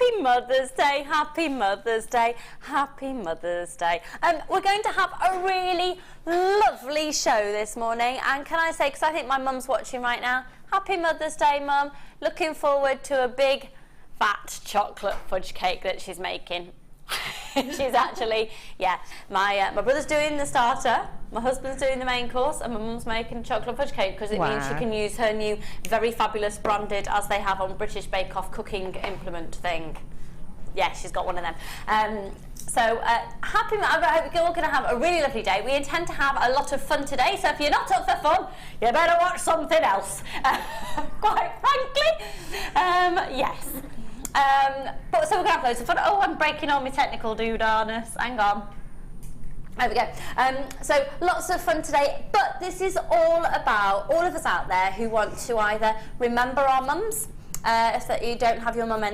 Happy Mother's Day, Happy Mother's Day, Happy Mother's Day. We're going to have a really lovely show this morning, and can I say, because I think my mum's watching right now, Happy Mother's Day, Mum. Looking forward to a big fat chocolate fudge cake that she's making. She's actually, yeah, my brother's doing the starter, my husband's doing the main course, and my mum's making chocolate fudge cake because it means she can use her new very fabulous branded, as they have on British Bake Off, cooking implement thing. Yeah, she's got one of them. Happy, I hope you're all going to have a really lovely day. We intend to have a lot of fun today, so if you're not up for fun, you better watch something else. Quite frankly, yes. So we're going to have loads of fun. Oh, I'm breaking all my technical doodarness. Hang on. There we go. So lots of fun today, but this is all about all of us out there who want to either remember our mums, if that you don't have your mum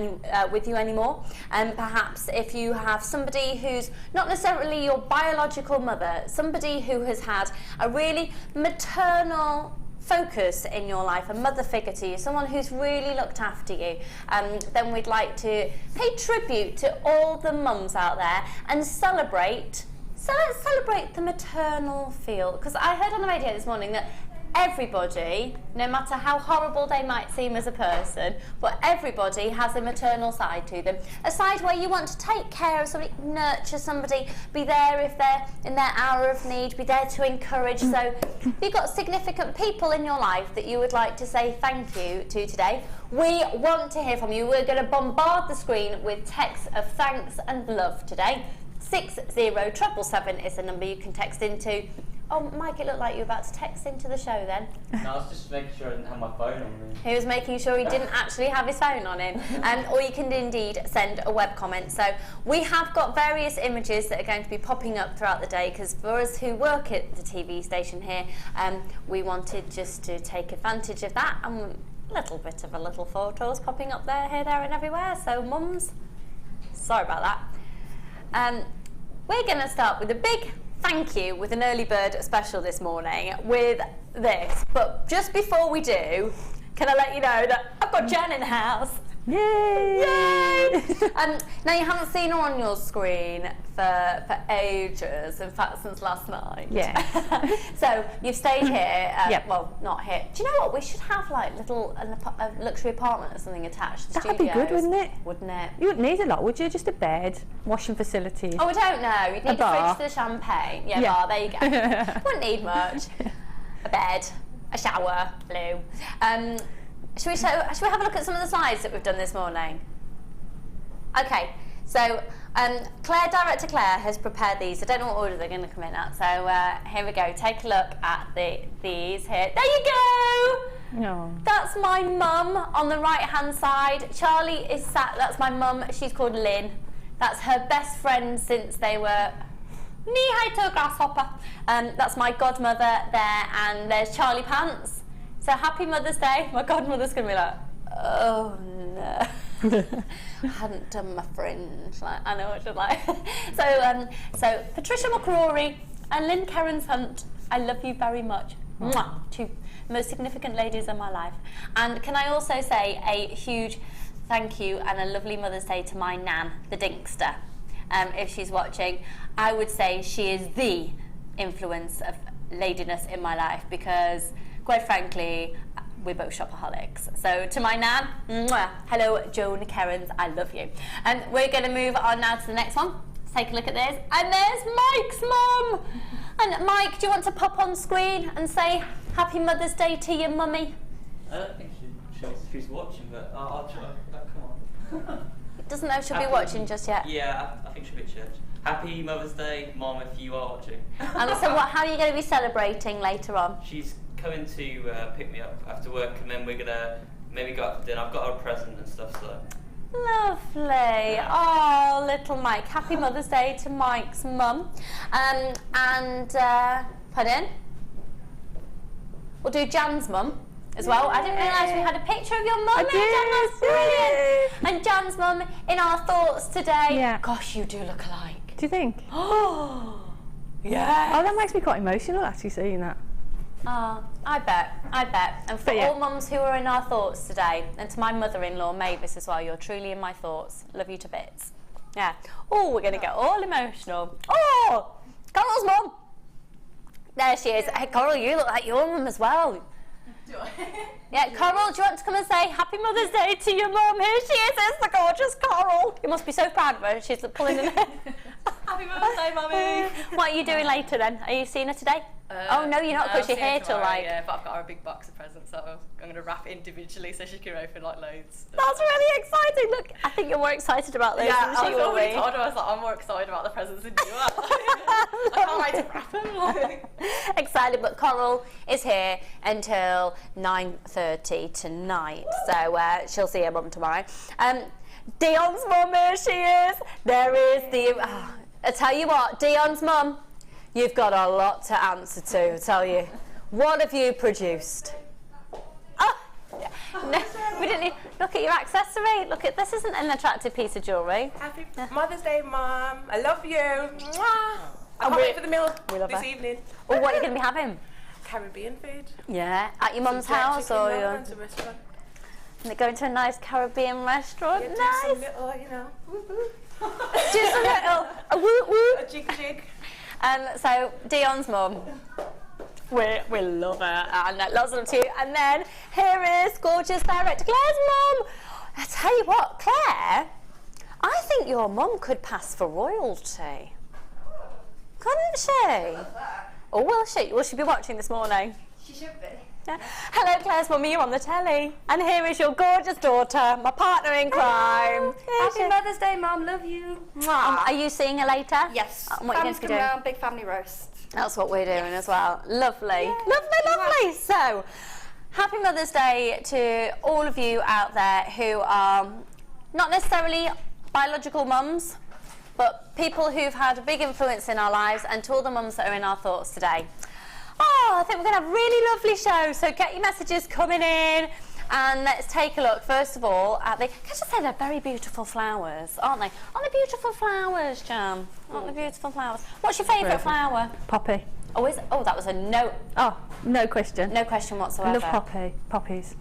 with you anymore, and perhaps if you have somebody who's not necessarily your biological mother, somebody who has had a really maternal focus in your life, a mother figure to you, someone who's really looked after you, then we'd like to pay tribute to all the mums out there and celebrate the maternal feel. Because I heard on the radio this morning that everybody, no matter how horrible they might seem as a person, but everybody has a maternal side to them. A side where you want to take care of somebody, nurture somebody, be there if they're in their hour of need, be there to encourage. So if you've got significant people in your life that you would like to say thank you to today, we want to hear from you. We're going to bombard the screen with texts of thanks and love today. 60777 is the number you can text into. Oh, Mike, it looked like you were about to text into the show then. No, I was just making sure I didn't have my phone on me. He was making sure he didn't actually have his phone on him. Or you can indeed send a web comment. So we have got various images that are going to be popping up throughout the day, because for us who work at the TV station here, we wanted just to take advantage of that, and a little bit of a little photos popping up there, here, there and everywhere. So mums, sorry about that. We're going to start with a big thank you with an early bird special this morning with this. But just before we do, can I let you know that I've got Jen in the house. Yay! Yay! Now you haven't seen her on your screen for ages, in fact since last night. Yeah. So you've stayed here, Yep. well not here. Do you know what, we should have like a luxury apartment or something attached to the That'd be good, wouldn't it? Wouldn't it? You wouldn't need a lot, would you? Just a bed, washing facilities. Oh, I don't know. You'd need a bar. fridge for the champagne. Yeah, Yeah. bar, there you go. Wouldn't need much. A bed, a shower, loo. Should we have a look at some of the slides that we've done this morning? Okay, so Director Claire has prepared these. I don't know what order they're going to come in at, so here we go. Take a look at these here. There you go! No. That's my mum on the right-hand side. Charlie is sat, that's my mum, she's called Lynn. That's her best friend since they were knee-high to a grasshopper. That's my godmother there, and there's Charlie Pants. So happy Mother's Day. My godmother's going to be like, oh no. I hadn't done my fringe. Like, I know what she's like. So Patricia McCrory and Lynn Kerrins Hunt, I love you very much. Mwah, two most significant ladies in my life. And can I also say a huge thank you and a lovely Mother's Day to my nan, the Dinkster. If she's watching, I would say she is the influence of ladiness in my life, because quite frankly, we're both shopaholics. So to my nan, mwah, hello Joan Kerrins, I love you. And we're going to move on now to the next one. Let's take a look at this. And there's Mike's mum. And Mike, do you want to pop on screen and say Happy Mother's Day to your mummy? I don't think she's watching, but I'll try. Come on. Doesn't know she'll be watching just yet. Yeah, I think she'll be at church. Happy Mother's Day, Mom, if you are watching. And so how are you going to be celebrating later on? She's coming to pick me up after work, and then we're going to maybe go out for dinner. I've got her a present and stuff, so. Lovely. Oh, little Mike. Happy Mother's Day to Mike's mum. Pardon? We'll do Jan's mum as well. I didn't realise we had a picture of your mum. Jan, that's brilliant. And Jan's mum in our thoughts today. Yeah. Gosh, you do look alike. Do you think? Oh, yeah. Oh, that makes me quite emotional actually seeing that. Oh, I bet. And for all mums who are in our thoughts today, and to my mother-in-law Mavis as well, you're truly in my thoughts. Love you to bits. Yeah. Oh, we're going to get all emotional. Oh, Coral's mum. There she is. Hey, Coral, you look like your mum as well. Do I? Yeah, Coral, do you want to come and say Happy Mother's Day to your mum? Here she is, it's the gorgeous Coral. You must be so proud of her. She's pulling in her. Happy Mother's Day, Mummy. What are you doing later then? Are you seeing her today? Oh no, you're not, because you're here till like... Yeah, but I've got her a big box of presents, so I'm going to wrap individually so she can open like loads. That's really exciting. Look, I think you're more excited about those Yeah, than she I will already be. told her, I was like, I'm more excited about the presents than you are. I can't wait to wrap them. Excited, but Coral is here until 9:30 tonight, so she'll see her mum tomorrow. Dion's mum, here she is. There is the... I tell you what, Dion's mum, you've got a lot to answer to, I tell you. What have you produced? Oh, no, we didn't need... Look at your accessory. Look at this. Isn't an attractive piece of jewellery. Happy Mother's Day, Mum. I love you. Mwah. I can't wait for the meal this evening. Well, what are you going to be having? Caribbean food. Yeah, at your mum's house or your... restaurant. Going to a nice Caribbean restaurant. Yeah, Nice. do some little, you know, woo-woo. Do some little a woo woo. A jig. So Dion's mum, we love her, and lots of love to you. And then here is gorgeous director Claire's mum. I tell you what, Claire, I think your mum could pass for royalty, couldn't she? Oh, will she? Will she be watching this morning? She should be. Yeah. Hello, Claire's mummy, you're on the telly. And here is your gorgeous daughter, my partner in crime. Happy Mother's Day, Mum. Love you. Are you seeing her later? Yes. And what are you going to be doing? Around, big family roast. That's what we're doing as well. Lovely. Lovely. So, happy Mother's Day to all of you out there who are not necessarily biological mums, but people who've had a big influence in our lives, and to all the mums that are in our thoughts today. Oh, I think we're going to have a really lovely show, so get your messages coming in, and let's take a look, first of all, at the... Can I just say they're very beautiful flowers, aren't they? Aren't they beautiful flowers, Jan? Aren't they beautiful flowers? What's your favourite flower? Poppy. Oh, oh, that was a no... Oh, no question. No question whatsoever. I love poppies.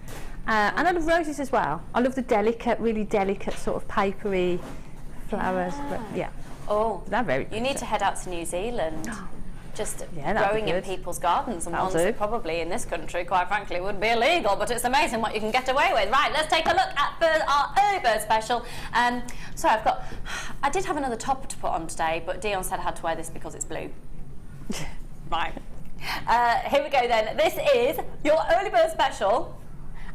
And I love roses as well. I love the really delicate sort of papery flowers. Yeah. Oh, they're very You need to head out to New Zealand. Just growing in people's gardens, and ones that probably in this country, quite frankly, would be illegal, but it's amazing what you can get away with. Right, let's take a look at our early bird special. Sorry, I did have another top to put on today, but Dion said I had to wear this because it's blue. Right. Here we go then. This is your early bird special.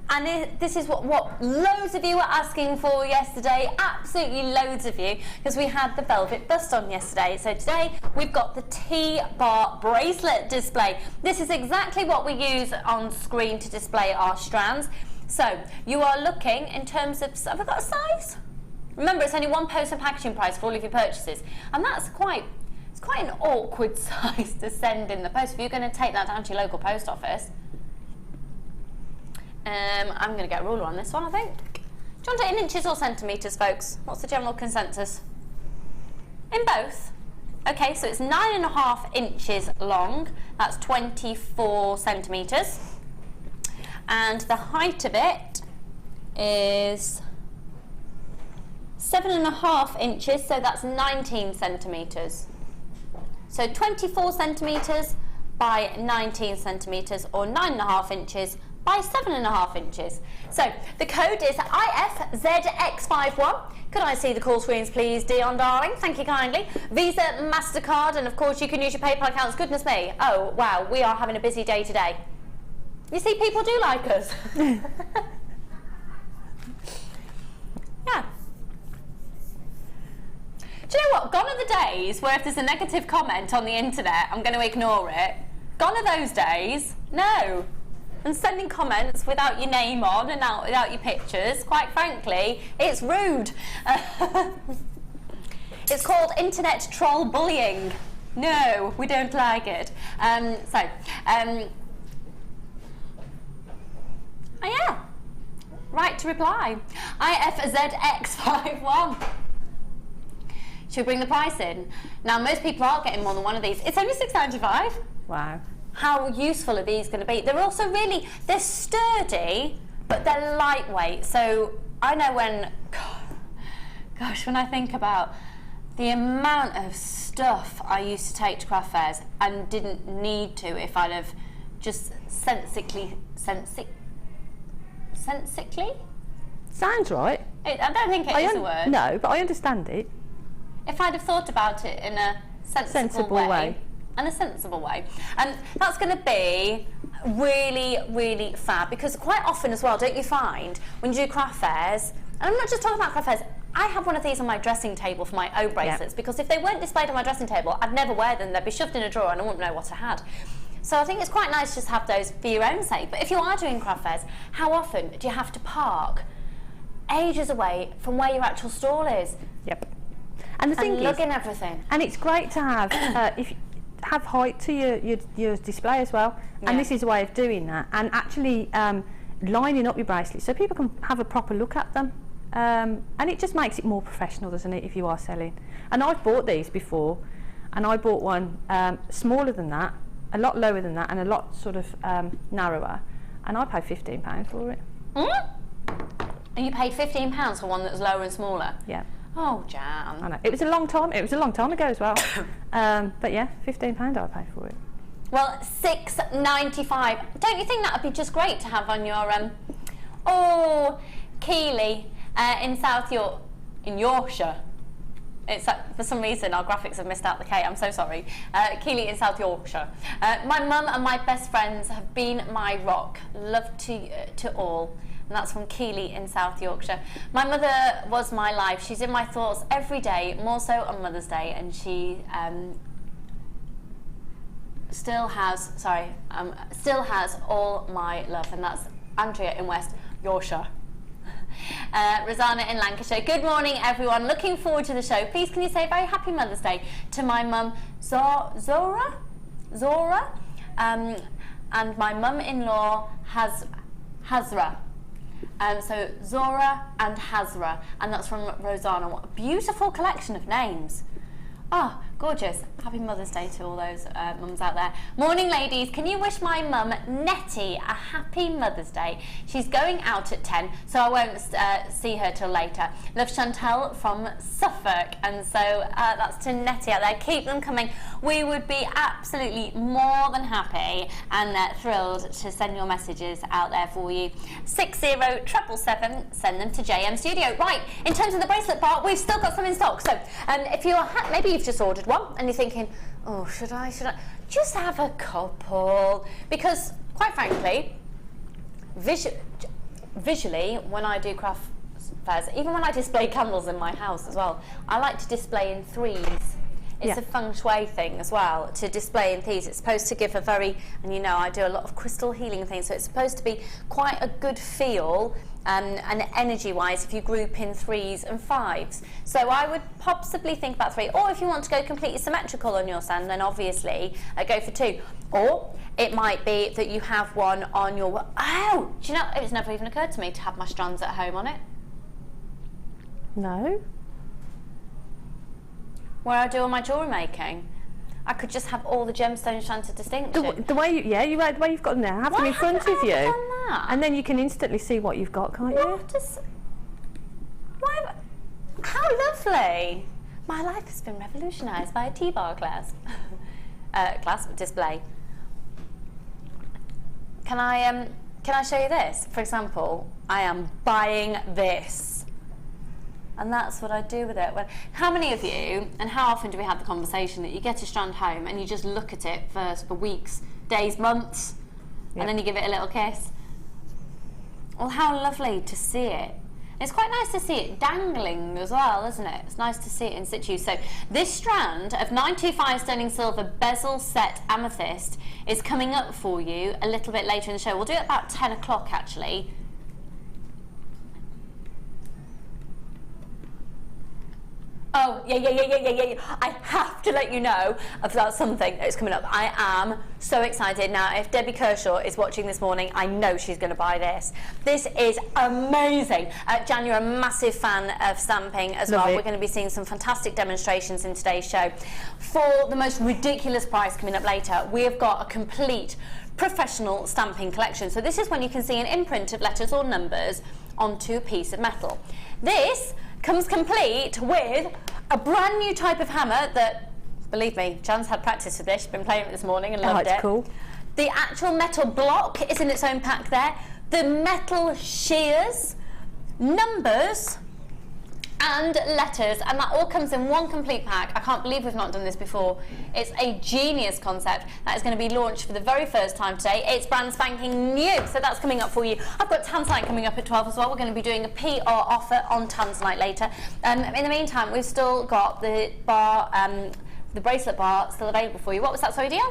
And this is what loads of you were asking for yesterday, absolutely loads of you, because we had the velvet bust on yesterday. So today we've got the T-bar bracelet display. This is exactly what we use on screen to display our strands. So you are looking in terms of, have I got a size? Remember, it's only one post and packaging price for all of your purchases, and that's quite an awkward size to send in the post if you're going to take that down to your local post office. I'm going to get a ruler on this one, I think. Do you want it in inches or centimetres, folks? What's the general consensus? In both. Okay, so it's 9.5 inches long. That's 24 centimetres. And the height of it is 7.5 inches, so that's 19 centimetres. So 24 centimetres by 19 centimetres, or 9.5 inches by 7.5 inches. So the code is IFZX51. Could I see the call screens, please, Dion, darling? Thank you kindly. Visa, MasterCard, and of course you can use your PayPal accounts. Goodness me. Oh, wow, we are having a busy day today. You see, people do like us. Yeah. Do you know what? Gone are the days where if there's a negative comment on the internet, I'm going to ignore it. Gone are those days. No. And sending comments without your name on and without your pictures, quite frankly, it's rude. It's called internet troll bullying. No, we don't like it. Oh yeah, right to reply. IFZX51. Should we bring the price in? Now, most people are getting more than one of these. It's only £6.95. Wow. how useful are these going to be? They're also really, they're sturdy, but they're lightweight. So I know when, gosh, when I think about the amount of stuff I used to take to craft fairs and didn't need to if I'd have just sensically? Sounds right. I don't think it is a word. No, but I understand it. If I'd have thought about it in a sensible way. And a sensible way. And that's going to be really, really fab, because quite often as well, don't you find, when you do craft fairs, and I'm not just talking about craft fairs, I have one of these on my dressing table for my own bracelets, because if they weren't displayed on my dressing table, I'd never wear them. They'd be shoved in a drawer and I wouldn't know what I had. So I think it's quite nice just to have those for your own sake. But if you are doing craft fairs, how often do you have to park ages away from where your actual stall is? Yep. And the thing is, lug in everything. And it's great to have have height to your display as well. Yeah. And this is a way of doing that, and actually lining up your bracelets so people can have a proper look at them. And it just makes it more professional, doesn't it, if you are selling. And I've bought these before, and I bought one smaller than that, a lot lower than that, and a lot sort of narrower, and I paid £15 for it. And you paid £15 for one that was lower and smaller? Yeah. Oh, Jan. I know. It was a long time. It was a long time ago as well. But yeah, £15 I paid for it. Well, $6.95. Don't you think that would be just great to have on your Keeley in in Yorkshire? It's for some reason our graphics have missed out the K. I'm so sorry. Keeley in South Yorkshire. My mum and my best friends have been my rock. Love to all. And that's from Keeley in South Yorkshire. My mother was my life. She's in my thoughts every day, more so on Mother's Day, and she still has all my love. And that's Andrea in West Yorkshire. Rosanna in Lancashire. Good morning, everyone. Looking forward to the show. Please, can you say very happy Mother's Day to my mum, Zora, and my mum-in-law, Hazra. So Zora and Hazra, and that's from Rosanna. What a beautiful collection of names. Oh, gorgeous. Happy Mother's Day to all those mums out there. Morning, ladies. Can you wish my mum, Nettie, a happy Mother's Day? She's going out at 10, so I won't see her till later. Love, Chantel from Suffolk. And so that's to Nettie out there. Keep them coming. We would be absolutely more than happy and thrilled to send your messages out there for you. 60777, send them to JM Studio. Right, in terms of the bracelet part, we've still got some in stock. So if you're maybe you've just ordered one and you're thinking, oh, should I? Just have a couple. Because, quite frankly, visually, when I do craft fairs, even when I display candles in my house as well, I like to display in threes. It's a feng shui thing as well, to display in threes. It's supposed to give a very, and you know I do a lot of crystal healing things, so it's supposed to be quite a good feel and energy-wise if you group in 3s and 5s. So I would possibly think about 3, or if you want to go completely symmetrical on your stand, then obviously go for 2. Or it might be that you have one on your, do you know, it's never even occurred to me to have my strands at home on it. No. Where I do all my jewellery making, I could just have all the gemstone strands of distinction. The way the way you've got them there, have them in front of you, and then you can instantly see what you've got, can't you? How lovely! My life has been revolutionised by a T-bar class display. Can I show you this? For example, I am buying this. And that's what I do with it. How many of you, and how often do we have the conversation that you get a strand home and you just look at it for weeks, days, months, and then you give it a little kiss? Well, how lovely to see it. It's quite nice to see it dangling as well, isn't it? It's nice to see it in situ. So this strand of 925 sterling silver bezel set amethyst is coming up for you a little bit later in the show. We'll do it about 10 o'clock actually. Oh, yeah. I have to let you know about something that's coming up. I am so excited. Now, if Debbie Kershaw is watching this morning, I know she's going to buy this. This is amazing. Jan, you're a massive fan of stamping as well. We're going to be seeing some fantastic demonstrations in today's show. For the most ridiculous price coming up later, we have got a complete professional stamping collection. So this is when you can see an imprint of letters or numbers onto a piece of metal. This comes complete with a brand new type of hammer that, believe me, Jan's had practice with this. She's been playing with it this morning and loved it. It's cool. The actual metal block is in its own pack there. The metal shears, numbers, and letters, and that all comes in one complete pack. I can't believe we've not done this before. It's a genius concept that is going to be launched for the very first time today. It's brand spanking new, so that's coming up for you. I've got Tanzanite coming up at 12 as well. We're going to be doing a PR offer on Tanzanite later. In the meantime, we've still got the bar, the bracelet bar still available for you. What was that, sorry, dear?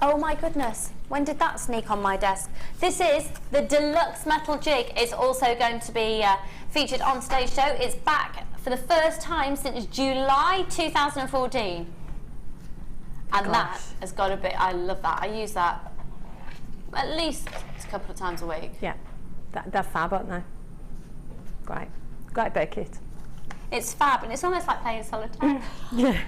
Oh my goodness, when did that sneak on my desk? This is the Deluxe metal jig. It's also going to be featured on today's show. It's back for the first time since July 2014. And that has got a bit, I love that. I use that at least a couple of times a week. Yeah, they're fab, aren't they? Great bit of kit. It's fab, and it's almost like playing solitaire. Yeah.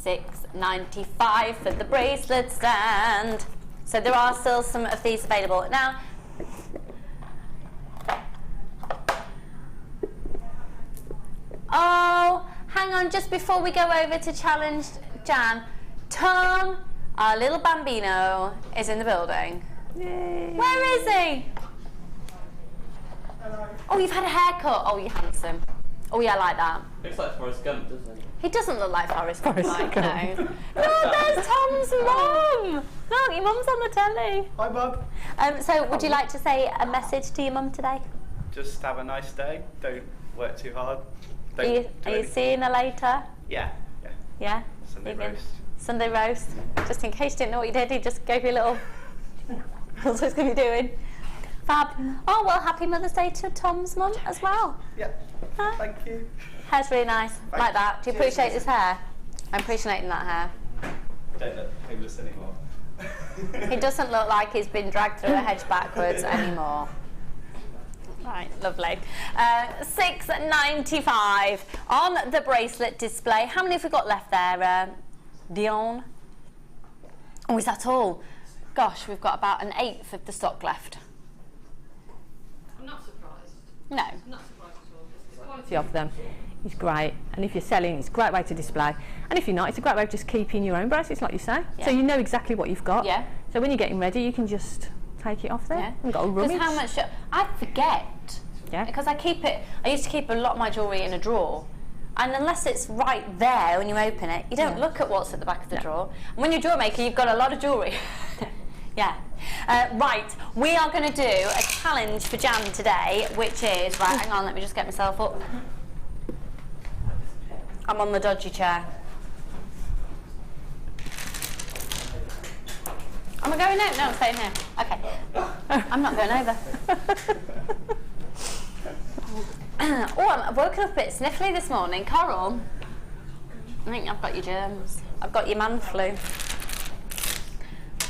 $6.95 for the bracelet stand. So there are still some of these available. Now, oh, hang on, just before we go over to challenge Jan, Tom, our little bambino, is in the building. Yay. Where is he? Oh, you've had a haircut. Oh, you're handsome. Oh, yeah, I like that. Looks like Forrest Gump, doesn't it? He doesn't look like Forrest Gump. Gump. No. No, there's Tom's mum. Look, your mum's on the telly. Hi, Bob. So, would you like to say a message to your mum today? Just have a nice day. Don't work too hard. Are you seeing her later? Yeah. Yeah? Sunday roast. Sunday roast. Just in case you didn't know what you did, he just gave you a little... That's what he's going to be doing. Fab. Oh, well, happy Mother's Day to Tom's mum as well. Yeah. Thank you. Hair's really nice. Thanks. Like that. Do you Cheers, appreciate his hair? I'm appreciating that hair. Don't look homeless anymore. He doesn't look like he's been dragged through a hedge backwards anymore. Right, lovely. $6.95 on the bracelet display. How many have we got left there, Dion? Oh, is that all? Gosh, we've got about an eighth of the stock left. I'm not surprised. No. I'm not surprised at all. It's quality Of them is great, and if you're selling, it's a great way to display, and if you're not, it's a great way of just keeping your own bracelets, like you say. Yeah. So you know exactly what you've got. Yeah. So when you're getting ready, you can just take it off there. Yeah. You've got a rummage. Because how much... I forget. Yeah. Because I used to keep a lot of my jewellery in a drawer. And unless it's right there when you open it, you don't look at what's at the back of the drawer. And when you're a jewellery maker, you've got a lot of jewellery. Yeah. Right, we are going to do a challenge for Jan today, which is... Right, hang on, let me just get myself up. I'm on the dodgy chair. Am I going out? No, I'm staying here. Okay. I'm not going over. Oh, I've woken up a bit sniffly this morning. Coral, I think I've got your germs. I've got your man flu.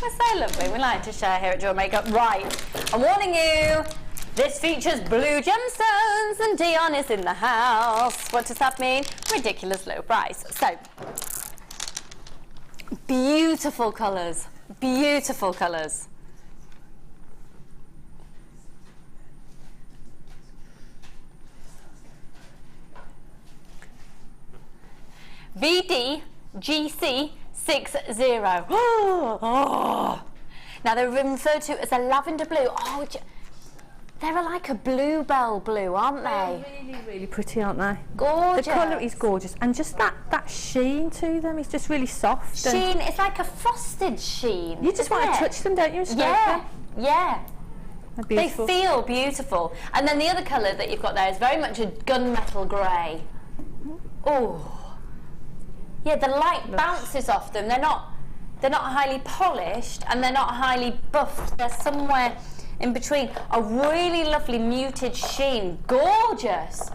We're so lovely. We like to share here at Jewellery Maker. Right, I'm warning you. This features blue gemstones and Dion is in the house. What does that mean? Ridiculous low price. So, beautiful colours. Beautiful colours. VDGC 60. Oh. Now they're referred to as a lavender blue. Oh, they're like a bluebell blue, aren't they? They're really, really pretty, aren't they? Gorgeous. The colour is gorgeous, and just that sheen to them is just really soft. Sheen, it's like a frosted sheen. You just want to touch them, don't you? And stroke Yeah, them? yeah. They're They beautiful. feel beautiful. And then the other colour that you've got there is very much a gunmetal grey. Oh. Yeah, the light bounces off them. They're not they're not highly polished and they're not highly buffed. They're somewhere in between. A really lovely muted sheen, gorgeous.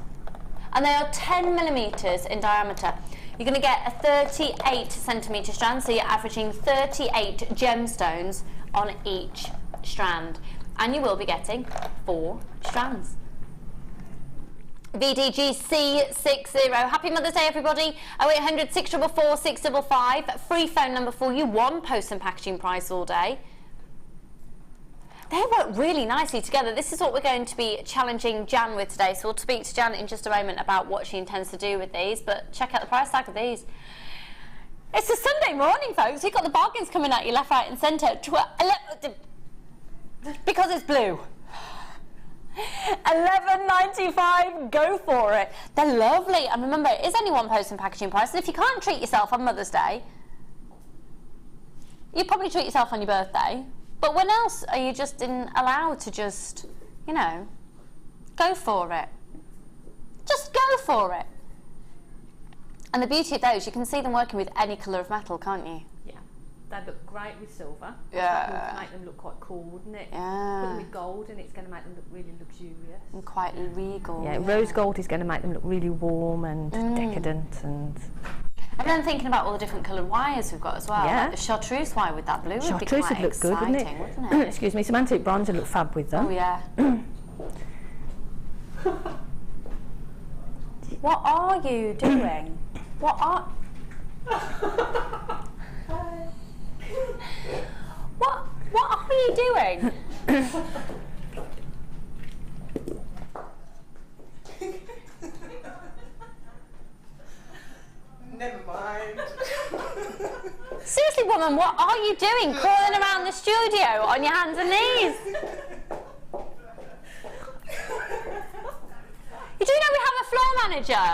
And they are 10 millimeters in diameter. You're going to get a 38 centimeter strand, so you're averaging 38 gemstones on each strand. And you will be getting 4 strands. VDGC60. Happy Mother's Day, everybody. 0800 644 655. Free phone number for you. 1 post and packaging price all day. They work really nicely together. This is what we're going to be challenging Jan with today. So we'll speak to Jan in just a moment about what she intends to do with these. But check out the price tag of these. It's a Sunday morning, folks. You've got the bargains coming at you left, right and centre. Because it's blue. $11.95, go for it. They're lovely, and remember, it is only 1 post and packaging price. And if you can't treat yourself on Mother's Day, you probably treat yourself on your birthday. But when else are you just allowed to just, you know, go for it? Just go for it. And the beauty of those, you can see them working with any colour of metal, can't you? Yeah. They look great with silver. Yeah. Make them look quite cool, wouldn't it? Yeah. Put them with gold and it's going to make them look really luxurious. And quite regal. Yeah, rose gold is going to make them look really warm and decadent and... And then thinking about all the different coloured wires we've got as well. Yeah. Like the chartreuse wire with that blue would be Chartreuse quite would look good, exciting, wouldn't it? Excuse me, some antique bronze would look fab with them. Oh yeah. What are you doing? What are... What are you doing? Never mind. Seriously, woman, what are you doing? Crawling around the studio on your hands and knees? You do know we have a floor manager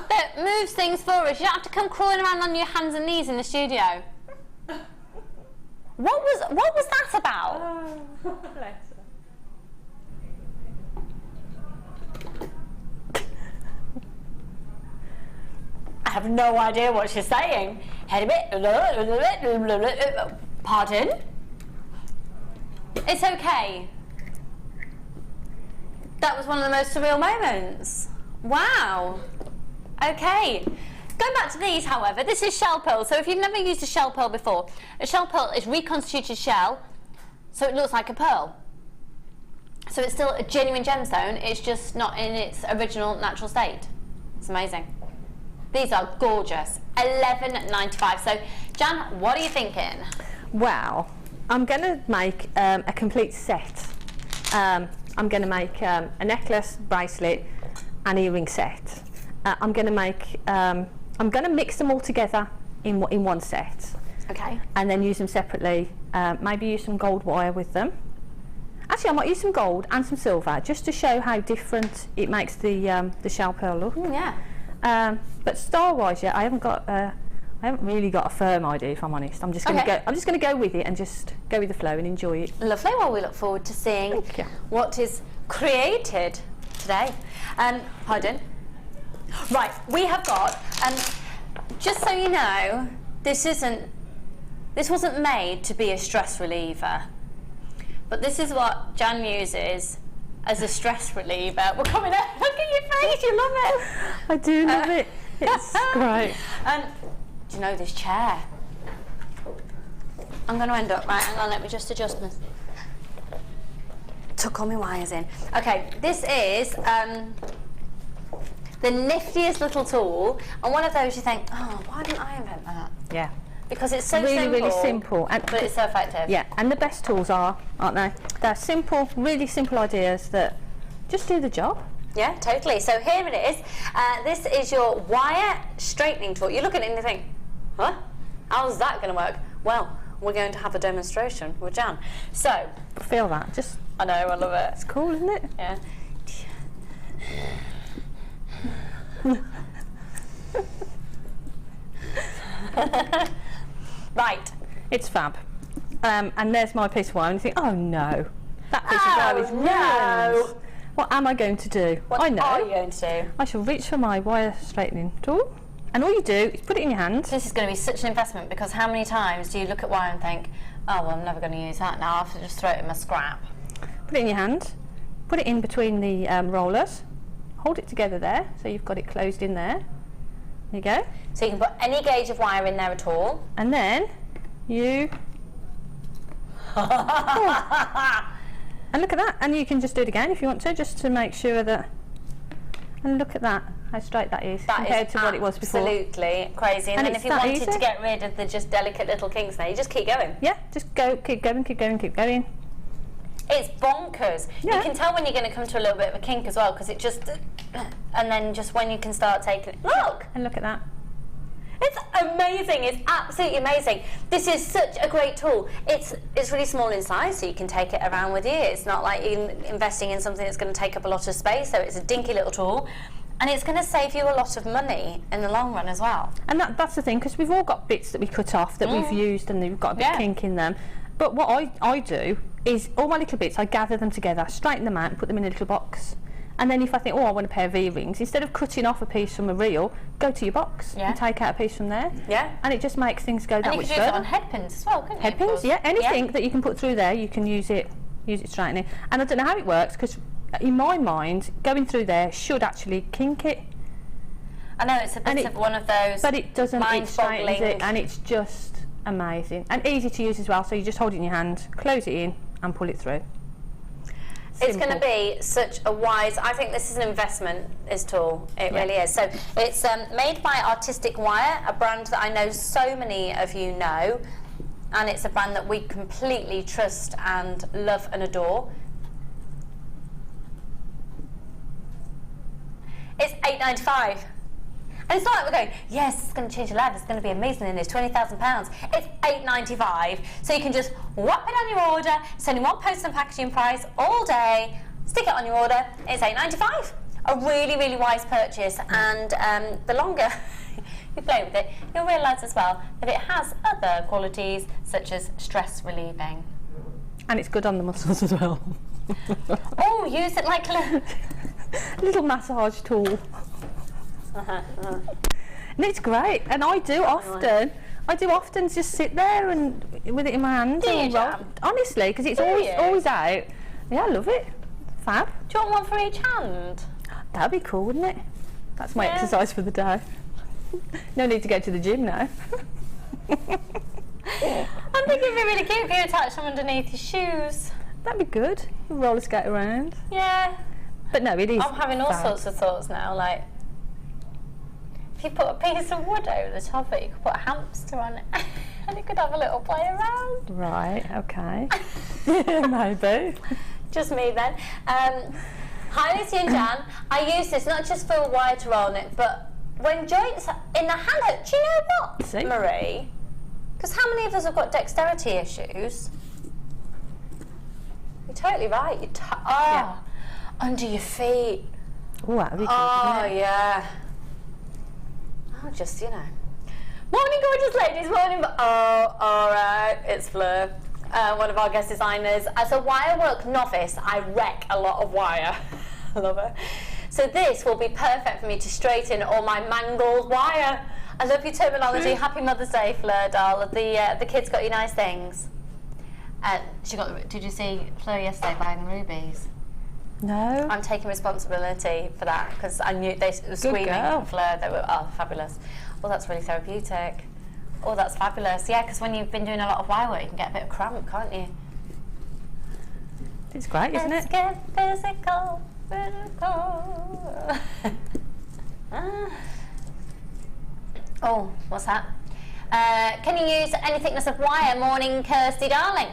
that moves things for us. You don't have to come crawling around on your hands and knees in the studio. What was that about? Bless her. I have no idea what she's saying. Pardon? It's okay. That was one of the most surreal moments. Wow. Okay. Going back to these, however, this is shell pearl. So if you've never used a shell pearl before, a shell pearl is reconstituted shell, so it looks like a pearl. So it's still a genuine gemstone, it's just not in its original natural state. It's amazing. These are gorgeous. $11.95. So, Jan, what are you thinking? Well, I'm going to make a complete set. I'm going to make a necklace, bracelet, and earring set. I'm going to mix them all together in one set. Okay. And then use them separately. Maybe use some gold wire with them. Actually, I might use some gold and some silver just to show how different it makes the shell pearl look. Yeah. But style-wise, yeah, I haven't really got a firm idea, if I'm honest. I'm just going to go with it and just go with the flow and enjoy it. Lovely. Well, we look forward to seeing what is created today. Pardon. Right, we have got. Just so you know, this wasn't made to be a stress reliever, but this is what Jan uses as a stress reliever. We're coming out. Look at your face. You love it. I do love it. It's great. Do you know this chair? I'm going to end up, right, hang on, let me just adjust this. Tuck all my wires in. Okay, this is the niftiest little tool, and one of those you think, oh, why didn't I invent that? Yeah. Because it's so really simple. And but it's so effective. Yeah, and the best tools are, aren't they? They're simple, really simple ideas that just do the job. Yeah, totally. So here it is. This is your wire straightening tool. You look at it and you think, what? How's that going to work? Well, we're going to have a demonstration with Jan. So, Feel that, just... I know, I love it. It's cool, isn't it? Yeah. Right. It's fab. And there's my piece of wire, and you think, oh no, that piece of wire is ruined. What am I going to do? What I know. are you going to do? I shall reach for my wire straightening tool And all you do is put it in your hand. This is going to be such an investment, because how many times do you look at wire and think, oh, well, I'm never going to use that now, I have to just throw it in my scrap. Put it in your hand, put it in between the rollers, hold it together there, so you've got it closed in there. There you go. So you can put any gauge of wire in there at all. And then you... And look at that, and you can just do it again if you want to, just to make sure that... And look at that, how straight that is compared to what it was before. Absolutely crazy. And then if you wanted to get rid of the just delicate little kinks there, you just keep going. Yeah, just go, keep going, keep going, keep going. It's bonkers. Yeah. You can tell when you're going to come to a little bit of a kink as well, because it just... And then just when you can start taking it... Look! And look at that. It's amazing. It's absolutely amazing. This is such a great tool. It's really small in size, so you can take it around with you. It's not like you're investing in something that's going to take up a lot of space, so it's a dinky little tool. And it's going to save you a lot of money in the long run as well. And that's the thing, because we've all got bits that we cut off that we've used and we've got a bit of kink in them. But what I do is all my little bits, I gather them together, straighten them out and put them in a little box. And then if I think, oh, I want a pair of earrings, instead of cutting off a piece from a reel, go to your box and take out a piece from there. Yeah. And it just makes things go that much further. And you could use it on headpins as well, couldn't you? Headpins, yeah. Anything that you can put through there, you can use it straightening. And I don't know how it works, because in my mind, going through there should actually kink it. I know, it's a bit of one of those. But it doesn't, it straightens it, and it's just amazing. And easy to use as well, so you just hold it in your hand, close it in, and pull it through. It's going to be such a wise... I think this is an investment, this tool. It really is. So it's made by Artistic Wire, a brand that I know so many of you know, and it's a brand that we completely trust and love and adore. It's $8.95. And it's not like we're going, yes, it's going to change your life, it's going to be amazing, and it's £20,000. It's $8.95. So you can just whap it on your order, it's only one post and packaging price all day, stick it on your order, it's $8.95. A really, really wise purchase, and the longer you play with it, you'll realise as well that it has other qualities, such as stress relieving. And it's good on the muscles as well. Oh, use it like a little massage tool. And it's great, and I do often just sit there and with it in my hand and roll. Honestly, because it's always out. Yeah, I love it. Fab. Do you want one for each hand? That'd be cool, wouldn't it? That's my exercise for the day. No need to go to the gym now. I think it'd be really cute if you attach them underneath your shoes. That'd be good. Roller skate around. Yeah. But no, it is. I'm having all sorts of thoughts now, like, if you put a piece of wood over the top of it, you could put a hamster on it and it could have a little play around. Right, okay. Maybe. Just me then. Hi Lucy and Jan. I use this not just for a wire to roll on it, but when joints in the hand, do you know what, Marie? Because how many of us have got dexterity issues? You're totally right. Under your feet. Oh, that'd be good. Oh, yeah. Oh, just, you know. Morning, gorgeous ladies. Morning. Oh, all right. It's Fleur, one of our guest designers. As a wire work novice, I wreck a lot of wire. I love it. So this will be perfect for me to straighten all my mangled wire. I love your terminology. Happy Mother's Day, Fleur, doll. The kids got you nice things. Did you see Fleur yesterday buying the rubies? No. I'm taking responsibility for that, because I knew they were screaming at Fleur. They were, oh, fabulous. Oh, that's really therapeutic. Oh, that's fabulous. Yeah, because when you've been doing a lot of wire work, you can get a bit of cramp, can't you? It's great, isn't it? Let's get physical. Oh, what's that? Can you use any thickness of wire? Morning, Kirsty, darling.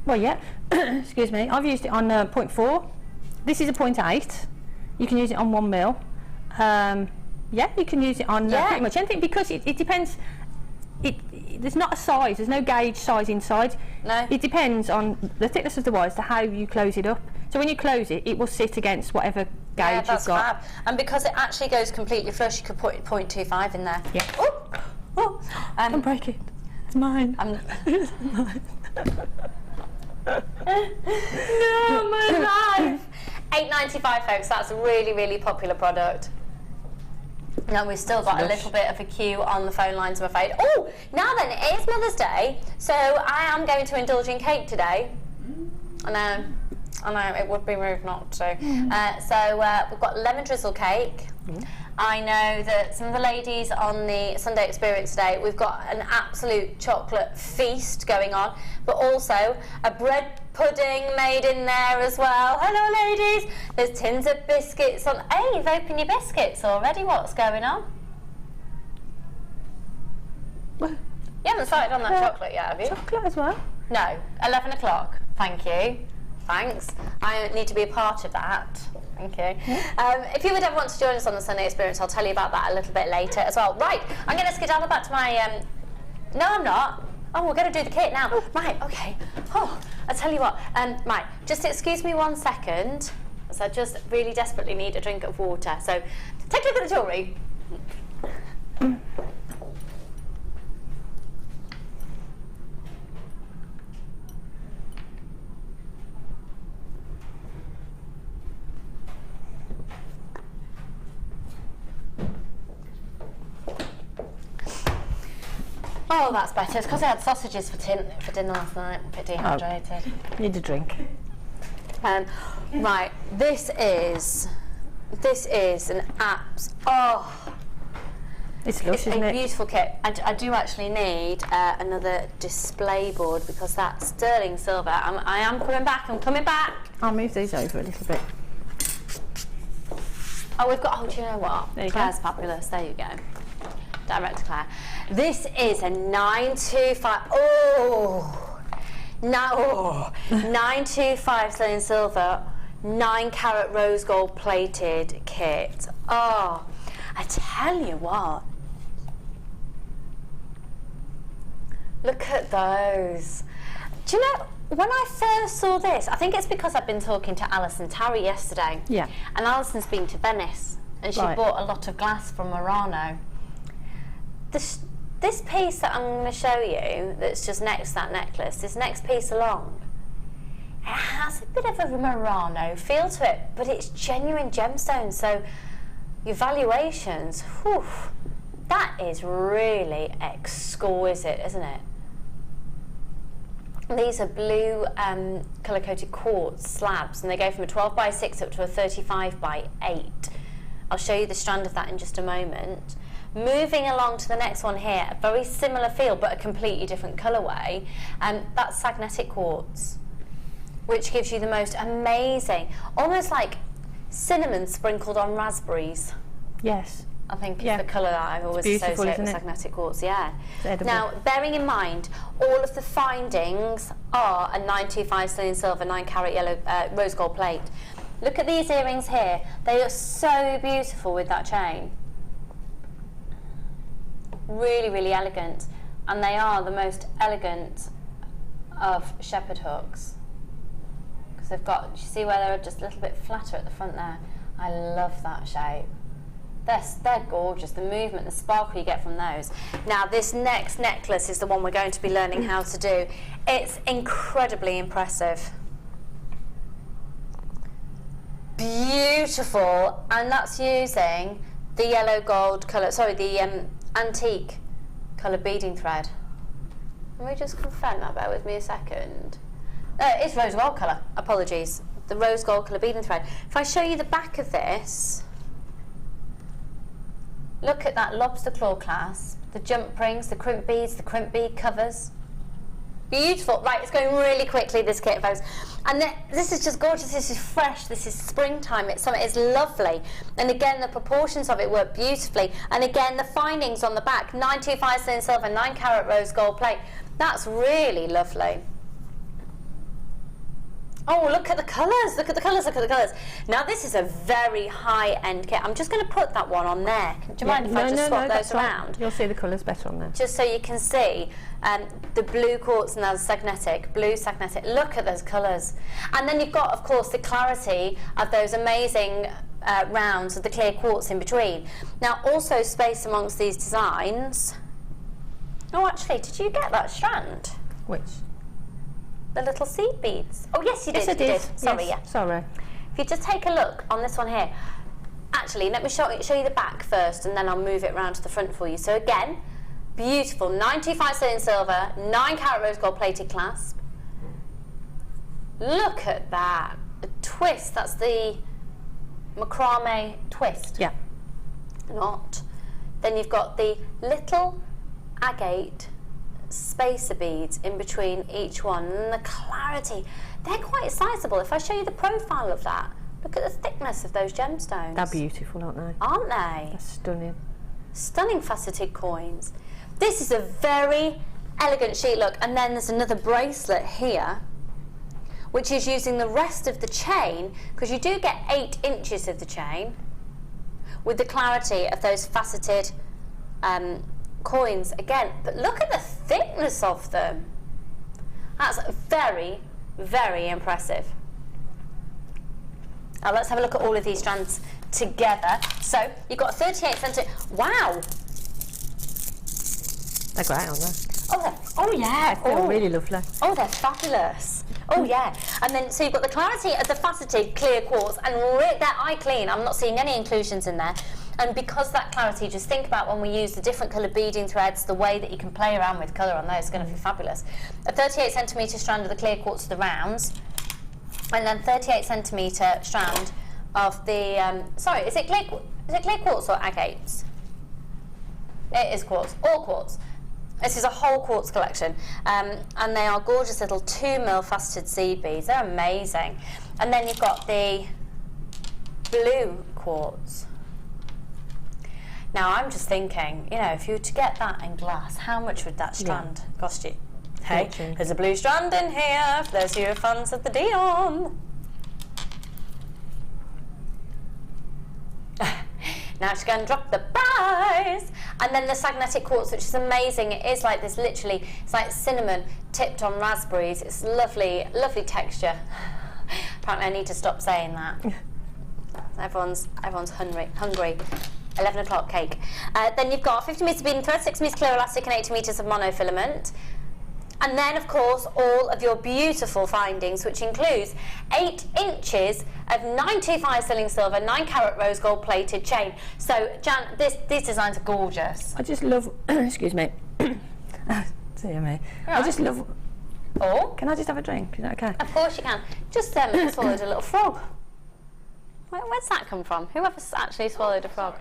Well, yeah. Excuse me. I've used it on 0.4. This is a 0.8. You can use it on 1 mil. Yeah, you can use it on pretty much anything, because it depends. There's not a size. There's no gauge size inside. No. It depends on the thickness of the wire as to how you close it up. So when you close it, it will sit against whatever gauge you've got. Fab. And because it actually goes completely flush, you could put 0.25 in there. Yeah. Oh. Don't break it. It's mine. It's mine. No, my life. $8.95, folks. That's a really, really popular product. No, we've still got a little bit of a queue on the phone lines, I'm afraid. Oh, now then, it is Mother's Day, so I am going to indulge in cake today. I know, it would be rude not to. We've got lemon drizzle cake. I know that some of the ladies on the Sunday Experience today, we've got an absolute chocolate feast going on, but also a bread pudding made in there as well. Hello, ladies. There's tins of biscuits on. Hey, you've opened your biscuits already. What's going on? Well, You haven't started on that chocolate yet, have you? chocolate as well. No, 11 o'clock. Thank you. Thanks. I need to be a part of that. Thank you. If you would ever want to join us on the Sunday Experience, I'll tell you about that a little bit later as well. Right, I'm going to skedaddle back to my... No, I'm not. Oh, we're going to do the kit now. Right, okay. Oh, I'll tell you what. Right, just excuse me 1 second, as I just really desperately need a drink of water. So, take a look at the jewellery. Oh, that's better. It's because I had sausages for dinner last night. A bit dehydrated. Need a drink. Right, this is an apps. Oh, It's lush, it's isn't a it? beautiful kit. I do actually need another display board because that sterling silver. I am coming back. I'm coming back. I'll move these over a little bit. Oh, we've got. Oh, do you know what? There you Claire's go. fabulous. There you go. Direct to Claire. This is a 925. Oh, no, 925 sterling silver, 9-carat rose gold plated kit. Oh, I tell you what. Look at those. Do you know? When I first saw this, I think it's because I've been talking to Alison Tarry yesterday. Yeah. And Alison's been to Venice, and she Right. bought a lot of glass from Murano. This piece that I'm going to show you, that's just next to that necklace, this next piece along, it has a bit of a Murano feel to it, but it's genuine gemstone. So your valuations, whew, that is really exquisite, isn't it? These are blue colour-coated quartz slabs, and they go from a 12x6 up to a 35x8. I'll show you the strand of that in just a moment. Moving along to the next one here, a very similar feel but a completely different colourway, that's magnetic quartz, which gives you the most amazing, almost like cinnamon sprinkled on raspberries. Yes. I think Yeah. it's the colour that I always Beautiful, associate with isn't it? magnetic quartz, yeah. It's edible. Now, bearing in mind, all of the findings are a 925 sterling silver, 9-carat yellow rose gold plate. Look at these earrings here. They are so beautiful with that chain. Really, really elegant. And they are the most elegant of shepherd hooks. Because they've got, you see where they're just a little bit flatter at the front there? I love that shape. They're gorgeous, the movement, the sparkle you get from those. Now this next necklace is the one we're going to be learning how to do. It's incredibly impressive. Beautiful, and that's using the yellow gold colour, sorry, the antique colour beading thread. Let me just confirm that, bear with me a second. It's rose gold colour, apologies. The rose gold colour beading thread. If I show you the back of this, look at that lobster claw clasp, the jump rings, the crimp beads, the crimp bead covers. Beautiful. Right, it's going really quickly, this kit, folks. And this is just gorgeous. This is fresh. This is springtime. It's lovely. And again, the proportions of it work beautifully. And again, the findings on the back, 925 sterling silver, 9-carat rose gold plate. That's really lovely. Oh, look at the colours, look at the colours, look at the colours. Now this is a very high-end kit. I'm just going to put that one on there. Do you mind if I just swap those around? You'll see the colours better on there. Just so you can see the blue quartz and the sagnetic, blue sagnetic. Look at those colours. And then you've got, of course, the clarity of those amazing rounds of the clear quartz in between. Now also spaced amongst these designs. Oh, actually, did you get that strand? Which? The little seed beads. Oh yes, you did. Yes, I did. Sorry, yes. yeah. Sorry. If you just take a look on this one here, Actually, let me show you the back first, and then I'll move it around to the front for you. So again, beautiful 925 sterling silver, 9 carat rose gold plated clasp. Look at that, a twist. That's the macrame twist. Yeah. Knot. Then you've got the little agate spacer beads in between each one, and the clarity. They're quite sizable. If I show you the profile of that, look at the thickness of those gemstones. They're beautiful, aren't they? Aren't they? They're stunning. Stunning faceted coins. This is a very elegant sheet look, and then there's another bracelet here, which is using the rest of the chain, because you do get 8 inches of the chain with the clarity of those faceted coins again. But look at the thickness of them. That's very, very impressive. Now let's have a look at all of these strands together. So you've got 38 centimetre. Wow. They're great, aren't they? Oh yeah. They're really lovely. Oh, they're fabulous. Oh yeah. And then so you've got the clarity of the faceted clear quartz, and they're eye clean. I'm not seeing any inclusions in there. And because that clarity, just think about when we use the different colour beading threads, the way that you can play around with colour on those is going to be fabulous. A 38 centimetre strand of the clear quartz of the rounds, and then 38 centimetre strand of the, sorry, is it clear quartz or agates? It is quartz, all quartz. This is a whole quartz collection, and they are gorgeous little 2mm faceted seed beads. They're amazing. And then you've got the blue quartz. Now I'm just thinking, you know, if you were to get that in glass, how much would that strand cost you? Hey, there's a blue strand in here for those of you fans of the Dion. Now she's going to drop the price. And then the sagnetic quartz, which is amazing. It is like this, literally, it's like cinnamon tipped on raspberries. It's lovely, lovely texture. Apparently I need to stop saying that. Everyone's hungry. 11 o'clock cake. Then you've got 50 metres beading thread, 6 metres clear elastic, and 80 metres of monofilament. And then, of course, all of your beautiful findings, which includes 8 inches of 925 sterling silver, 9 carat rose gold plated chain. So, Jan, these designs are gorgeous. I just love, excuse me. Dear me. I just love. Oh? Can I just have a drink? Is that okay? Of course you can. Just swallowed a little frog. Where's that come from? Whoever's actually swallowed a frog?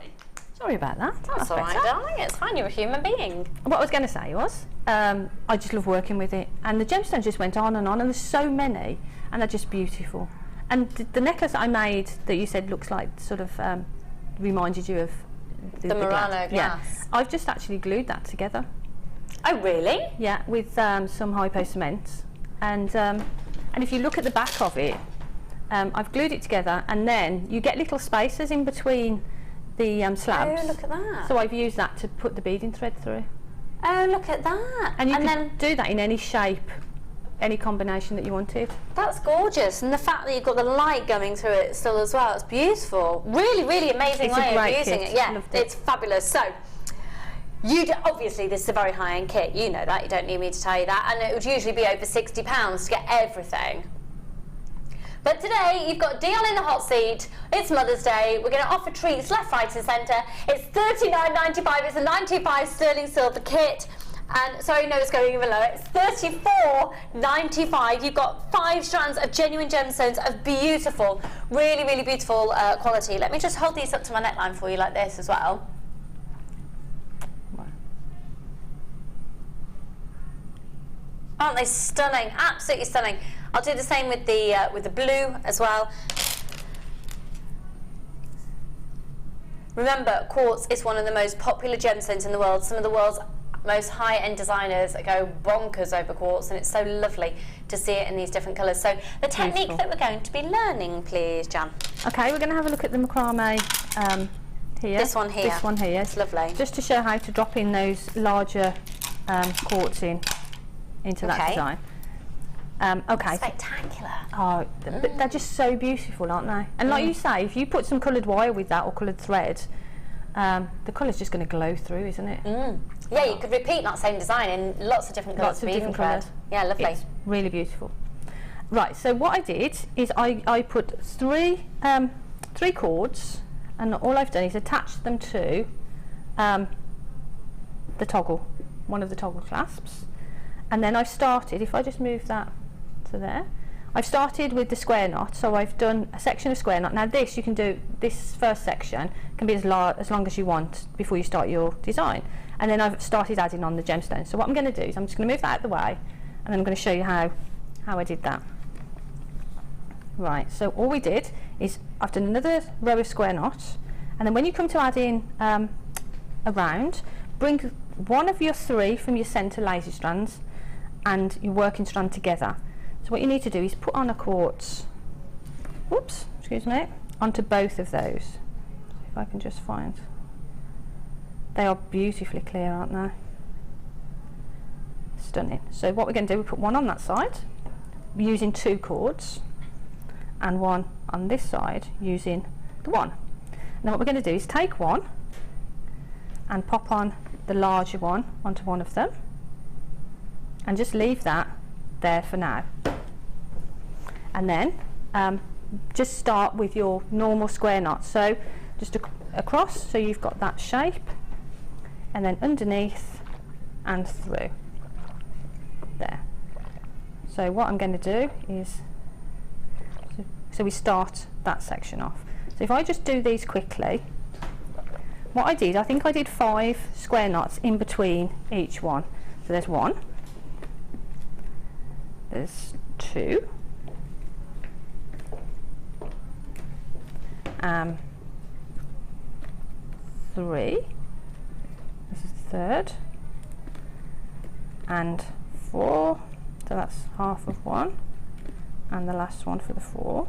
Sorry about that. That's all right, darling. It's fine. You're a human being. What I was going to say was, I just love working with it, and the gemstones just went on, and there's so many, and they're just beautiful. And the necklace that I made that you said looks like sort of reminded you of the Murano glass. Yeah, I've just actually glued that together. Oh, really? Yeah, with some hypo cement, and if you look at the back of it, I've glued it together, and then you get little spacers in between the slabs. Oh, look at that. So I've used that to put the beading thread through. Oh, look at that. And you can do that in any shape, any combination that you wanted. That's gorgeous. And the fact that you've got the light going through it still as well, it's beautiful. Really, really amazing way of using it. Yeah, it's fabulous. So, obviously this is a very high-end kit. You know that. You don't need me to tell you that. And it would usually be over £60 to get everything. But today, you've got Dion in the hot seat. It's Mother's Day. We're going to offer treats left, right and centre. It's $39.95. It's a 925 sterling silver kit. And, sorry, no, it's going even lower. It's $34.95. You've got 5 strands of genuine gemstones of beautiful, really, really beautiful quality. Let me just hold these up to my neckline for you like this as well. Aren't they stunning? Absolutely stunning. I'll do the same with the blue as well. Remember, quartz is one of the most popular gemstones in the world. Some of the world's most high-end designers go bonkers over quartz, and it's so lovely to see it in these different colours. So the technique that we're going to be learning, please, Jan. Okay, we're going to have a look at the macrame here. This one here. This one here. It's lovely. Just to show how to drop in those larger quartz into that design. Okay. Spectacular. Oh, but they're just so beautiful, aren't they? And like you say, if you put some coloured wire with that or coloured thread, the colour's just going to glow through, isn't it? Yeah, you could repeat that same design in lots of different colours. Lots of different colours. Yeah, lovely. It's really beautiful. Right, so what I did is I put three cords and all I've done is attach them to the toggle, one of the toggle clasps, and then I've started, if I just move that to there, I've started with the square knot, so I've done a section of square knot. Now this, you can do, this first section can be as long as you want before you start your design, and then I've started adding on the gemstones. So what I'm going to do is I'm just going to move that out of the way, and then I'm going to show you how I did that. Right, so all we did is I've done another row of square knots, and then when you come to add in a round, bring one of your 3 from your centre lazy strands and your working strand together. So what you need to do is put on a quartz, whoops, excuse me, onto both of those. See if I can just find, they are beautifully clear, aren't they? Stunning. So what we're going to do, we put one on that side using 2 cords, and one on this side using the 1. Now what we're going to do is take one and pop on the larger one onto one of them, and just leave that there for now. And then just start with your normal square knot, so just across, so you've got that shape, and then underneath and through there. So what I'm going to do is, so we start that section off. So if I just do these quickly, what I did, I think I did 5 square knots in between each one. So there's 1, there's 2, 3, this is the 3rd, and 4, so that's half of 1, and the last one for the 4,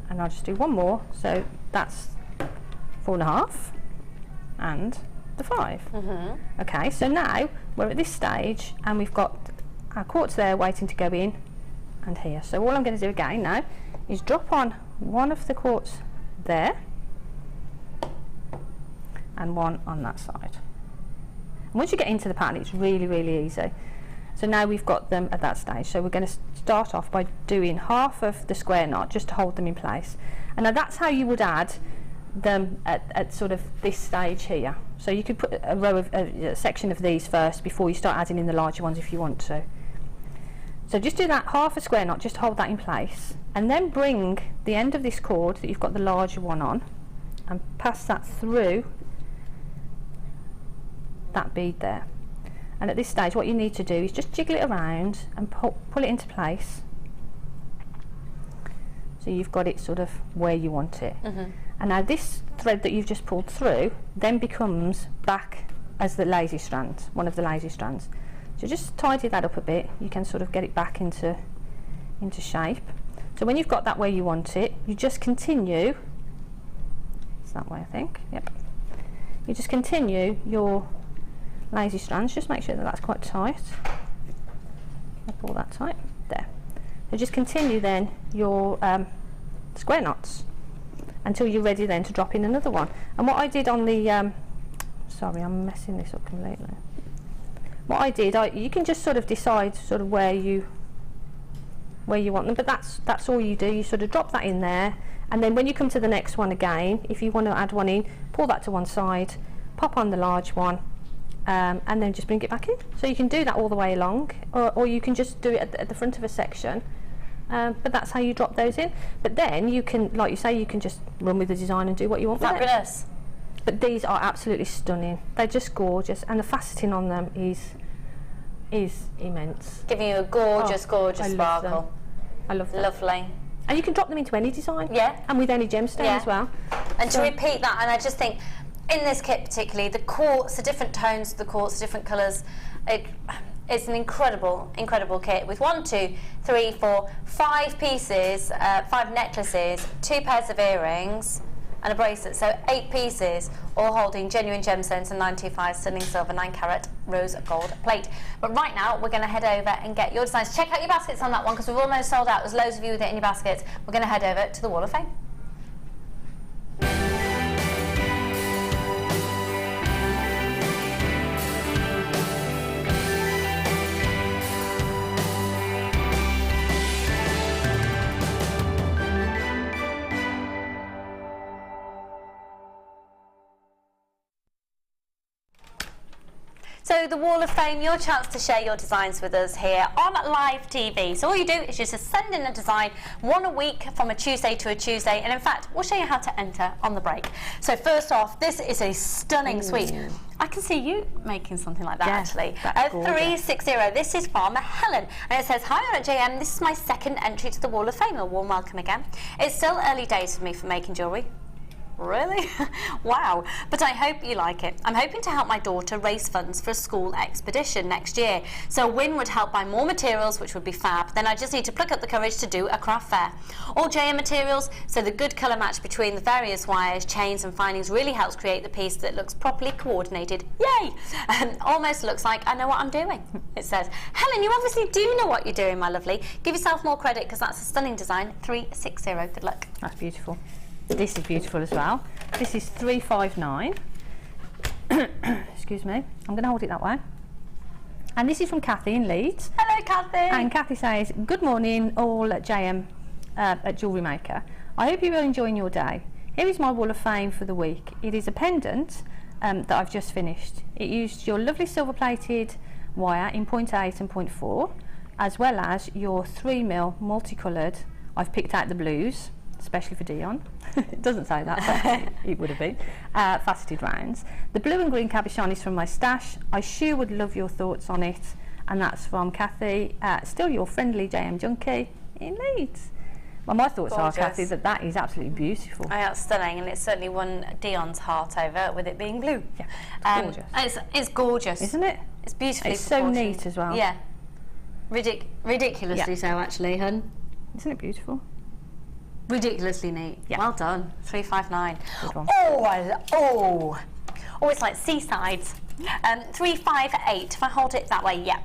and I'll just do 1 more, so that's 4.5 and the 5. Okay, so now we're at this stage and we've got our quartz there waiting to go in and here. So all I'm going to do again now is drop on one of the quartz there and one on that side. And once you get into the pattern, it's really, really easy. So now we've got them at that stage. So we're going to start off by doing half of the square knot just to hold them in place. And now that's how you would add them at sort of this stage here. So you could put a row of a section of these first before you start adding in the larger ones if you want to. So just do that half a square knot just to hold that in place, and then bring the end of this cord that you've got the larger one on and pass that through that bead there. And at this stage what you need to do is just jiggle it around and pull it into place, so you've got it sort of where you want it. And now this thread that you've just pulled through then becomes back as the lazy strand, one of the lazy strands. So just tidy that up a bit, you can sort of get it back into shape. So when you've got that where you want it, you just continue, it's that way I think, yep. You just continue your lazy strands, just make sure that that's quite tight. I'll pull that tight, there. So just continue then your square knots until you're ready then to drop in another one. And what I did on the, sorry I'm messing this up completely. What I did, you can just sort of decide sort of where you want them, but that's all you do. You sort of drop that in there, and then when you come to the next one again, if you want to add one in, pull that to one side, pop on the large one, and then just bring it back in. So you can do that all the way along, or you can just do it at the front of a section. But that's how you drop those in. But then you can, like you say, you can just run with the design and do what you want with it. Fabulous. But these are absolutely stunning. They're just gorgeous, and the faceting on them is immense. Giving you a gorgeous, gorgeous sparkle. Them. I love them. Lovely. And you can drop them into any design. Yeah. And with any gemstone as well. And to repeat that, and I just think in this kit particularly, the quartz, the different tones of the quartz, the different colours, it's an incredible, incredible kit with 1, 2, 3, 4, 5 pieces, 5 necklaces, 2 pairs of earrings, and a bracelet, so 8 pieces, all holding genuine gemstones and 925 stunning silver 9-carat rose gold plate. But right now we're going to head over and get your designs. Check out your baskets on that one because we've almost sold out. There's loads of you with it in your baskets. We're going to head over to the Wall of Fame. So the Wall of Fame, your chance to share your designs with us here on live TV. So all you do is just send in a design, one a week from a Tuesday to a Tuesday, and in fact we'll show you how to enter on the break. So first off, this is a stunning suite. I can see you making something like that, actually. 360, this is from Helen, and it says, "Hi, I'm at JM, this is my second entry to the Wall of Fame, a warm welcome again. It's still early days for me for making jewellery." Really? Wow. But I hope you like it. I'm hoping to help my daughter raise funds for a school expedition next year. So a win would help buy more materials, which would be fab. Then I just need to pluck up the courage to do a craft fair. All JM materials, so the good colour match between the various wires, chains and findings really helps create the piece that looks properly coordinated. Yay! Almost looks like I know what I'm doing, it says. Helen, you obviously do know what you're doing, my lovely. Give yourself more credit because that's a stunning design. 360. Good luck. That's beautiful. This is beautiful as well. This is 359. Excuse me. I'm going to hold it that way. And this is from Kathy in Leeds. Hello, Kathy. And Kathy says, "Good morning, all at JM at Jewellery Maker. I hope you are enjoying your day. Here is my Wall of Fame for the week. It is a pendant that I've just finished. It used your lovely silver-plated wire in 0.8 and 0.4, as well as your 3mm multicoloured. I've picked out the blues, especially for Dion." It doesn't say that, but it would have been. Faceted rounds. The blue and green cabochon is from my stash. I sure would love your thoughts on it. And that's from Kathy, still your friendly JM junkie in Leeds. Well, my thoughts are, Kathy, that is absolutely beautiful. Oh, that's stunning, and it's certainly won Dion's heart over with it being blue. Yeah, gorgeous. It's gorgeous. Isn't it? It's beautifully It's so neat as well. Yeah. Ridiculously so, actually, hun. Isn't it beautiful? Ridiculously neat. Yeah. Well done. 359. Good one. Oh, it's like seasides. 358. If I hold it that way, yeah.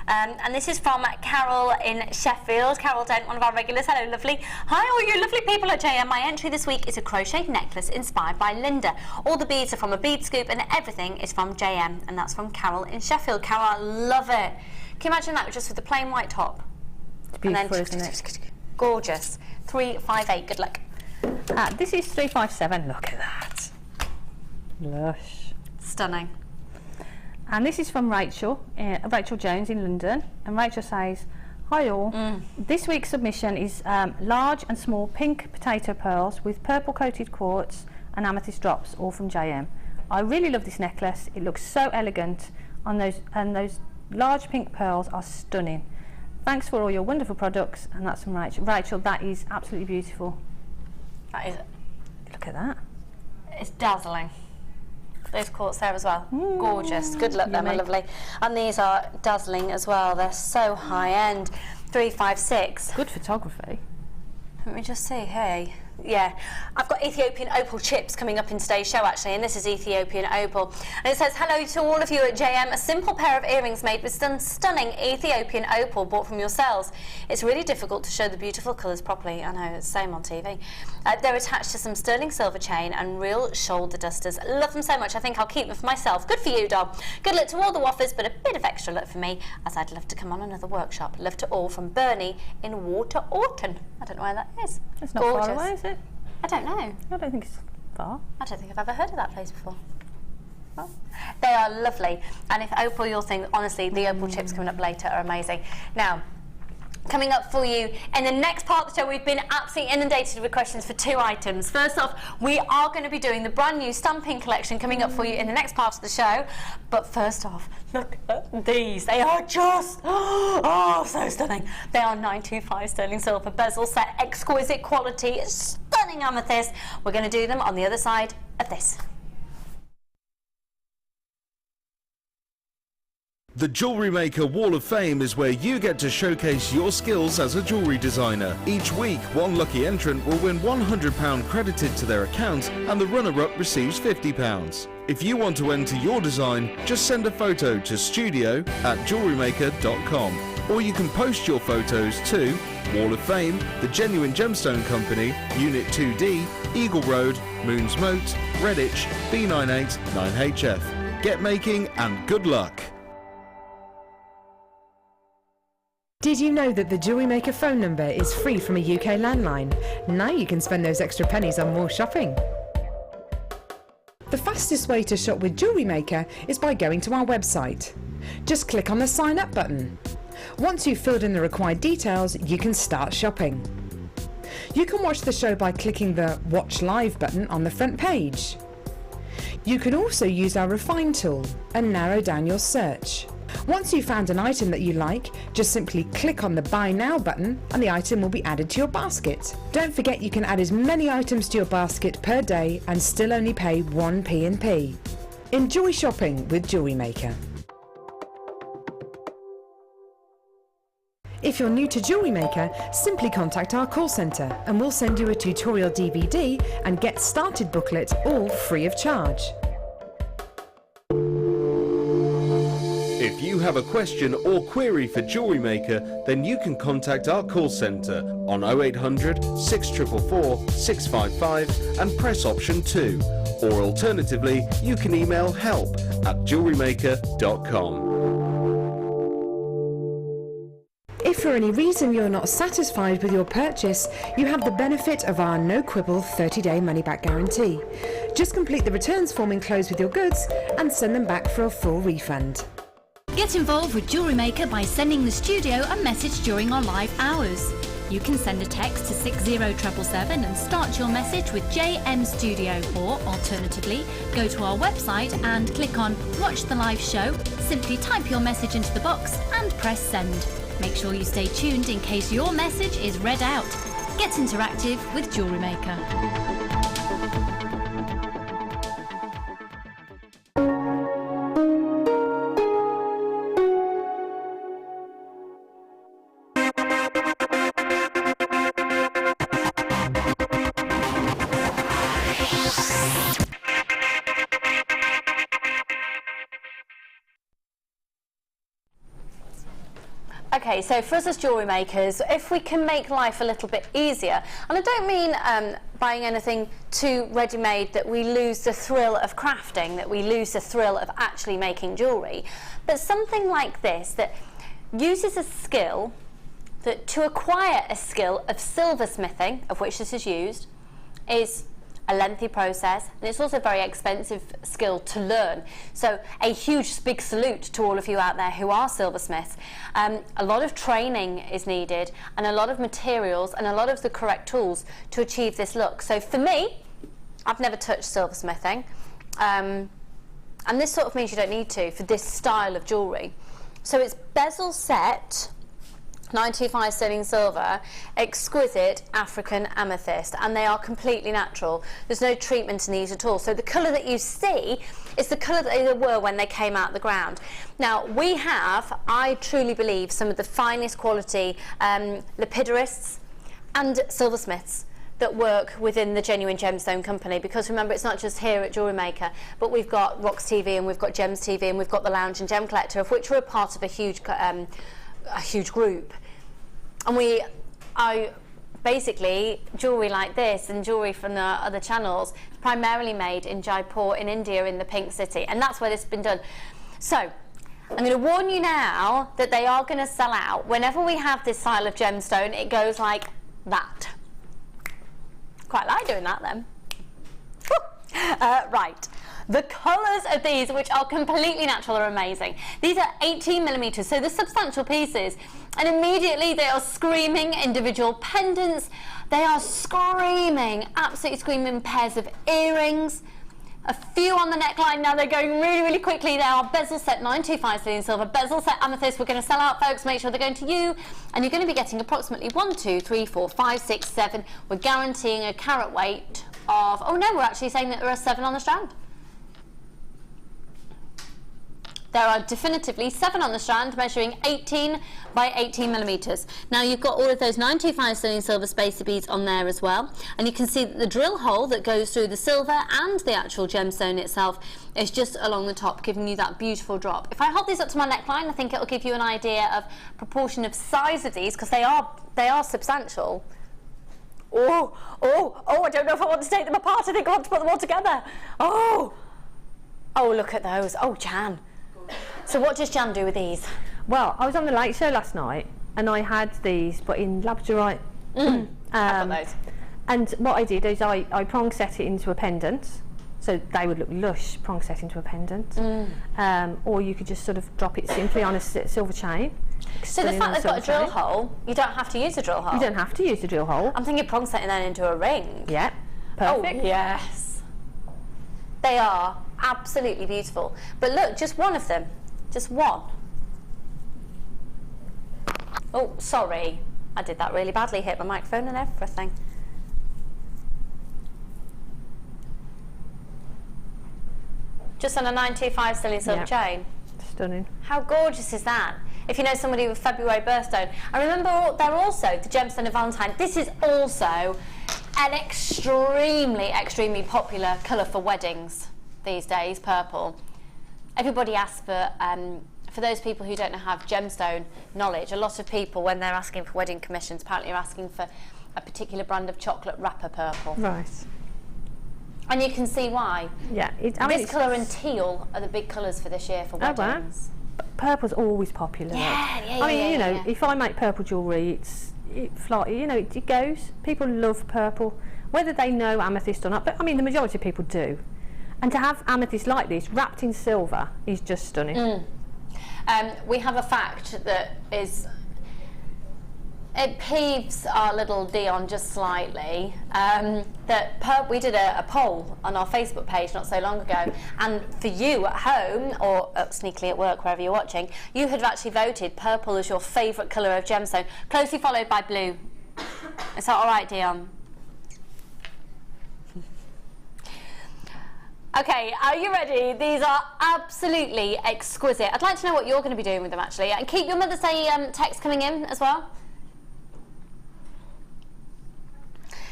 And this is from Carol in Sheffield. Carol Dent, one of our regulars. Hello, lovely. Hi, all you lovely people at JM. My entry this week is a crochet necklace inspired by Linda. All the beads are from a bead scoop and everything is from JM. And that's from Carol in Sheffield. Carol, I love it. Can you imagine that just with the plain white top? It's beautiful, isn't it? Gorgeous. 358. Good luck. This is 357. Look at that. Lush. Stunning. And this is from Rachel, Rachel Jones in London. And Rachel says, "Hi all. This week's submission is large and small pink potato pearls with purple coated quartz and amethyst drops, all from JM. I really love this necklace. It looks so elegant, and those large pink pearls are stunning. Thanks for all your wonderful products." And that's from Rachel. Rachel, that is absolutely beautiful. That is. Look at that. It's dazzling. Those quartz there as well. Gorgeous. Good luck, them, my lovely. And these are dazzling as well. They're so high end. 356. Good photography. Let me just see. Hey. Yeah, I've got Ethiopian opal chips coming up in today's show, actually, and this is Ethiopian opal. And it says, "Hello to all of you at JM. A simple pair of earrings made with stunning Ethiopian opal bought from yourselves. It's really difficult to show the beautiful colours properly. I know, it's the same on TV. They're attached to some sterling silver chain and real shoulder dusters. Love them so much, I think I'll keep them for myself. Good for you, Dom. Good luck to all the waffers, but a bit of extra luck for me, as I'd love to come on another workshop. Love to all from Bernie in Water Orton." I don't know where that is. It's not far away, is it? I don't know. I don't think it's far. I don't think I've ever heard of that place before. Well, they are lovely. And if opal your thing, honestly, the opal chips coming up later are amazing. Now, coming up for you in the next part of the show, we've been absolutely inundated with questions for 2 items. First off, we are going to be doing the brand new stamping collection coming up for you in the next part of the show. But first off, look at these. They are just, so stunning. They are 925 sterling silver bezel set, exquisite quality, stunning amethyst. We're going to do them on the other side of this. The Jewellery Maker Wall of Fame is where you get to showcase your skills as a jewellery designer. Each week, one lucky entrant will win £100 credited to their account and the runner-up receives £50. If you want to enter your design, just send a photo to studio@jewellerymaker.com, or you can post your photos to Wall of Fame, The Genuine Gemstone Company, Unit 2D, Eagle Road, Moons Moat, Redditch, B98 9HF. Get making and good luck! Did you know that the Jewellery Maker phone number is free from a UK landline? Now you can spend those extra pennies on more shopping. The fastest way to shop with Jewellery Maker is by going to our website. Just click on the sign up button. Once you've filled in the required details, you can start shopping. You can watch the show by clicking the Watch Live button on the front page. You can also use our Refine tool and narrow down your search. Once you've found an item that you like, just simply click on the Buy Now button and the item will be added to your basket. Don't forget you can add as many items to your basket per day and still only pay 1 P&P. Enjoy shopping with Jewellery Maker. If you're new to Jewellery Maker, simply contact our call centre and we'll send you a tutorial DVD and Get Started booklet, all free of charge. If you have a question or query for Jewellery Maker, then you can contact our call centre on 0800 644 655 and press option 2. Or alternatively, you can email help@jewellerymaker.com. If for any reason you're not satisfied with your purchase, you have the benefit of our no quibble 30-day money-back guarantee. Just complete the returns form enclosed with your goods and send them back for a full refund. Get involved with Jewellery Maker by sending the studio a message during our live hours. You can send a text to 60777 and start your message with JM Studio, or alternatively, go to our website and click on Watch the Live Show, simply type your message into the box and press send. Make sure you stay tuned in case your message is read out. Get interactive with Jewellery Maker. Okay, so for us as jewellery makers, if we can make life a little bit easier, and I don't mean buying anything too ready-made that we lose the thrill of crafting, that we lose the thrill of actually making jewellery, but something like this that uses a skill, that to acquire a skill of silversmithing, of which this is used, is a lengthy process, and it's also a very expensive skill to learn. So a huge big salute to all of you out there who are silversmiths. A lot of training is needed, and a lot of materials, and a lot of the correct tools to achieve this look. So for me, I've never touched silversmithing, and this sort of means you don't need to for this style of jewellery. So it's bezel set 925 sterling silver, exquisite African amethyst, and they are completely natural. There's no treatment in these at all. So the colour that you see is the colour that they were when they came out of the ground. Now we have, I truly believe, some of the finest quality lapidarists and silversmiths that work within the Genuine Gemstone company, because remember, it's not just here at Jewellery Maker, but we've got Rocks TV and we've got Gems TV and we've got the Lounge and Gem Collector, of which we're a part of a huge group. And basically, jewellery like this and jewellery from the other channels is primarily made in Jaipur in India, in the Pink City, and that's where this has been done. So I'm going to warn you now that they are going to sell out. Whenever we have this style of gemstone, it goes like that. Quite like doing that then. Right. The colours of these, which are completely natural, are amazing. These are 18mm, so they're substantial pieces. And immediately they are screaming individual pendants. They are screaming, absolutely screaming pairs of earrings. A few on the neckline. Now they're going really, really quickly. They are bezel set 925 sterling silver, bezel set amethyst. We're going to sell out, folks. Make sure they're going to you. And you're going to be getting approximately 1, 2, 3, 4, 5, 6, 7. We're guaranteeing a carat weight of, oh no, we're actually saying that there are 7 on the strand. There are definitively 7 on the strand, measuring 18 by 18mm. Now you've got all of those 925 sterling silver spacer beads on there as well, and you can see that the drill hole that goes through the silver and the actual gemstone itself is just along the top, giving you that beautiful drop. If I hold these up to my neckline, I think it'll give you an idea of proportion of size of these, because they are substantial. Oh, I don't know if I want to take them apart. I think I want to put them all together. Oh, look at those. Oh, Jan. So what does Jan do with these? Well, I was on the late show last night and I had these, but in labradorite. I've got those. And what I did is I prong set it into a pendant, So they would look lush, prong set into a pendant. Or you could just sort of drop it simply on a silver chain. So the fact they've got a drill hole, you don't have to use a drill hole? You don't have to use a drill hole. I'm thinking prong setting that into a ring. Yeah, perfect. Oh, yes. They are absolutely beautiful. But look, just one of them. Just one. Oh, sorry. I did that really badly, hit my microphone and everything. Just on a 925 sterling silver chain. Stunning. How gorgeous is that? If you know somebody with February birthstone. I remember they're also the Gemstone of Valentine. This is also an extremely popular colour for weddings these days, purple. Everybody asks for those people who don't have gemstone knowledge, a lot of people when they're asking for wedding commissions apparently are asking for a particular brand of chocolate wrapper purple. Right. And you can see why. Yeah. This colour and teal are the big colours for this year for weddings. Wow. Purple's always popular. I mean, you know, if I make purple jewellery, it goes. People love purple, whether they know amethyst or not. But I mean, the majority of people do. And to have amethyst like this wrapped in silver is just stunning. We have a fact that it peeves our little Dion just slightly, that we did a poll on our Facebook page not so long ago, and for you at home, or sneakily at work, wherever you're watching, you had actually voted purple as your favourite colour of gemstone, closely followed by blue. Is that alright, Dion? Okay, are you ready? These are absolutely exquisite. I'd like to know what you're going to be doing with them, actually. And keep your Mother's Day text coming in as well.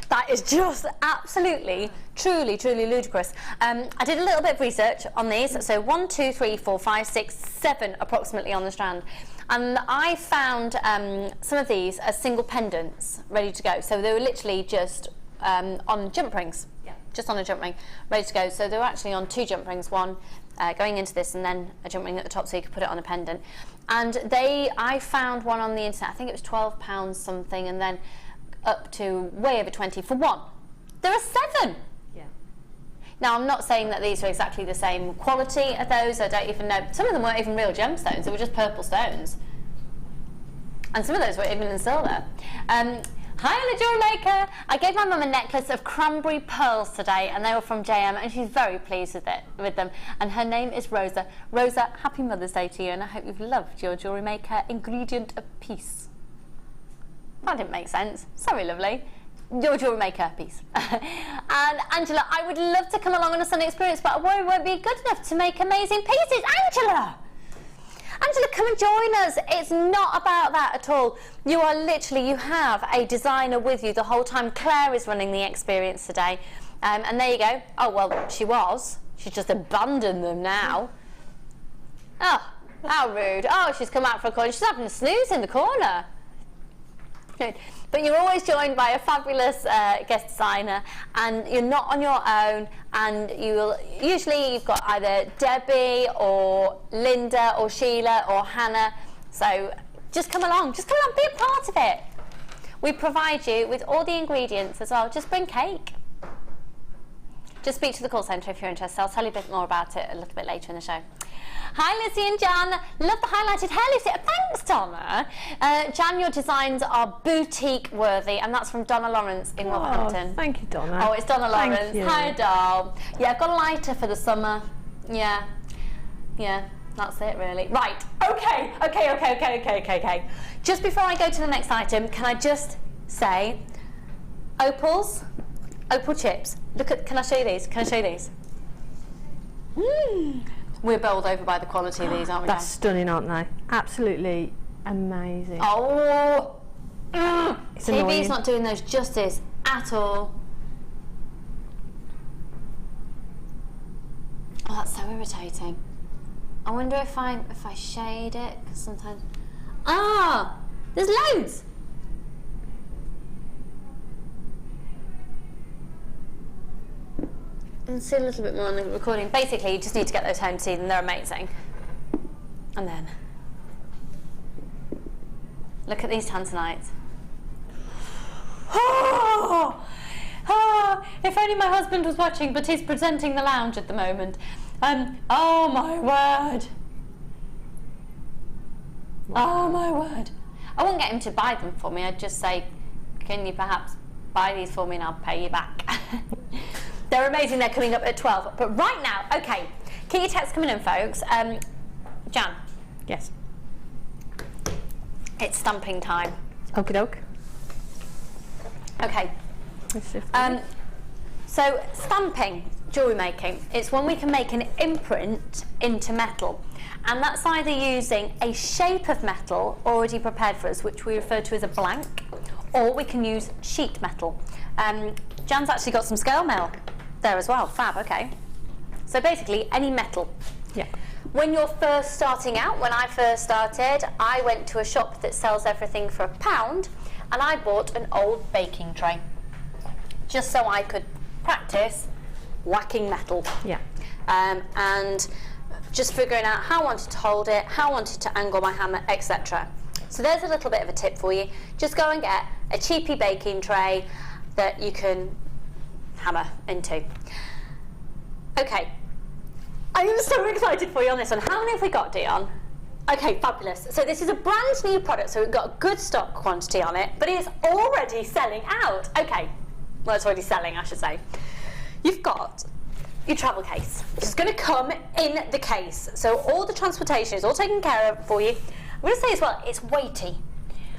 That is just absolutely, truly ludicrous. I did a little bit of research on these. So 1, 2, 3, 4, 5, 6, 7 approximately on the strand. And I found some of these as single pendants ready to go. So they were literally just on jump rings. Just on a jump ring, ready to go. So they were actually on 2 jump rings, one going into this and then a jump ring at the top so you could put it on a pendant. And I found one on the internet, I think it was £12 something, and then up to way over 20 for one. There are 7! Yeah. Now I'm not saying that these are exactly the same quality as those, I don't even know. Some of them weren't even real gemstones, they were just purple stones. And some of those were even in silver. Hi, the Jewellery Maker. I gave my mum a necklace of cranberry pearls today, and they were from JM, and she's very pleased with them. And her name is Rosa. Rosa, happy Mother's Day to you, and I hope you've loved your Jewellery Maker ingredient of peace. That didn't make sense. Sorry, lovely. Your Jewellery Maker piece. And Angela, I would love to come along on a Sunday experience, but I worry it won't be good enough to make amazing pieces. Angela! Angela, come and join us. It's not about that at all. You are literally, you have a designer with you the whole time. Claire is running the experience today. And there you go. Oh, well, she was. She's just abandoned them now. Oh, how rude. Oh, she's come out for a corner. She's having a snooze in the corner. But you're always joined by a fabulous guest designer, and you're not on your own, and usually you've got either Debbie or Linda or Sheila or Hannah, so just come along, be a part of it. We provide you with all the ingredients as well. Just bring cake. Just speak to the call centre if you're interested. I'll tell you a bit more about it a little bit later in the show. Hi Lizzie and Jan, love the highlighted hair, Lucy. Thanks, Donna. Jan, your designs are boutique worthy, and that's from Donna Lawrence in Wolverhampton. Thank you, Donna. Oh, it's Donna Lawrence. Hi, doll. Yeah, I've got a lighter for the summer. Yeah, that's it really. Right, okay. Just before I go to the next item, can I just say, Opal chips. Can I show you these? We're bowled over by the quality of these, aren't we? That's stunning, aren't they? Absolutely amazing. Oh, it's annoying. TV's not doing those justice at all. Oh, that's so irritating. I wonder if I shade it, because sometimes. There's loads. And see a little bit more on the recording. Basically, you just need to get those home to see them. They're amazing. And then, look at these Tanzanites. Oh, if only my husband was watching, but he's presenting the lounge at the moment. Oh my word. Oh my word. I wouldn't get him to buy them for me. I'd just say, can you perhaps buy these for me and I'll pay you back. They're amazing. They're coming up at 12. But right now, okay, keep your texts coming in, folks. Jan. Yes. It's stamping time. Okie doke. Okay. So stamping, jewellery making, it's when we can make an imprint into metal. And that's either using a shape of metal already prepared for us, which we refer to as a blank, or we can use sheet metal. Jan's actually got some scale mail there as well. Fab, okay. So basically, any metal. Yeah. When you're first starting out, when I first started, I went to a shop that sells everything for £1, and I bought an old baking tray, just so I could practice whacking metal. Yeah. And just figuring out how I wanted to hold it, how I wanted to angle my hammer, etc. So there's a little bit of a tip for you. Just go and get a cheapy baking tray that you can hammer into. Okay, I am so excited for you on this one. How many have we got, Dion? Okay, fabulous. So this is a brand new product, so we've got a good stock quantity on it, but it's already selling out. Okay, well, it's already selling, I should say. You've got your travel case, which is going to come in the case. So all the transportation is all taken care of for you. I'm going to say as well, it's weighty.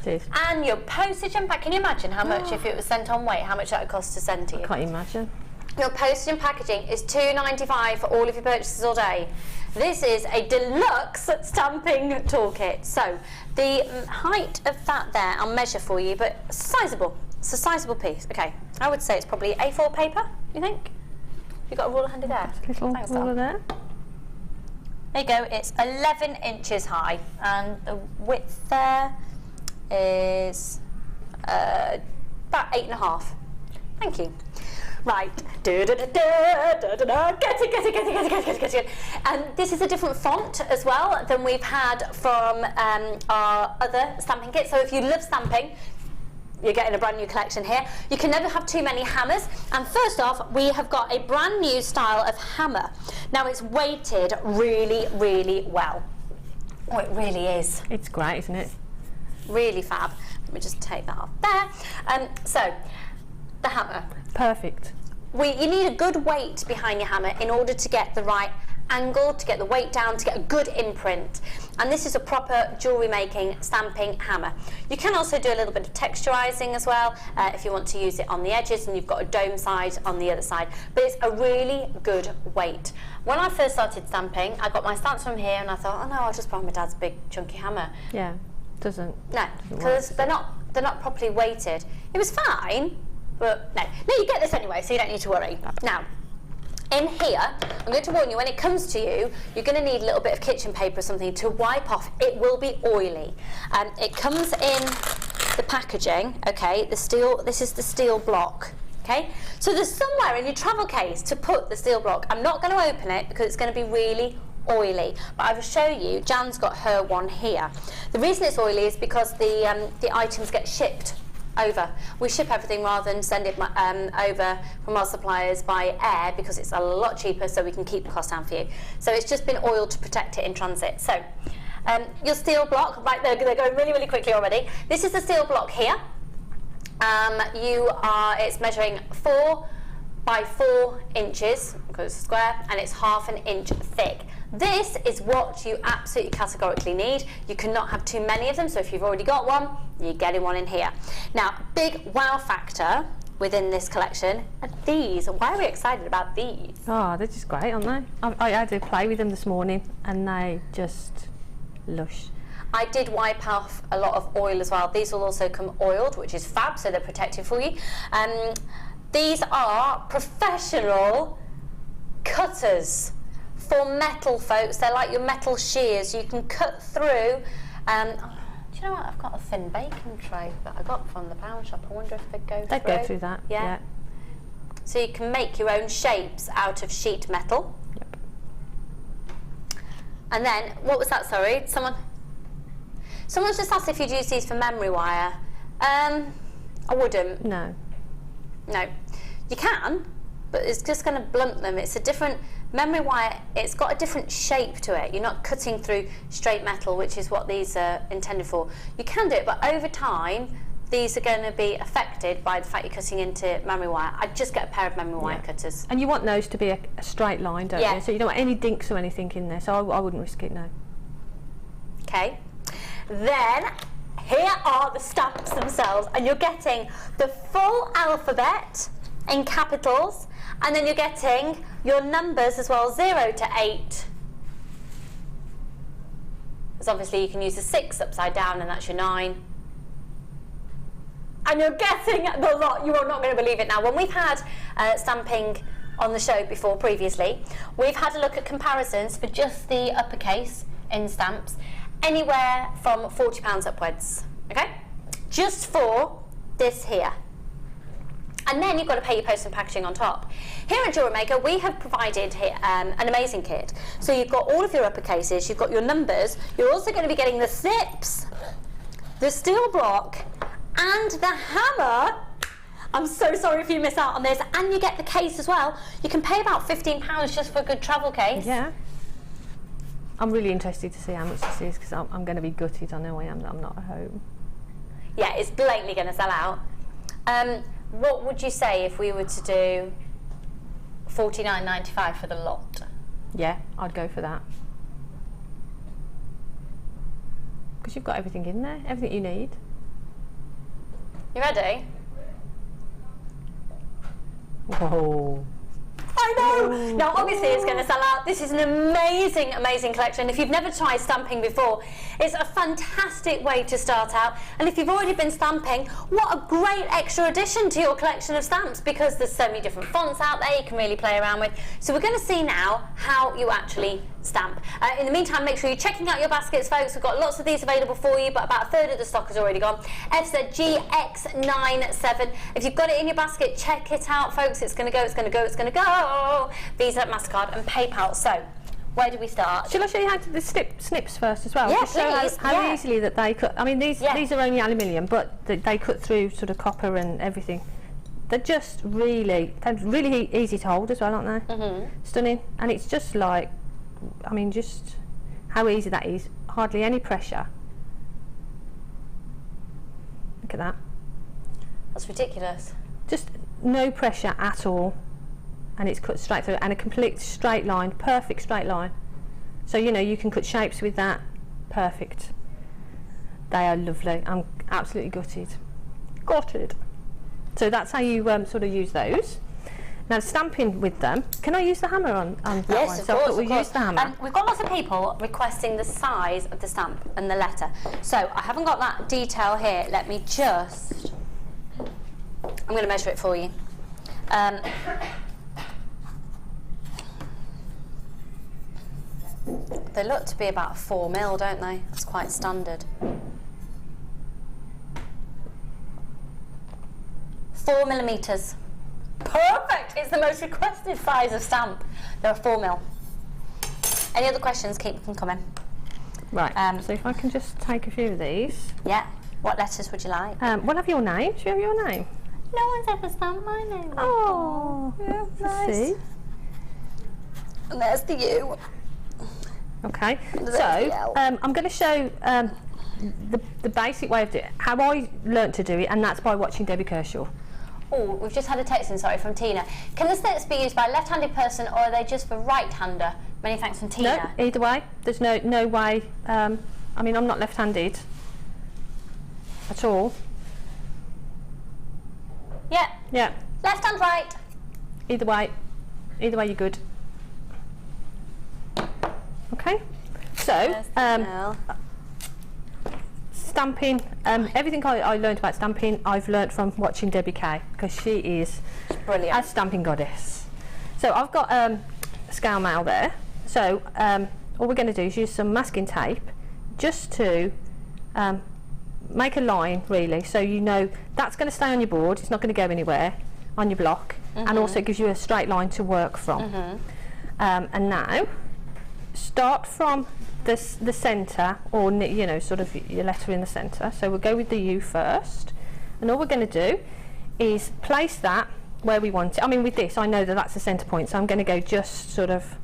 It is. And your postage and packaging, can you imagine how much, if it was sent on weight, how much that would cost to send to you? I can't imagine. Your postage and packaging is $2.95 for all of your purchases all day. This is a deluxe stamping toolkit. So the height of that there, I'll measure for you, but sizable. It's a sizable piece. Okay, I would say it's probably A4 paper, you think? You got a ruler handy there? Little Thanks, ruler there. There you go, it's 11 inches high, and the width there is about 8.5. Thank you. Right, get it. And this is a different font as well than we've had from our other stamping kits. So if you love stamping, you're getting a brand new collection here. You can never have too many hammers. And first off, we have got a brand new style of hammer. Now it's weighted really, really well. Oh, it really is. It's great, isn't it? Really fab. Let me just take that off there. So, the hammer. Perfect. You need a good weight behind your hammer in order to get the right angle, to get the weight down, to get a good imprint. And this is a proper jewellery making stamping hammer. You can also do a little bit of texturising as well if you want to use it on the edges, and you've got a dome side on the other side. But it's a really good weight. When I first started stamping, I got my stamps from here and I thought, oh no, I'll just buy my dad's big chunky hammer. Yeah, doesn't. No, because they're not properly weighted. It was fine, but no, you get this anyway, so you don't need to worry. Now, in here, I'm going to warn you, when it comes to you, you're going to need a little bit of kitchen paper or something to wipe off. It will be oily. It comes in the packaging, okay, this is the steel block, okay? So there's somewhere in your travel case to put the steel block. I'm not going to open it because it's going to be really oily, but I will show you. Jan's got her one here. The reason it's oily is because the items get shipped over. We ship everything rather than send it over from our suppliers by air because it's a lot cheaper, so we can keep the cost down for you. So it's just been oiled to protect it in transit. So your steel block, right, they're going really, really quickly already. This is the steel block here. It's measuring 4 by 4 inches, because it's square, and it's ½ an inch thick. This is what you absolutely categorically need. You cannot have too many of them, so if you've already got one, you're getting one in here. Now, big wow factor within this collection are these. Why are we excited about these? Oh, they're just great, aren't they? I had to play with them this morning, and they just lush. I did wipe off a lot of oil as well. These will also come oiled, which is fab, so they're protected for you. These are professional cutters for metal, folks. They're like your metal shears. You can cut through. Do you know what? I've got a thin baking tray that I got from the pound shop. I wonder if they'd go through. They'd go through that, yeah. So you can make your own shapes out of sheet metal. Yep. And then, what was that, sorry? Someone's just asked if you'd use these for memory wire. I wouldn't. No. No. You can, but it's just going to blunt them. It's a different memory wire. It's got a different shape to it. You're not cutting through straight metal, which is what these are intended for. You can do it, but over time, these are going to be affected by the fact you're cutting into memory wire. I'd just get a pair of memory wire cutters. And you want those to be a straight line, don't you? So you don't want any dinks or anything in there, so I wouldn't risk it, no. Okay. Then, here are the stamps themselves, and you're getting the full alphabet in capitals, and then you're getting your numbers as well, 0 to 8. Because obviously you can use the 6 upside down, and that's your 9. And you're getting the lot. You are not going to believe it now. When we've had stamping on the show before, previously, we've had a look at comparisons for just the uppercase in stamps, anywhere from £40 upwards, okay? Just for this here. And then you've got to pay your post and packaging on top. Here at Jewellery Maker, we have provided here, an amazing kit. So you've got all of your uppercases, you've got your numbers, you're also going to be getting the snips, the steel block, and the hammer. I'm so sorry if you miss out on this. And you get the case as well. You can pay about £15 just for a good travel case. Yeah. I'm really interested to see how much this is, because I'm going to be gutted. I know I am that I'm not at home. Yeah, it's blatantly going to sell out. What would you say if we were to do $49.95 for the lot? Yeah, I'd go for that. Because you've got everything in there, everything you need. You ready? Whoa. I know! Now obviously it's going to sell out. This is an amazing, amazing collection. If you've never tried stamping before, it's a fantastic way to start out. And if you've already been stamping, what a great extra addition to your collection of stamps, because there's so many different fonts out there you can really play around with. So we're going to see now how you actually stamp. In the meantime, make sure you're checking out your baskets, folks. We've got lots of these available for you, but about a third of the stock has already gone. FZGX97. If you've got it in your basket, check it out, folks. It's going to go, it's going to go, it's going to go. Visa, MasterCard and PayPal. So, where do we start? Shall I show you how to do the snips first as well? Yeah, Just show please. how easily that they cut. I mean, these are only aluminium, but they cut through sort of copper and everything. They're just really easy to hold as well, aren't they? Mm-hmm. Stunning. And it's just like, I mean, just how easy that is. Hardly any pressure. Look at that. That's ridiculous. Just no pressure at all. And it's cut straight through, and a complete straight line, perfect straight line. So, you know, you can cut shapes with that. Perfect. They are lovely. I'm absolutely gutted. Gutted. So that's how you sort of use those. Now, stamping with them, can I use the hammer on that yes, one? Of So course, we'll use the hammer. We've got lots of people requesting the size of the stamp and the letter. So I haven't got that detail here. Let me just... I'm going to measure it for you. They look to be about 4 mil, don't they? That's quite standard. 4 millimetres. Perfect! It's the most requested size of stamp. There are 4 mil. Any other questions? Keep them coming. Right, so if I can just take a few of these. Yeah. What letters would you like? We'll have your name. Should we have your name? No one's ever stamped my name. Oh, yeah, nice. See? And there's the U. Okay, so I'm going to show the basic way of doing it, how I learnt to do it, and that's by watching Debbie Kershaw. Oh, we've just had a text in, sorry, from Tina. Can the snips be used by a left-handed person, or are they just for right-hander? Many thanks from Tina. No, either way. There's no way. I mean, I'm not left-handed at all. Yeah. Yeah. Left and right. Either way you're good. Okay. So, stamping. Everything I learned about stamping, I've learnt from watching Debbie Kay, because she is brilliant, a stamping goddess. So I've got a scale mail there. So all we're going to do is use some masking tape just to make a line, really, so you know that's going to stay on your board. It's not going to go anywhere on your block, and also it gives you a straight line to work from. And now, start from the centre, or you know, sort of your letter in the centre. So we'll go with the U first, and all we're going to do is place that where we want it. I mean, with this, I know that that's the centre point, so I'm going to go just sort of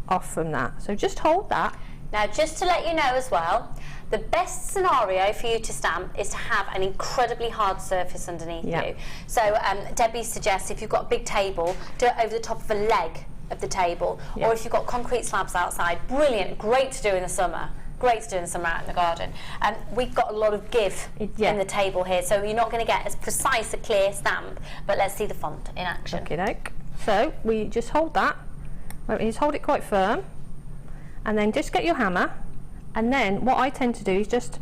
off from that. So just hold that. Now, just to let you know as well, the best scenario for you to stamp is to have an incredibly hard surface underneath you. So Debbie suggests if you've got a big table, do it over the top of a leg of the table, or if you've got concrete slabs outside, brilliant, great to do in the summer. Great to do in the summer out in the garden. We've got a lot of give in the table here, so you're not going to get as precise a clear stamp, but let's see the font in action. Okay, so we just hold that, you just hold it quite firm, and then just get your hammer, and then what I tend to do is just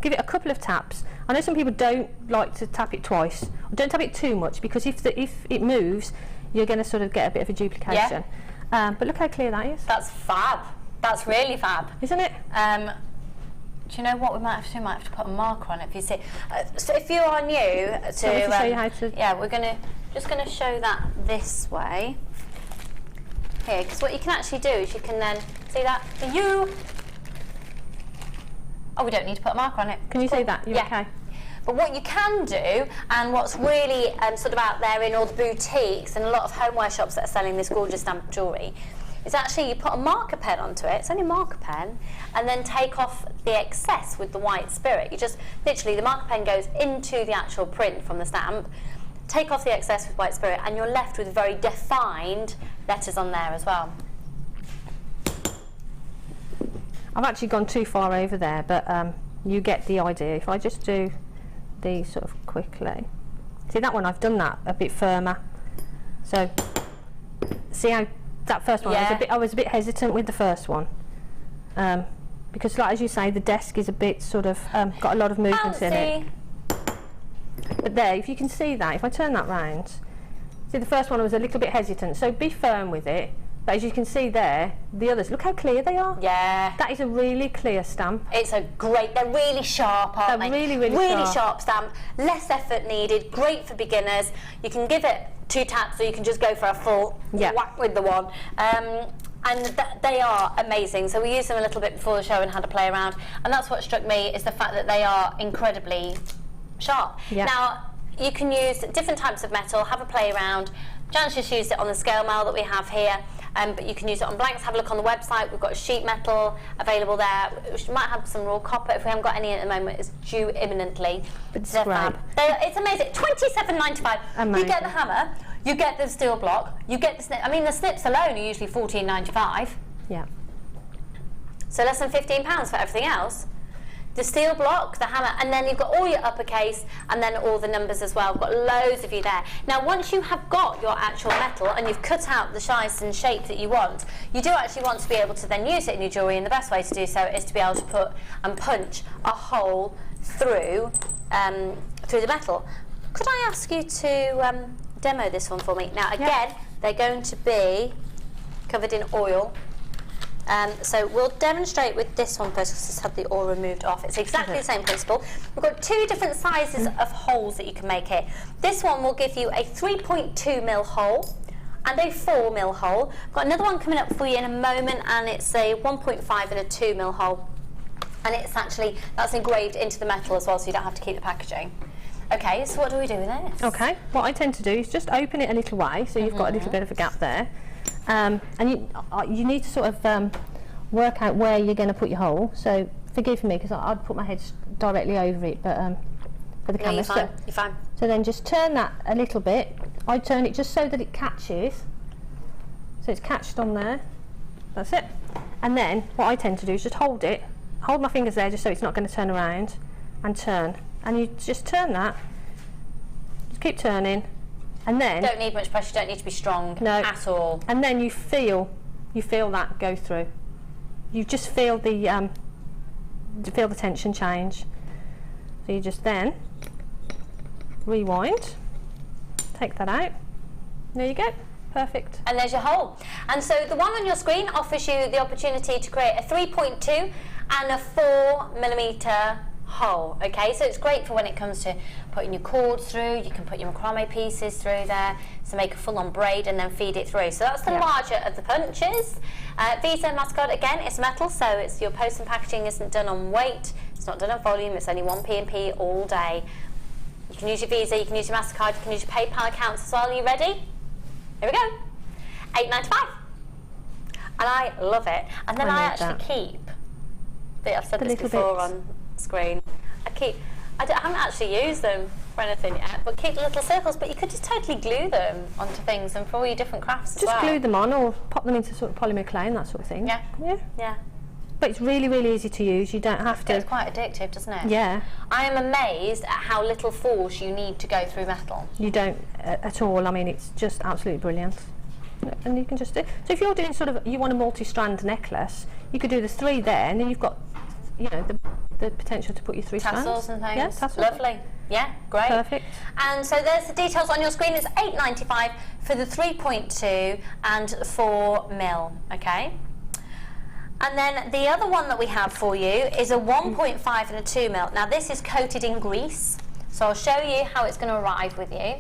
give it a couple of taps. I know some people don't like to tap it twice, or don't tap it too much, because if it moves, you're going to sort of get a bit of a duplication. But look how clear that is. That's fab. That's really fab, isn't it? Do you know what we might have to do? We might have to put a marker on it. If you see, so if you are new to, show you how to. Yeah, we're just gonna show that this way here, because what you can actually do is you can then see that for you. Oh, we don't need to put a marker on it. Can you see that? You're okay. But what you can do, and what's really sort of out there in all the boutiques and a lot of homeware shops that are selling this gorgeous stamped jewellery, is actually you put a marker pen onto it, it's only a marker pen, and then take off the excess with the white spirit. You just, literally, the marker pen goes into the actual print from the stamp, take off the excess with white spirit, and you're left with very defined letters on there as well. I've actually gone too far over there, but you get the idea. If I just do these sort of quickly. See that one, I've done that a bit firmer. So, see how that first one, I was a bit hesitant with the first one, because, like as you say, the desk is a bit sort of got a lot of movement in it. But there, if you can see that, if I turn that round, see the first one I was a little bit hesitant. So be firm with it. But as you can see there, the others, look how clear they are. Yeah. That is a really clear stamp. It's a great, they're really sharp, aren't they? They're really sharp stamp, less effort needed, great for beginners. You can give it 2 taps, or you can just go for a full whack with the one. And they are amazing. So we used them a little bit before the show and had a play around. And that's what struck me, is the fact that they are incredibly sharp. Yeah. Now, you can use different types of metal, have a play around. Jan's just used it on the scale mail that we have here. But you can use it on blanks. Have a look on the website. We've got sheet metal available there. We might have some raw copper. If we haven't got any at the moment, it's due imminently. But it's great. It's amazing. $27.95. You get the hammer. You get the steel block. You get the snip. I mean, the snips alone are usually $14.95. Yeah. So less than £15 for everything else. The steel block, the hammer, and then you've got all your uppercase, and then all the numbers as well. We've got loads of you there. Now, once you have got your actual metal and you've cut out the size and shape that you want, you do actually want to be able to then use it in your jewellery, and the best way to do so is to be able to put and punch a hole through the metal. Could I ask you to demo this one for me? Now, again, they're going to be covered in oil. So we'll demonstrate with this one first, because it's had the oil removed off. It's exactly the same principle. We've got 2 different sizes of holes that you can make here. This one will give you a 3.2mm hole and a 4mm hole. I've got another one coming up for you in a moment, and it's a 1.5 and a 2mm hole. And it's actually, that's engraved into the metal as well, so you don't have to keep the packaging. Okay, so what do we do with this? Okay, what I tend to do is just open it a little way, so you've got a little bit of a gap there. And you need to sort of work out where you're going to put your hole. So forgive me, because I'd put my head directly over it, but for the camera. You're fine. You're fine. So then just turn that a little bit. I turn it just so that it catches. So it's catched on there. That's it. And then what I tend to do is just hold my fingers there, just so it's not going to turn around, and turn. And you just turn that. Just keep turning. And then you don't need much pressure, you don't need to be strong at all. And then you feel that go through. You just feel the tension change. So you just then rewind, take that out. There you go. Perfect. And there's your hole. And so the one on your screen offers you the opportunity to create a 3.2 and a 4mm hole. Okay, so it's great for when it comes to putting your cords through. You can put your macrame pieces through there to make a full-on braid and then feed it through. So that's the larger of the punches. Visa Mastercard, again, it's metal, so it's your post and packaging isn't done on weight. It's not done on volume. It's only 1p and P all day. You You can use your Visa, you can use your MasterCard, you can use your PayPal accounts as well. Are you ready? Here we go. $8.95. And I love it. And then I actually keep, I've said this before on screen, I haven't actually used them for anything yet, but keep the little circles, but you could just totally glue them onto things and for all your different crafts as well. Just glue them on or pop them into sort of polymer clay and that sort of thing. Yeah. Yeah. Yeah. But it's really, really easy to use. You don't have to... It's quite addictive, doesn't it? Yeah. I am amazed at how little force you need to go through metal. You don't at all. I mean, it's just absolutely brilliant. And you can just do... So if you're doing sort of... You want a multi-strand necklace, you could do the 3 there, and then you've got, you know, the potential to put your 3 tassels strands. And things. Yeah, tassels. Lovely. Yeah, great. Perfect. And so there's the details on your screen. It's $8.95 for the 3.2 and 4 mil, okay? And then the other one that we have for you is a 1.5 and a 2 mil. Now this is coated in grease, so I'll show you how it's going to arrive with you.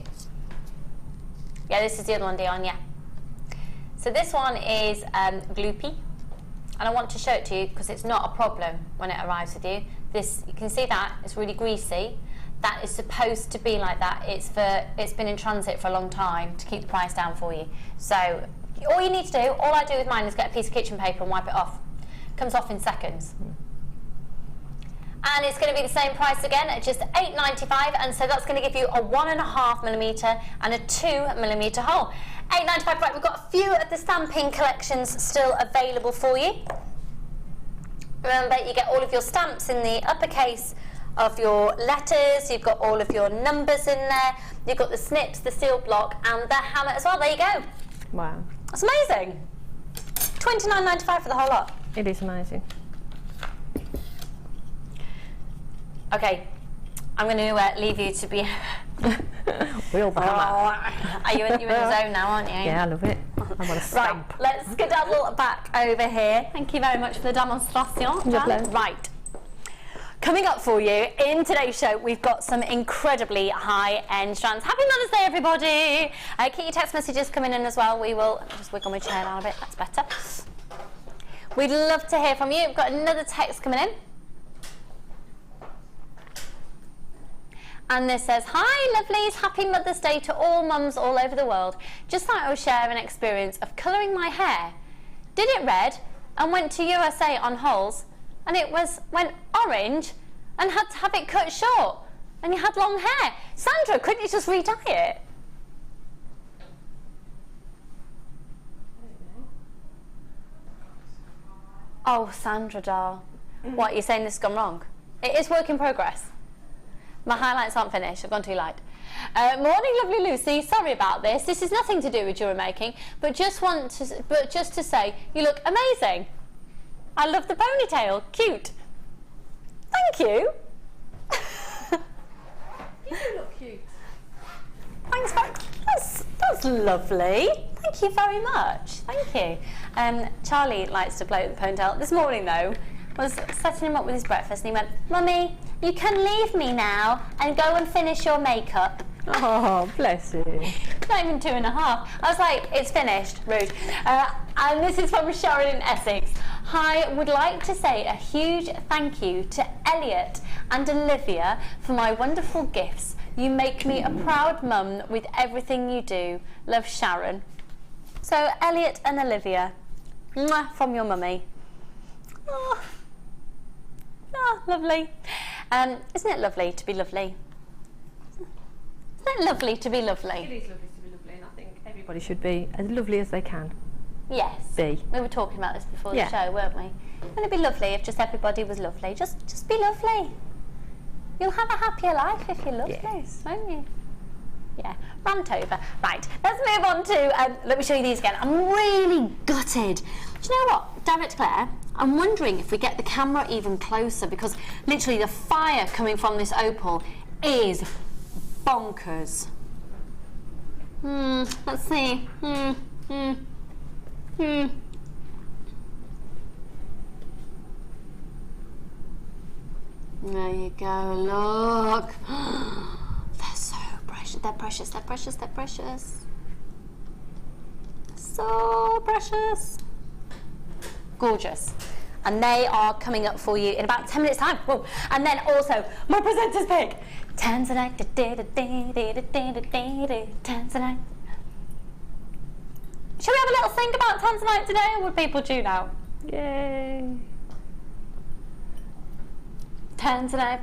Yeah, this is the other one, Dion, yeah. So this one is gloopy, and I want to show it to you because it's not a problem when it arrives with you. This, you can see that, it's really greasy. That is supposed to be like that. It's been in transit for a long time to keep the price down for you. So all you need to do, all I do with mine is get a piece of kitchen paper and wipe it off. Comes off in seconds. And it's going to be the same price again at just $8.95, and so that's going to give you a 1.5mm and a 2mm hole. $8.95. Right, we've got a few of the stamping collections still available for you. Remember, you get all of your stamps in the uppercase of your letters, you've got all of your numbers in there, you've got the snips, the seal block, and the hammer as well. There you go. Wow. That's amazing. $29.95 for the whole lot. It is amazing. Okay, I'm going to leave you to be... Wheel the hammer. Are you in the zone now, aren't you? Yeah, I love it. I want to stamp. Right, let's skedaddle back over here. Thank you very much for the demonstration, Jan. Right. Coming up for you in today's show, we've got some incredibly high-end strands. Happy Mother's Day, everybody! Keep your text messages coming in as well. We will just wiggle my chair down a bit. That's better. We'd love to hear from you. We've got another text coming in. And this says, hi lovelies, happy Mother's Day to all mums all over the world. Just thought I would share an experience of colouring my hair. Did it red and went to USA on holes, and it went orange and had to have it cut short, and you had long hair. Sandra, couldn't you just re-dye it? Oh, Sandra, doll. What, you're saying this has gone wrong? It is work in progress. My highlights aren't finished, I've gone too light. Morning, lovely Lucy. Sorry about this. This is nothing to do with jewellery making, but just to say, you look amazing. I love the ponytail. Cute. Thank you. You do look cute. Thanks very much. That's lovely. Thank you very much. Thank you. Charlie likes to play with the ponytail. This morning, though, I was setting him up with his breakfast, and he went, Mummy, you can leave me now and go and finish your makeup. Oh, bless you. Not even 2.5. I was like, it's finished. Rude. And this is from Sharon in Essex. Hi, would like to say a huge thank you to Elliot and Olivia for my wonderful gifts. You make me a proud mum with everything you do. Love, Sharon. So, Elliot and Olivia, mwah, from your mummy. Oh. Oh, lovely. Isn't it lovely to be lovely? Isn't it lovely to be lovely? It is lovely to be lovely, and I think everybody should be as lovely as they can. Yes. Be. We were talking about this before the show, weren't we? Wouldn't it be lovely if just everybody was lovely? Just be lovely. You'll have a happier life if you're lovely, won't you? Yeah, rant over. Right, let's move on to, let me show you these again. I'm really gutted. Do you know what, Direct Claire? I'm wondering if we get the camera even closer, because literally the fire coming from this opal is bonkers. Let's see. There you go, look. They're so precious, they're precious, they're precious, they're precious. So precious. Gorgeous. And they are coming up for you in about 10 minutes time. Whoa. And then also, my presenter's pick. Tanzanite, Tanzanite. Shall we have a little think about Tanzanite today, or would people tune out? Yay. Tanzanite,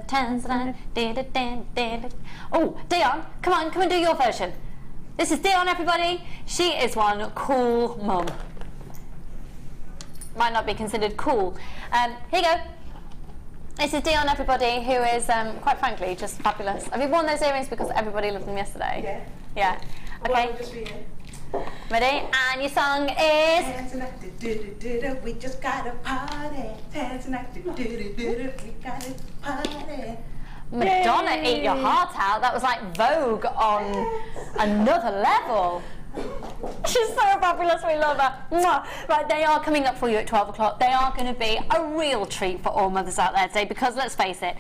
Tanzanite, oh, Dion, come and do your version. This is Dion, everybody. She is one cool mum. Might not be considered cool. Here you go. This is Dion, everybody, who is, quite frankly, just fabulous. Have you worn those earrings because everybody loved them yesterday? Yeah. Yeah. Okay. Ready? And your song is? Tanzanite, we just got a party. Tanzanite, we got a party. Madonna, eat your heart out. That was like Vogue on another level. She's so fabulous, we love her. Mwah. Right, they are coming up for you at 12 o'clock. They are going to be a real treat for all mothers out there today, because let's face it,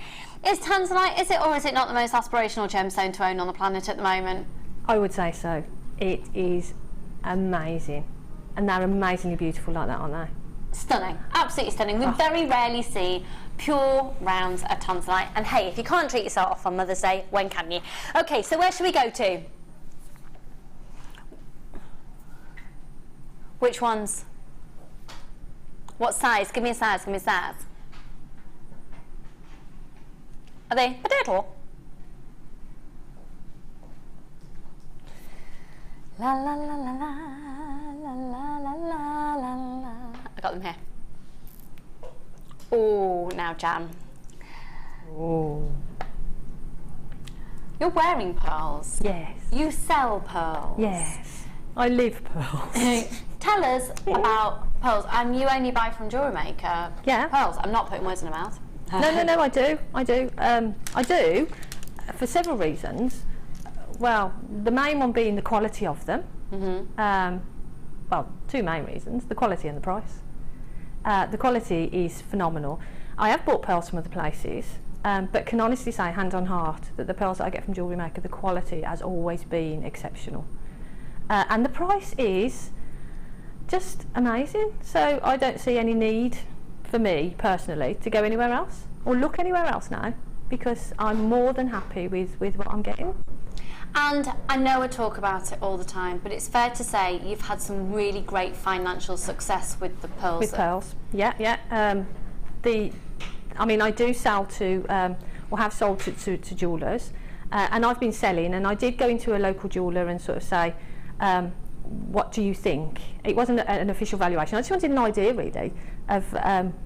is Tanzanite, is it or is it not the most aspirational gemstone to own on the planet at the moment? I would say so. It is amazing. And they're amazingly beautiful like that, aren't they? Stunning, absolutely stunning. We very rarely see pure rounds of Tanzanite. And hey, if you can't treat yourself on Mother's Day, when can you? Okay, so where should we go to? Which ones? What size? Give me a size, give me a size. Are they potato? La la la la la la la la la la. I got them here. Oh, now Jan. Oh. You're wearing pearls. Yes. You sell pearls. Yes. I live pearls. Tell us about pearls. And you only buy from Jewellery Maker. Yeah. Pearls. I'm not putting words in her mouth. No, I do. I do for several reasons. Well, the main one being the quality of them. Mm-hmm. Well, two main reasons: the quality and the price. The quality is phenomenal. I have bought pearls from other places, but can honestly say, hand on heart, that the pearls that I get from Jewellery Maker, the quality has always been exceptional, and the price is just amazing. So I don't see any need for me personally to go anywhere else or look anywhere else now, because I'm more than happy with what I'm getting. And I know I talk about it all the time, but it's fair to say you've had some really great financial success with the pearls. With pearls, yeah. I mean, I do sell to, or have sold to jewellers, and I've been selling, and I did go into a local jeweller and sort of say, what do you think? It wasn't an official valuation. I just wanted an idea really of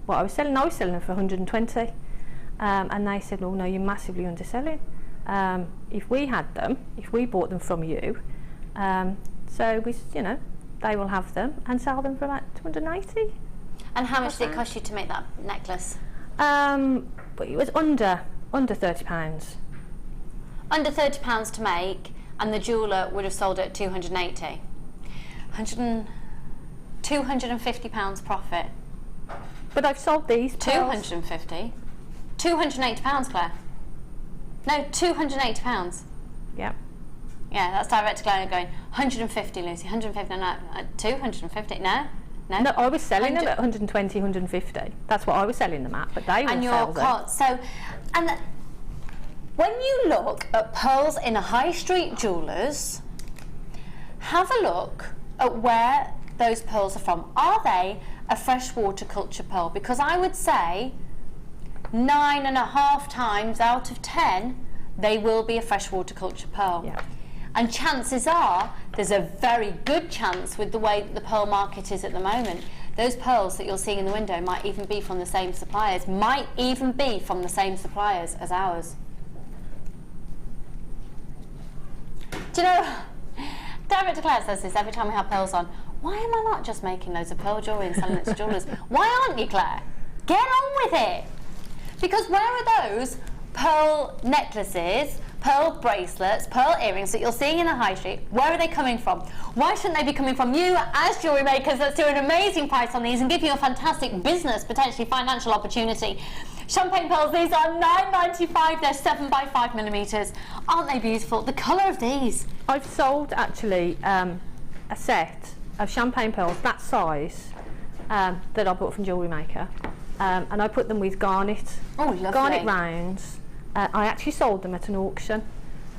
what I was selling. I was selling them for 120, and they said, oh no, you're massively underselling. If we had them, if we bought them from you, so we, they will have them and sell them for about 280. And how much did it cost you to make that necklace? But it was under £30. Under £30 to make, and the jeweller would have sold it at 280. £250 profit. But I've sold these pearls. 250. £280, Claire. No, £280. Yep. Yeah, that's direct to Glenn going, 150, Lucy, 150, no, 250, no. No, I was selling them at 120, 150. That's what I was selling them at, but they will sell them. So, and when you look at pearls in a high street jeweller's, have a look at where those pearls are from. Are they a freshwater culture pearl? Because I would say 9.5 times out of 10, they will be a freshwater culture pearl. Yeah. And chances are, there's a very good chance with the way that the pearl market is at the moment, those pearls that you're seeing in the window might even be from the same suppliers, as ours. Do you know, Director Claire says this every time we have pearls on, why am I not just making loads of pearl jewellery and selling it to jewellers? Why aren't you, Claire? Get on with it! Because where are those pearl necklaces, pearl bracelets, pearl earrings that you're seeing in the high street? Where are they coming from? Why shouldn't they be coming from you as jewellery makers that's doing an amazing price on these and give you a fantastic business, potentially financial opportunity? Champagne pearls, these are £9.95, they're 7 by 5 millimetres. Aren't they beautiful? The colour of these. I've sold actually a set of champagne pearls that size that I bought from Jewellery Maker and I put them with garnet. Oh, lovely. Garnet rounds. I actually sold them at an auction,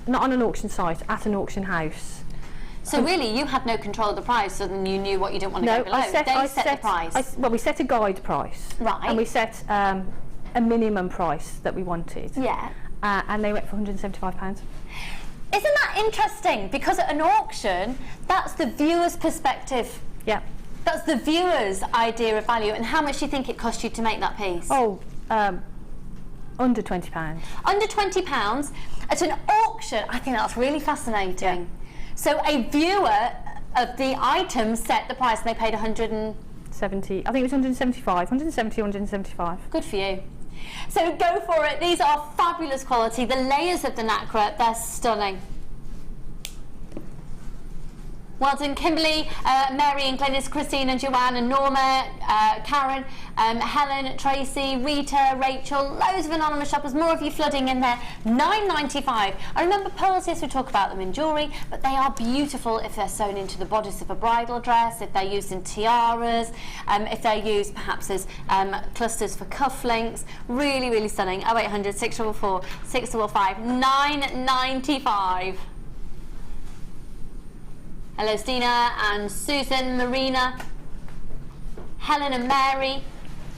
not on an auction site, at an auction house. So really, you had no control of the price, and then you knew what you didn't want to go below. I set the price. Well, we set a guide price, right? And we set a minimum price that we wanted. Yeah. And they went for £175. Isn't that interesting? Because at an auction, that's the viewer's perspective. Yeah. That's the viewer's idea of value. And how much do you think it cost you to make that piece? Oh, under £20. Under £20 at an auction. I think that's really fascinating. Yeah. So a viewer of the item set the price, and they paid 170. I think it was 175. 175. Good for you. So go for it. These are fabulous quality. The layers of the nacre, they're stunning. Well done, Kimberly, Mary and Glenys, Christine, Joanne and Norma, Karen, Helen, Tracy, Rita, Rachel, loads of anonymous shoppers, more of you flooding in there. £9.95. I remember pearls, yes, we talk about them in jewellery, but they are beautiful if they're sewn into the bodice of a bridal dress, if they're used in tiaras, if they're used perhaps as clusters for cufflinks. Really, really stunning. 0800 644 655, £9.95. Hello, Stina and Susan, Marina, Helen and Mary,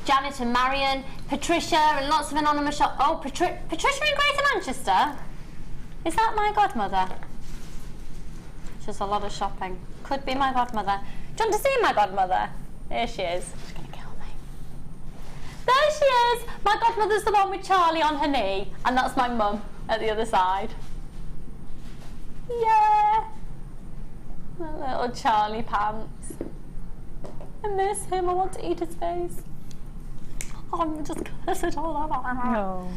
Janet and Marion, Patricia, and lots of anonymous shop. Oh, Patricia in Greater Manchester? Is that my godmother? Just a lot of shopping. Could be my godmother. Do you want to see my godmother? Here she is. She's going to kill me. There she is. My godmother's the one with Charlie on her knee, and that's my mum at the other side. Yeah. My little Charlie pants. I miss him. I want to eat his face. Oh, I'm just gonna sit all over. No.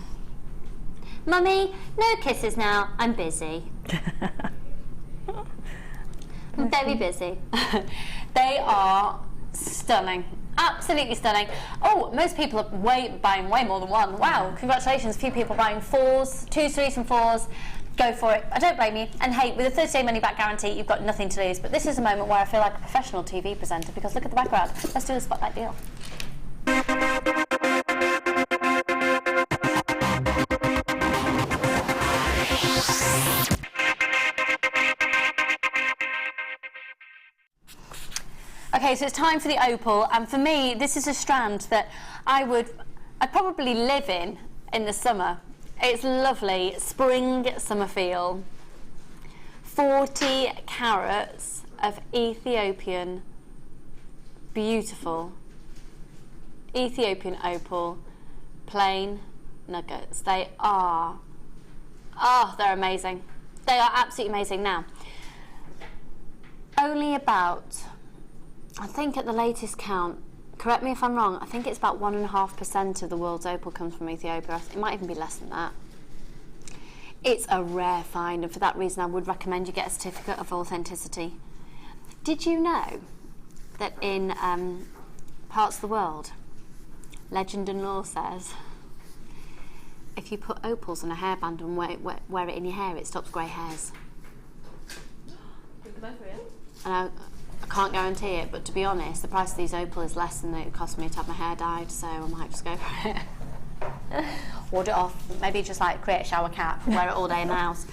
Mummy, no kisses now. I'm busy. I'm very busy. They are stunning. Absolutely stunning. Oh, most people are buying way more than one. Wow, congratulations. A few people buying 4s, 2s, 3s and 4s. Go for it. I don't blame you. And hey, with a 30-day money-back guarantee, you've got nothing to lose. But this is a moment where I feel like a professional TV presenter, because look at the background. Let's do the spotlight deal. Okay, so it's time for the opal, and for me, this is a strand that I'd probably live in the summer. It's lovely, spring summer feel. 40 carats of Ethiopian, beautiful Ethiopian opal, plain nuggets. They are, they're amazing. They are absolutely amazing. Now, only about, I think at the latest count, correct me if I'm wrong, I think it's about 1.5% of the world's opal comes from Ethiopia. It might even be less than that. It's a rare find, and for that reason I would recommend you get a certificate of authenticity. Did you know that in parts of the world, legend and lore says, if you put opals on a hairband and wear it in your hair, it stops grey hairs? And I can't guarantee it, but to be honest, the price of these opal is less than it cost me to have my hair dyed, so I might just go for it. Ward it off. Maybe just like create a shower cap, wear it all day in the house.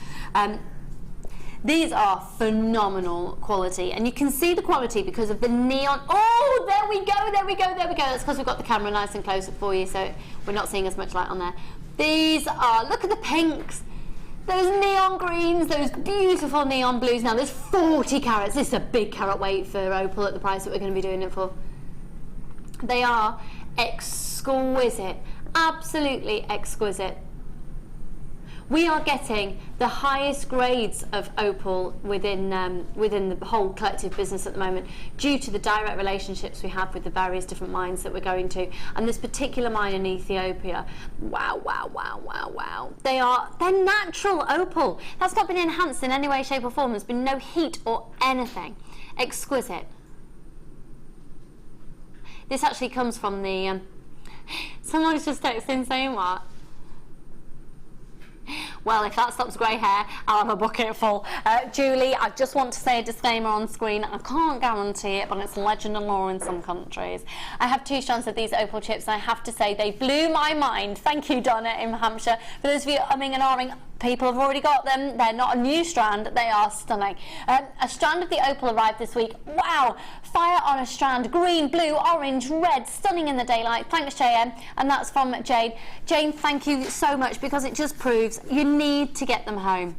These are phenomenal quality, and you can see the quality because of the neon. Oh, there we go, there we go, there we go. That's because we've got the camera nice and close up for you, so we're not seeing as much light on there. These are, look at the pinks. Those neon greens, those beautiful neon blues. Now there's 40 carats. This is a big carat weight for opal at the price that we're going to be doing it for. They are exquisite, absolutely exquisite. We are getting the highest grades of opal within the whole collective business at the moment, due to the direct relationships we have with the various different mines that we're going to. And this particular mine in Ethiopia, wow, wow, wow, wow, wow. They're natural opal. That's not been enhanced in any way, shape or form. There's been no heat or anything. Exquisite. This actually comes from the, someone's just texting saying what? Well, if that stops grey hair, I'll have a bucket full. Julie, I just want to say a disclaimer on screen. I can't guarantee it, but it's legend and lore in some countries. I have 2 strands of these opal chips, and I have to say they blew my mind. Thank you, Donna in Hampshire. For those of you umming and ahhing, people have already got them. They're not a new strand. They are stunning. A strand of the opal arrived this week. Wow! Fire on a strand. Green, blue, orange, red. Stunning in the daylight. Thanks, JM. And that's from Jane. Jane, thank you so much, because it just proves you need to get them home.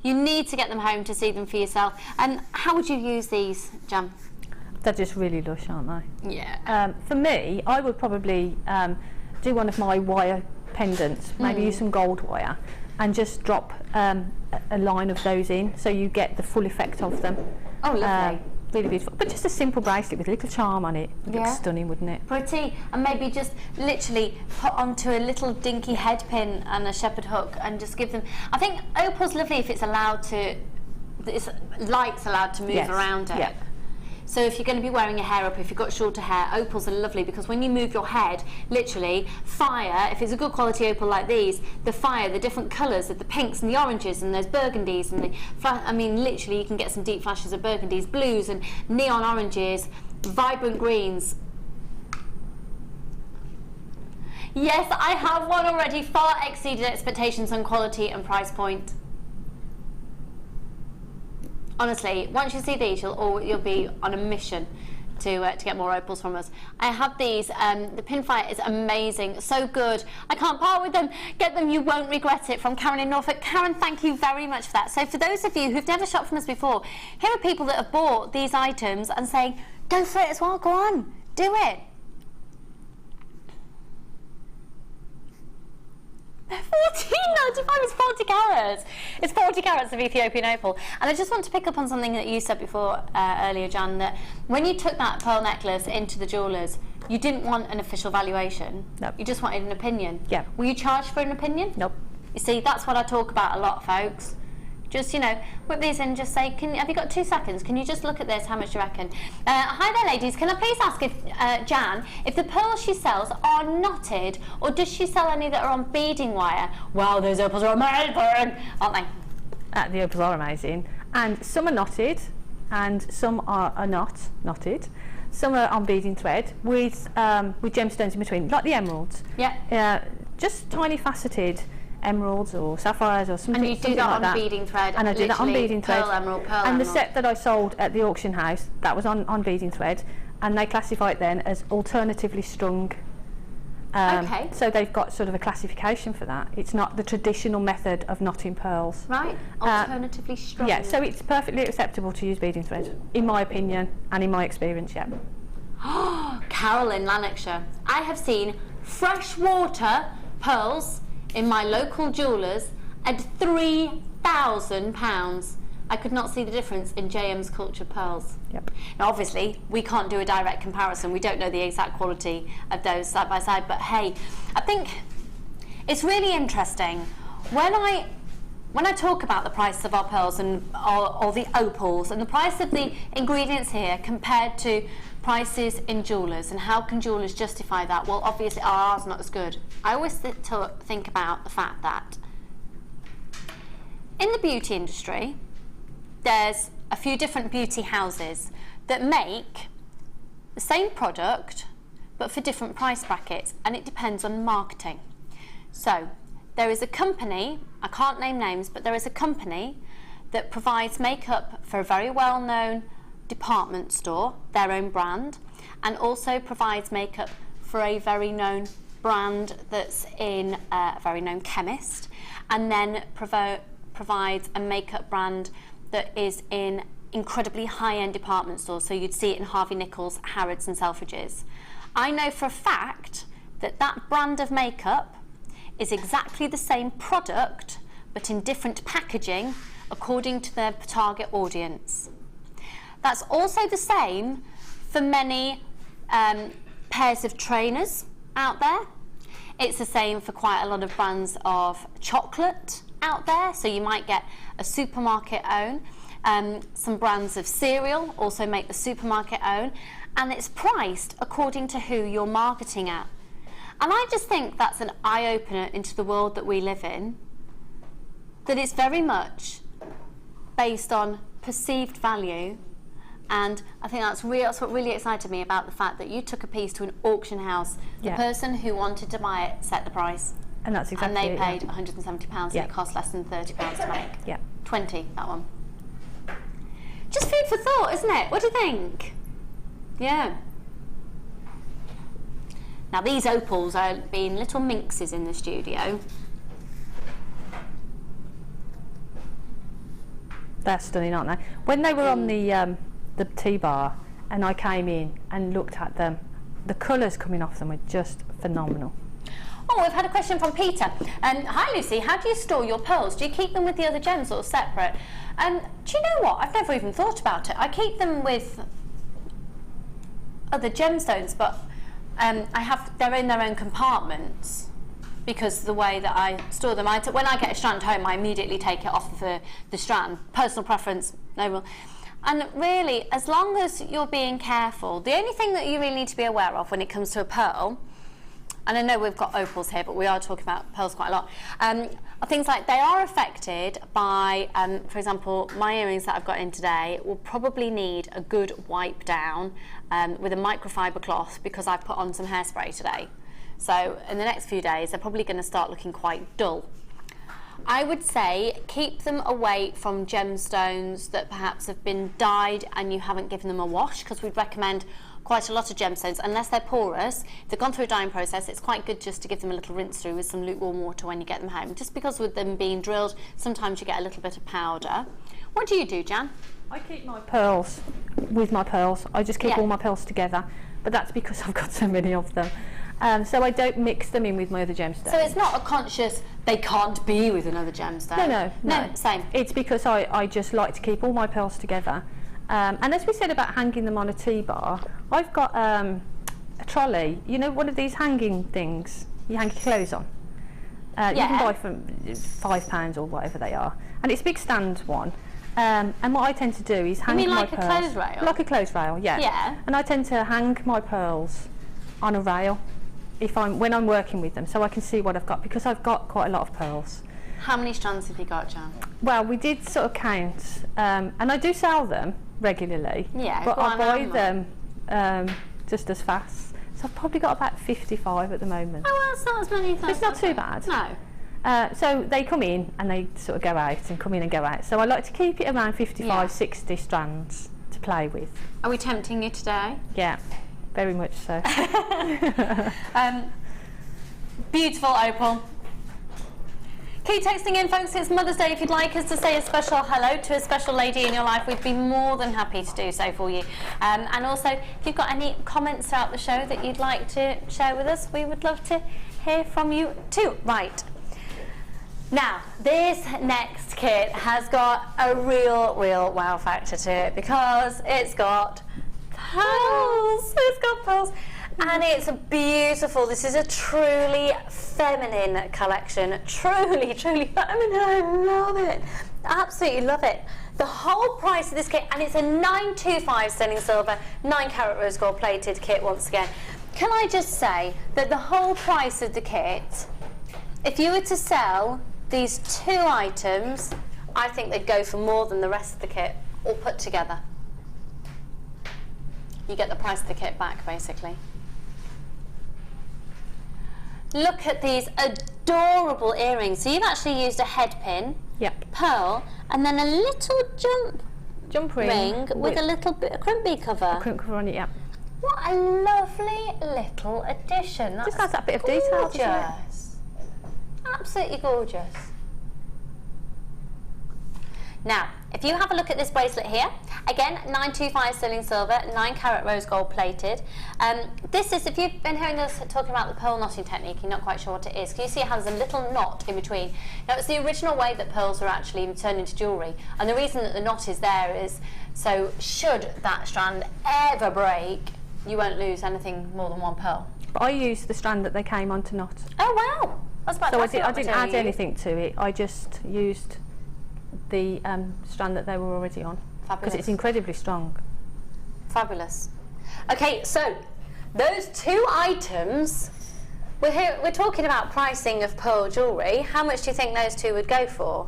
You need to get them home to see them for yourself. And how would you use these, Jam? They're just really lush, aren't they? Yeah. For me, I would probably do one of my wire pendants, maybe use some gold wire, and just drop a line of those in, so you get the full effect of them. Oh, lovely. Really beautiful. But just a simple bracelet with a little charm on it. Would look stunning, wouldn't it? Pretty. And maybe just literally put onto a little dinky head pin and a shepherd hook and just give them... I think opal's lovely if it's allowed to... light's allowed to move around it. Yep. So if you're going to be wearing your hair up, if you've got shorter hair, opals are lovely, because when you move your head, literally, fire, if it's a good quality opal like these, the fire, the different colours of the pinks and the oranges and those burgundies and I mean, literally you can get some deep flashes of burgundies, blues and neon oranges, vibrant greens. Yes, I have one already, far exceeded expectations on quality and price point. Honestly, once you see these, you'll be on a mission to get more opals from us. I have these. The pinfire is amazing, so good. I can't part with them. Get them, you won't regret it. From Karen in Norfolk. Karen, thank you very much for that. So for those of you who've never shopped from us before, here are people that have bought these items and saying, go for it as well. Go on, do it. 14.95 is 40 carats. It's 40 carats of Ethiopian opal. And I just want to pick up on something that you said before earlier, Jan, that when you took that pearl necklace into the jewellers, you didn't want an official valuation. Nope. You just wanted an opinion. Yeah. Were you charged for an opinion? Nope. You see, that's what I talk about a lot, folks. Just, you know, whip these in, just say, have you got 2 seconds? Can you just look at this? How much do you reckon? Hi there, ladies. Can I please ask if Jan, if the pearls she sells are knotted, or does she sell any that are on beading wire? Wow, those opals are amazing, aren't they? The opals are amazing. And some are knotted, and some are not knotted. Some are on beading thread with gemstones in between, like the emeralds. Yeah. Just tiny faceted emeralds or sapphires or something. And you do that like on beading thread. And I do that on beading thread. Pearl emerald, pearl and emerald. the set that I sold at the auction house, that was on beading thread, and they classify it then as alternatively strung. Okay. So they've got sort of a classification for that. It's not the traditional method of knotting pearls. Right. Alternatively strung. Yeah. So it's perfectly acceptable to use beading thread, in my opinion and in my experience. Yeah. Carol in Lanarkshire. I have seen freshwater pearls in my local jewellers at £3,000. I could not see the difference in JM's cultured pearls. Yep. Now obviously we can't do a direct comparison, we don't know the exact quality of those side by side, but hey, I think it's really interesting when I talk about the price of our pearls and or the opals and the price of the ingredients here compared to prices in jewellers, and how can jewellers justify that? Well, obviously ours not as good. I always think about the fact that in the beauty industry there's a few different beauty houses that make the same product but for different price brackets, and it depends on marketing. So there is a company, I can't name names, but there is a company that provides makeup for a very well-known department store, their own brand, and also provides makeup for a very known brand that's in a very known chemist, and then provides a makeup brand that is in incredibly high-end department stores, so you'd see it in Harvey Nicholls, Harrods and Selfridges. I know for a fact that that brand of makeup is exactly the same product but in different packaging according to their target audience. That's also the same for many pairs of trainers out there. It's the same for quite a lot of brands of chocolate out there, so you might get a supermarket own. Some brands of cereal also make the supermarket own, and it's priced according to who you're marketing at. And I just think that's an eye-opener into the world that we live in. that it's very much based on perceived value, and I think that's what really excited me about the fact that you took a piece to an auction house. The person who wanted to buy it set the price, and that's exactly and they paid £170 and it cost less than £30 to make. Yeah. 20, that one. Just food for thought, isn't it? What do you think? Yeah. Now these opals are being little minxes in the studio. They're stunning, aren't they? When they were on the T-bar and I came in and looked at them, the colours coming off them were just phenomenal. Oh, we've had a question from Peter. Hi Lucy, how do you store your pearls? Do you keep them with the other gems or separate? Do you know what? I've never even thought about it. I keep them with other gemstones, but they're in their own compartments because the way that I store them. When I get a strand home, I immediately take it off of the strand. Personal preference, no rule. And really, as long as you're being careful, the only thing that you really need to be aware of when it comes to a pearl, and I know we've got opals here, but we are talking about pearls quite a lot, are things like they are affected by, for example, my earrings that I've got in today will probably need a good wipe down with a microfiber cloth because I've put on some hairspray today. So in the next few days, they're probably going to start looking quite dull. I would say keep them away from gemstones that perhaps have been dyed and you haven't given them a wash, because we'd recommend quite a lot of gemstones, unless they're porous, if they've gone through a dyeing process, it's quite good just to give them a little rinse through with some lukewarm water when you get them home, just because with them being drilled, sometimes you get a little bit of powder. What do you do, Jan? I keep my pearls with my pearls. I just keep all my pearls together, but that's because I've got so many of them. So I don't mix them in with my other gemstones. So it's not a conscious, they can't be with another gemstone? No, same. It's because I just like to keep all my pearls together. And as we said about hanging them on a T-bar, I've got a trolley, you know, one of these hanging things you hang your clothes on. You can buy from £5 or whatever they are. And it's a big stand one. And what I tend to do is hang my pearls. You mean like a clothes rail? Like a clothes rail, yeah. And I tend to hang my pearls on a rail when I'm working with them, so I can see what I've got, because I've got quite a lot of pearls. How many strands have you got, Jan? Well, we did sort of count, and I do sell them regularly, but I buy them just as fast. So I've probably got about 55 at the moment. Oh, well, that's not as many as it's not too bad. No. So they come in and they sort of go out and come in and go out. So I like to keep it around 55, 60 strands to play with. Are we tempting you today? Yeah, very much so. Beautiful opal. Keep texting in, folks. It's Mother's Day. If you'd like us to say a special hello to a special lady in your life, we'd be more than happy to do so for you. And also, if you've got any comments throughout the show that you'd like to share with us, we would love to hear from you too. Right. Now, this next kit has got a real wow factor to it, because it's got pearls. It's got pearls. And it's beautiful. This is a truly feminine collection. Truly feminine. I love it. Absolutely love it. The whole price of this kit, and it's a 925 sterling silver, 9 carat rose gold plated kit once again. Can I just say that the whole price of the kit, if you were to sell these 2 items, I think they'd go for more than the rest of the kit all put together. You get the price of the kit back, basically. Look at these adorable earrings. So you've actually used a head pin, pearl, and then a little jump ring with a little bit of crimp bead cover. A crimp cover on it, yeah. What a lovely little addition. That's just has that bit of detail, doesn't it? Gorgeous. Absolutely gorgeous. Now, if you have a look at this bracelet here, again, 925 sterling silver, 9 carat rose gold plated. This is, if you've been hearing us talking about the pearl knotting technique, you're not quite sure what it is. Can you see it has a little knot in between? Now, it's the original way that pearls are actually turned into jewellery. And the reason that the knot is there is so should that strand ever break, you won't lose anything more than 1 pearl. But I used the strand that they came on to knot. Oh, wow. That's about so I didn't add anything to it. I just used the strand that they were already on, because it's incredibly strong. Fabulous. Okay, so those 2 items We're talking about pricing of pearl jewellery. How much do you think those two would go for?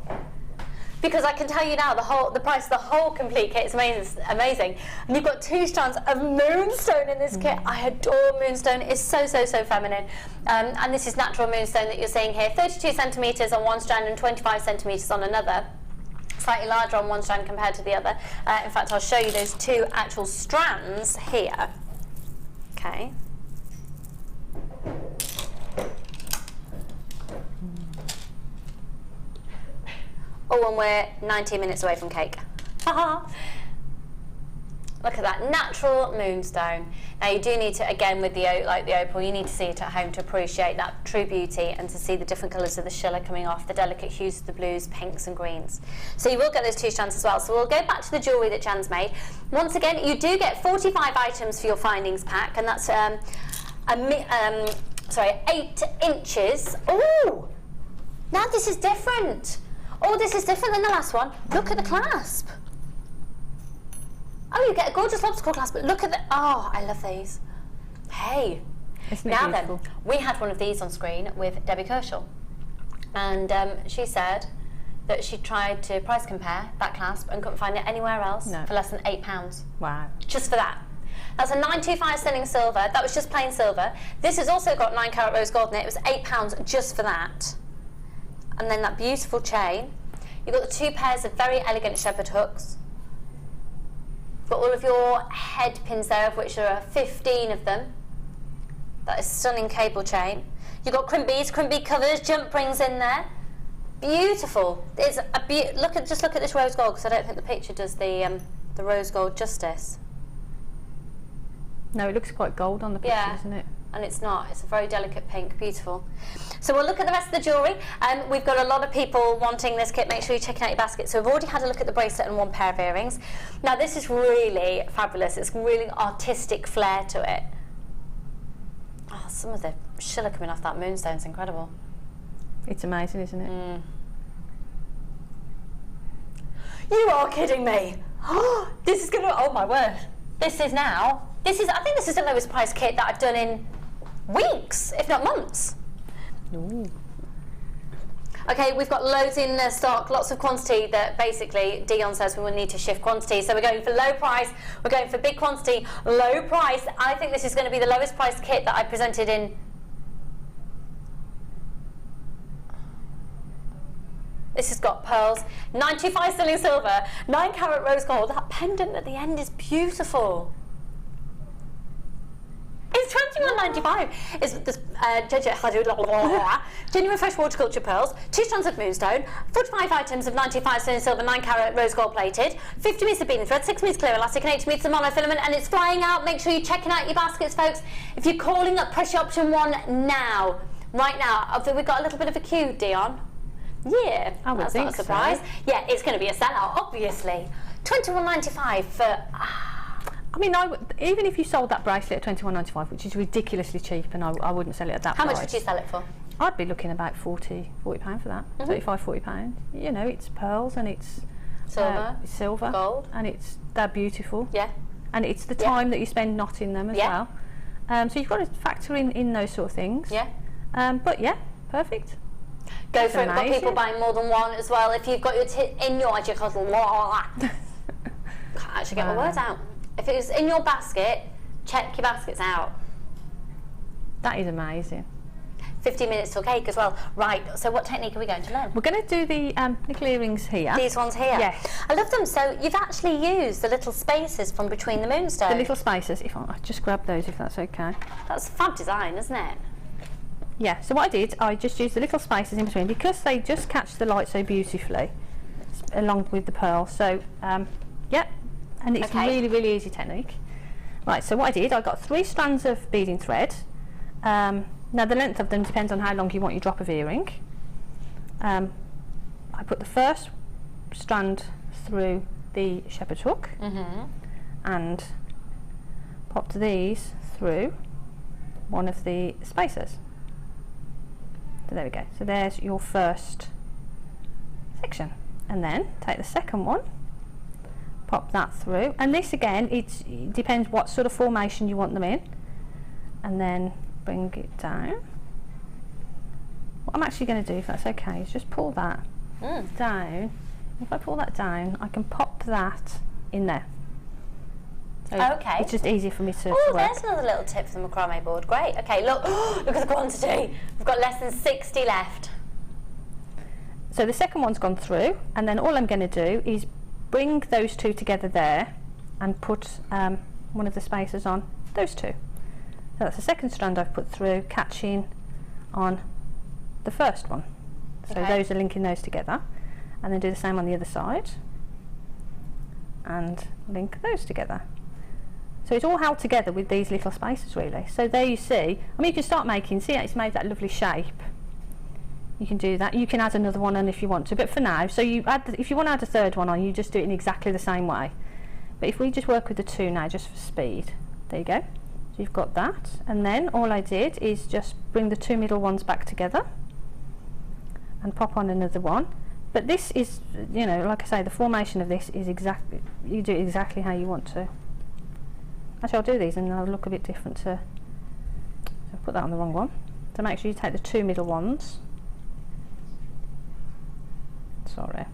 Because I can tell you now, the price of the whole complete kit is amazing. And you've got 2 strands of Moonstone in this kit. I adore Moonstone. It's so feminine. And this is natural Moonstone that you're seeing here. 32 centimetres on one strand and 25 centimetres on another. Slightly larger on one strand compared to the other. In fact, I'll show you those 2 actual strands here. Okay. Oh, and we're 19 minutes away from cake. Look at that, natural Moonstone. Now you do need to, again with the opal, you need to see it at home to appreciate that true beauty and to see the different colours of the schiller coming off, the delicate hues of the blues, pinks and greens. So you will get those 2 strands as well. So we'll go back to the jewellery that Jan's made. Once again, you do get 45 items for your findings pack, and that's 8 inches. Oh, now this is different. Oh, this is different than the last one. Look at the clasp. Oh, you get a gorgeous lobster clasp, but look at the... Oh, I love these. Hey. Isn't it now beautiful? then, we had one of these on screen with Debbie Kershaw. And she said that she tried to price compare that clasp and couldn't find it anywhere else for less than £8. Wow. Just for that. That's a 925 sterling silver. That was just plain silver. This has also got 9 carat rose gold in it. It was £8 just for that. And then that beautiful chain. You've got the 2 pairs of very elegant shepherd hooks. Got all of your head pins there, of which there are 15 of them. That is stunning cable chain. You've got crimp beads, crimp bead covers, jump rings in there. Beautiful. It's a just look at this rose gold, because I don't think the picture does the rose gold justice. No, it looks quite gold on the picture, doesn't it? And it's not. It's a very delicate pink, beautiful. So we'll look at the rest of the jewellery. We've got a lot of people wanting this kit. Make sure you're checking out your basket. So we've already had a look at the bracelet and 1 pair of earrings. Now this is really fabulous. It's really artistic flair to it. Oh, some of the schiller coming off that Moonstone's incredible. It's amazing, isn't it? Mm. You are kidding me. This is gonna, oh my word. I think this is the lowest price kit that I've done in weeks, if not months. Ooh. Okay, we've got loads in stock, lots of quantity that basically Dion says we will need to shift quantity. So we're going for low price, we're going for big quantity, low price. I think this is going to be the lowest price kit that I presented in. This has got pearls, 925 sterling silver, 9 carat rose gold. That pendant at the end is beautiful. It's £21.95. It's this genuine fresh waterculture pearls, 2 strands of Moonstone, 45 items of 95 sterling silver, 9 carat rose gold plated, 50 metres of beading thread, 6 metres clear elastic, and 80 metres of monofilament, and it's flying out. Make sure you're checking out your baskets, folks. If you're calling up pressure option 1 now, right now, have we got a little bit of a queue, Dion? Yeah, that's not a surprise. So. Yeah, it's going to be a sellout, obviously. £21.95 for... I mean, even if you sold that bracelet at £21.95, which is ridiculously cheap, and I wouldn't sell it at that price. How much would you sell it for? I'd be looking about £40 for that, £35–40. You know, it's pearls and it's silver, gold, and they're beautiful. Yeah, and it's the time that you spend knotting them as well. So you've got to factor in those sort of things. Yeah. But yeah, perfect. Go for it. Got people buying more than one as well. If you've got your in your can't actually get my words out. If it was in your basket, check your baskets out. That is amazing. 15 minutes till cake as well. Right, so what technique are we going to learn? We're going to do the nickel earrings here. These ones here? Yes. I love them. So you've actually used the little spaces from between the Moonstone. The little spaces. If I just grab those, if that's okay. That's a fab design, isn't it? Yeah, so what I did, I just used the little spaces in between because they just catch the light so beautifully, along with the pearl. So, yeah. And it's really, really easy technique. Right, so what I did, I got 3 strands of beading thread. Now the length of them depends on how long you want your drop of earring. I put the first strand through the shepherd hook and popped these through one of the spacers. So there we go. So there's your first section. And then take the second one, pop that through, and this again, it depends what sort of formation you want them in, and then bring it down I'm actually going to do, if that's okay, is just pull that down. If I pull that down, I can pop that in there. So Okay. it's just easier for me to Oh, work. there's another little tip for the macrame board. Great. Okay, look, look at the quantity. We've got less than 60 left. So the second one's gone through, and then all I'm going to do is bring those two together there and put one of the spacers on those two. So that's the second strand I've put through, catching on the first one. So those are linking those together, and then do the same on the other side and link those together. So it's all held together with these little spacers really. So there you see, I mean you can start making, see how it's made that lovely shape. You can do that. You can add another one on if you want to, but for now, so you add, if you want to add a third one on, you just do it in exactly the same way. But if we just work with the two now, just for speed, there you go. So you've got that, and then all I did is just bring the two middle ones back together and pop on another one. But this is, you know, like I say, the formation of this is exactly, you do it exactly how you want to. Actually, I'll do these and they'll look a bit different to, so I'll put that on the wrong one. So make sure you take the two middle ones. Sorry.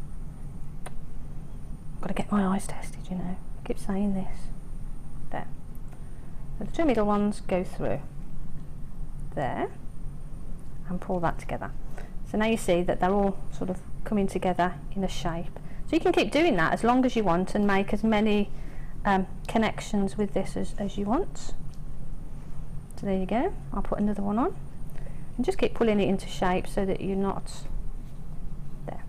I've got to get my eyes tested, you know. I keep saying this. There. So the two middle ones go through. There. And pull that together. So now you see that they're all sort of coming together in a shape. So you can keep doing that as long as you want and make as many connections with this as you want. So there you go. I'll put another one on. And just keep pulling it into shape so that you're not there.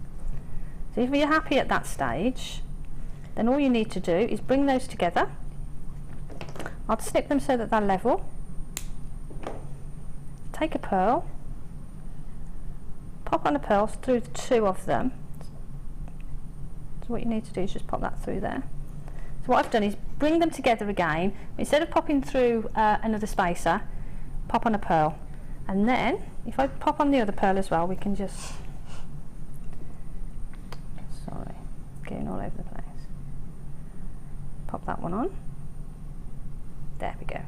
So if you're happy at that stage, then all you need to do is bring those together. I'll snip them so that they're level. Take a pearl, pop on a pearl through the two of them. So what you need to do is just pop that through there. So what I've done is bring them together again. Instead of popping through another spacer, pop on a pearl. And then, if I pop on the other pearl as well, we can just... Sorry, getting all over the place. Pop that one on. There we go.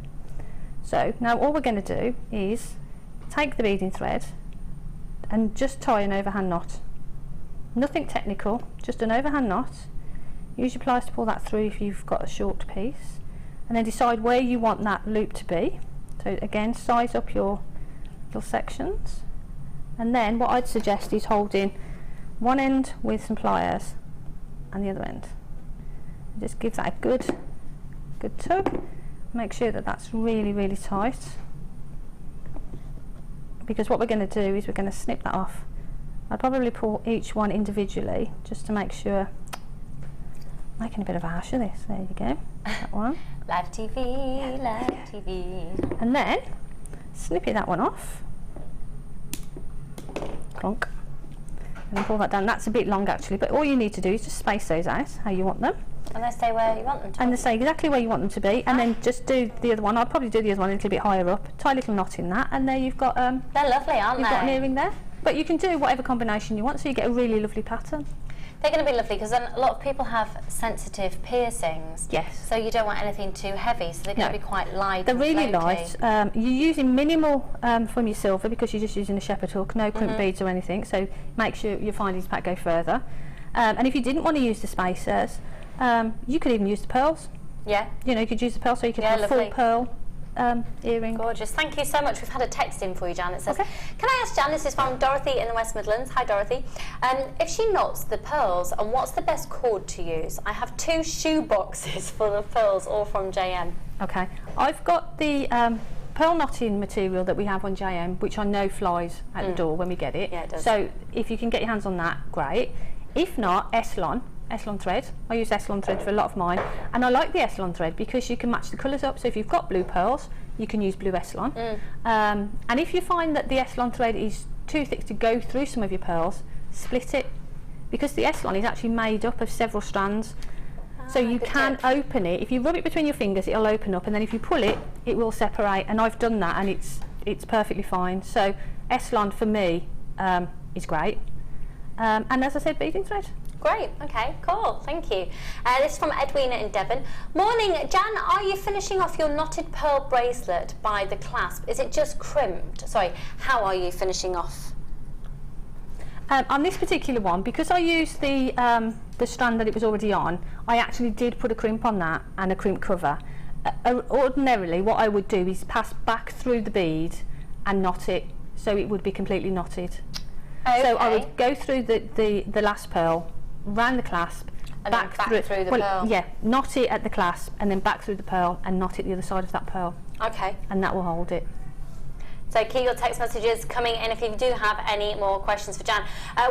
So now all we're going to do is take the beading thread and just tie an overhand knot. Nothing technical, just an overhand knot. Use your pliers to pull that through if you've got a short piece, and then decide where you want that loop to be. So again, size up your little sections, and then what I'd suggest is holding one end with some pliers and the other end. Just give that a good tug. Make sure that that's really, really tight, because what we're going to do is we're going to snip that off. I'd probably pull each one individually just to make sure. Making a bit of a hash of this. There you go. That one. Live TV, live TV. And then snippy that one off. Clonk. And then pull that down. That's a bit long actually, but all you need to do is just space those out how you want them. And they stay where you want them to. And they stay exactly where you want them to be. And then just do the other one. I'd probably do the other one a little bit higher up. Tie a little knot in that, and there you've got they're lovely, aren't you've they? got an earring there. But you can do whatever combination you want, so you get a really lovely pattern. They're going to be lovely because then a lot of people have sensitive piercings. Yes. So you don't want anything too heavy, so they're going to be quite light. They're and really floaty. light. You're using minimal from your silver because you're just using a shepherd hook, no crimp beads or anything, so make sure your findings pack go further. And if you didn't want to use the spacers, you could even use the pearls. Yeah. You know, you could use the pearl, so you could have a full pearl earring. Gorgeous. Thank you so much. We've had a text in for you, Jan. It says, can I ask Jan, this is from Dorothy in the West Midlands. Hi, Dorothy. If she knots the pearls, and what's the best cord to use? I have 2 shoe boxes full of pearls, all from JM. Okay. I've got the pearl knotting material that we have on JM, which I know flies at the door when we get it. Yeah, it does. So if you can get your hands on that, great. If not, Eslon thread. I use Eslon thread for a lot of mine, and I like the Eslon thread because you can match the colours up. So if you've got blue pearls, you can use blue Eslon. And if you find that the Eslon thread is too thick to go through some of your pearls, split it, because the Eslon is actually made up of several strands. So you can open it. If you rub it between your fingers, it'll open up, and then if you pull it, it will separate. And I've done that, and it's perfectly fine. So Eslon for me is great. And as I said, beading thread. Great, okay, cool, thank you. This is from Edwina in Devon. Morning, Jan, are you finishing off your knotted pearl bracelet by the clasp? Is it just crimped? Sorry, how are you finishing off On this particular one, because I used the strand that it was already on, I actually did put a crimp on that and a crimp cover. Ordinarily, what I would do is pass back through the bead and knot it, so it would be completely knotted. Okay. So I would go through the last pearl, round the clasp, and back through the pearl. Yeah, knot it at the clasp and then back through the pearl and knot it the other side of that pearl. Okay. And that will hold it. So keep your text messages coming in if you do have any more questions for Jan.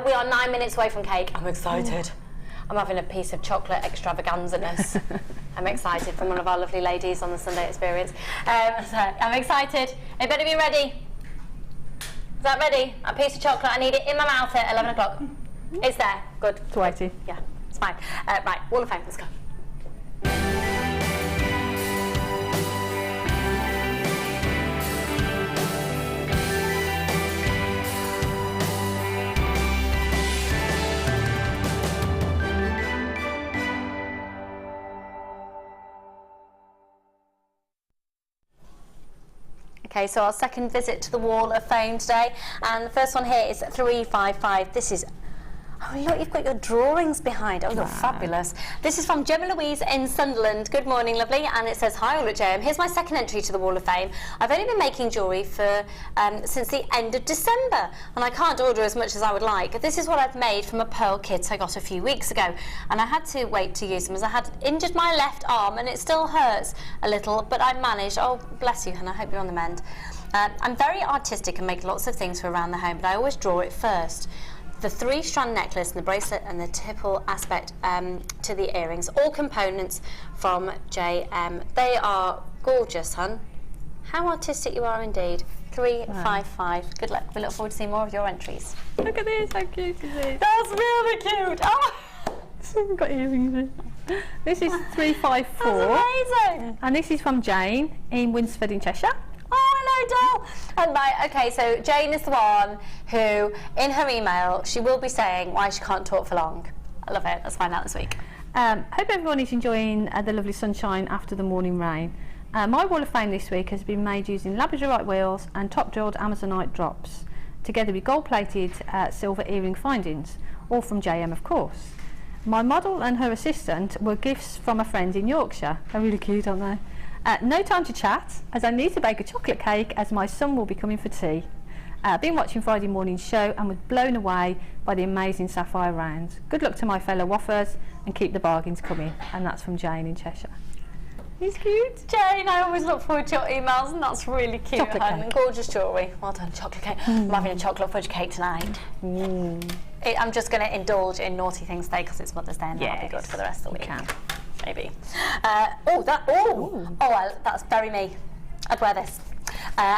We are 9 minutes away from cake. I'm excited. I'm having a piece of chocolate extravaganza-ness. I'm excited from one of our lovely ladies on the Sunday Experience. So I'm excited. It better be ready. Is that ready? A piece of chocolate. I need it in my mouth at 11 o'clock. It's there. Good. It's waiting. Yeah, it's fine. Right, Wall of Fame, let's go. Okay, so our second visit to the Wall of Fame today, and the first one here is 355. This is, oh look, you've got your drawings behind. Oh, you're fabulous. This is from Gemma Louise in Sunderland. Good morning, lovely. And it says, hi all at JM. Here's my second entry to the Wall of Fame. I've only been making jewellery for since the end of December, and I can't order as much as I would like. This is what I've made from a pearl kit I got a few weeks ago, and I had to wait to use them as I had injured my left arm, and it still hurts a little, but I managed. Oh, bless you, and I hope you're on the mend. I'm very artistic and make lots of things for around the home, but I always draw it first. The 3-strand necklace and the bracelet and the tipple aspect to the earrings, all components from JM. They are gorgeous, hun. How artistic you are indeed. 355. Good luck. We look forward to seeing more of your entries. Look at this, how cute is it? That's really cute. Oh, I've got earrings in. This is 354. that's amazing. And this is from Jane in Winsford in Cheshire. Oh, hello, doll. And right, okay, so Jane is the one who, in her email, she will be saying why she can't talk for long. I love it. Let's find out this week. Hope everyone is enjoying the lovely sunshine after the morning rain. My Wall of Fame this week has been made using labradorite wheels and top-drilled Amazonite drops, together with gold-plated silver earring findings, all from JM, of course. My model and her assistant were gifts from a friend in Yorkshire. They're really cute, aren't they? No time to chat, as I need to bake a chocolate cake as my son will be coming for tea. I've been watching Friday morning's show and was blown away by the amazing sapphire rounds. Good luck to my fellow waffers and keep the bargains coming. And that's from Jane in Cheshire. He's cute. Jane, I always look forward to your emails, and that's really cute. Chocolate cake. And gorgeous jewellery. Well done, chocolate cake. I'm having a chocolate fudge cake tonight. I'm just going to indulge in naughty things today because it's Mother's Day, and that'll be good for the rest of the week. Can. Maybe. That's very me. I'd wear this.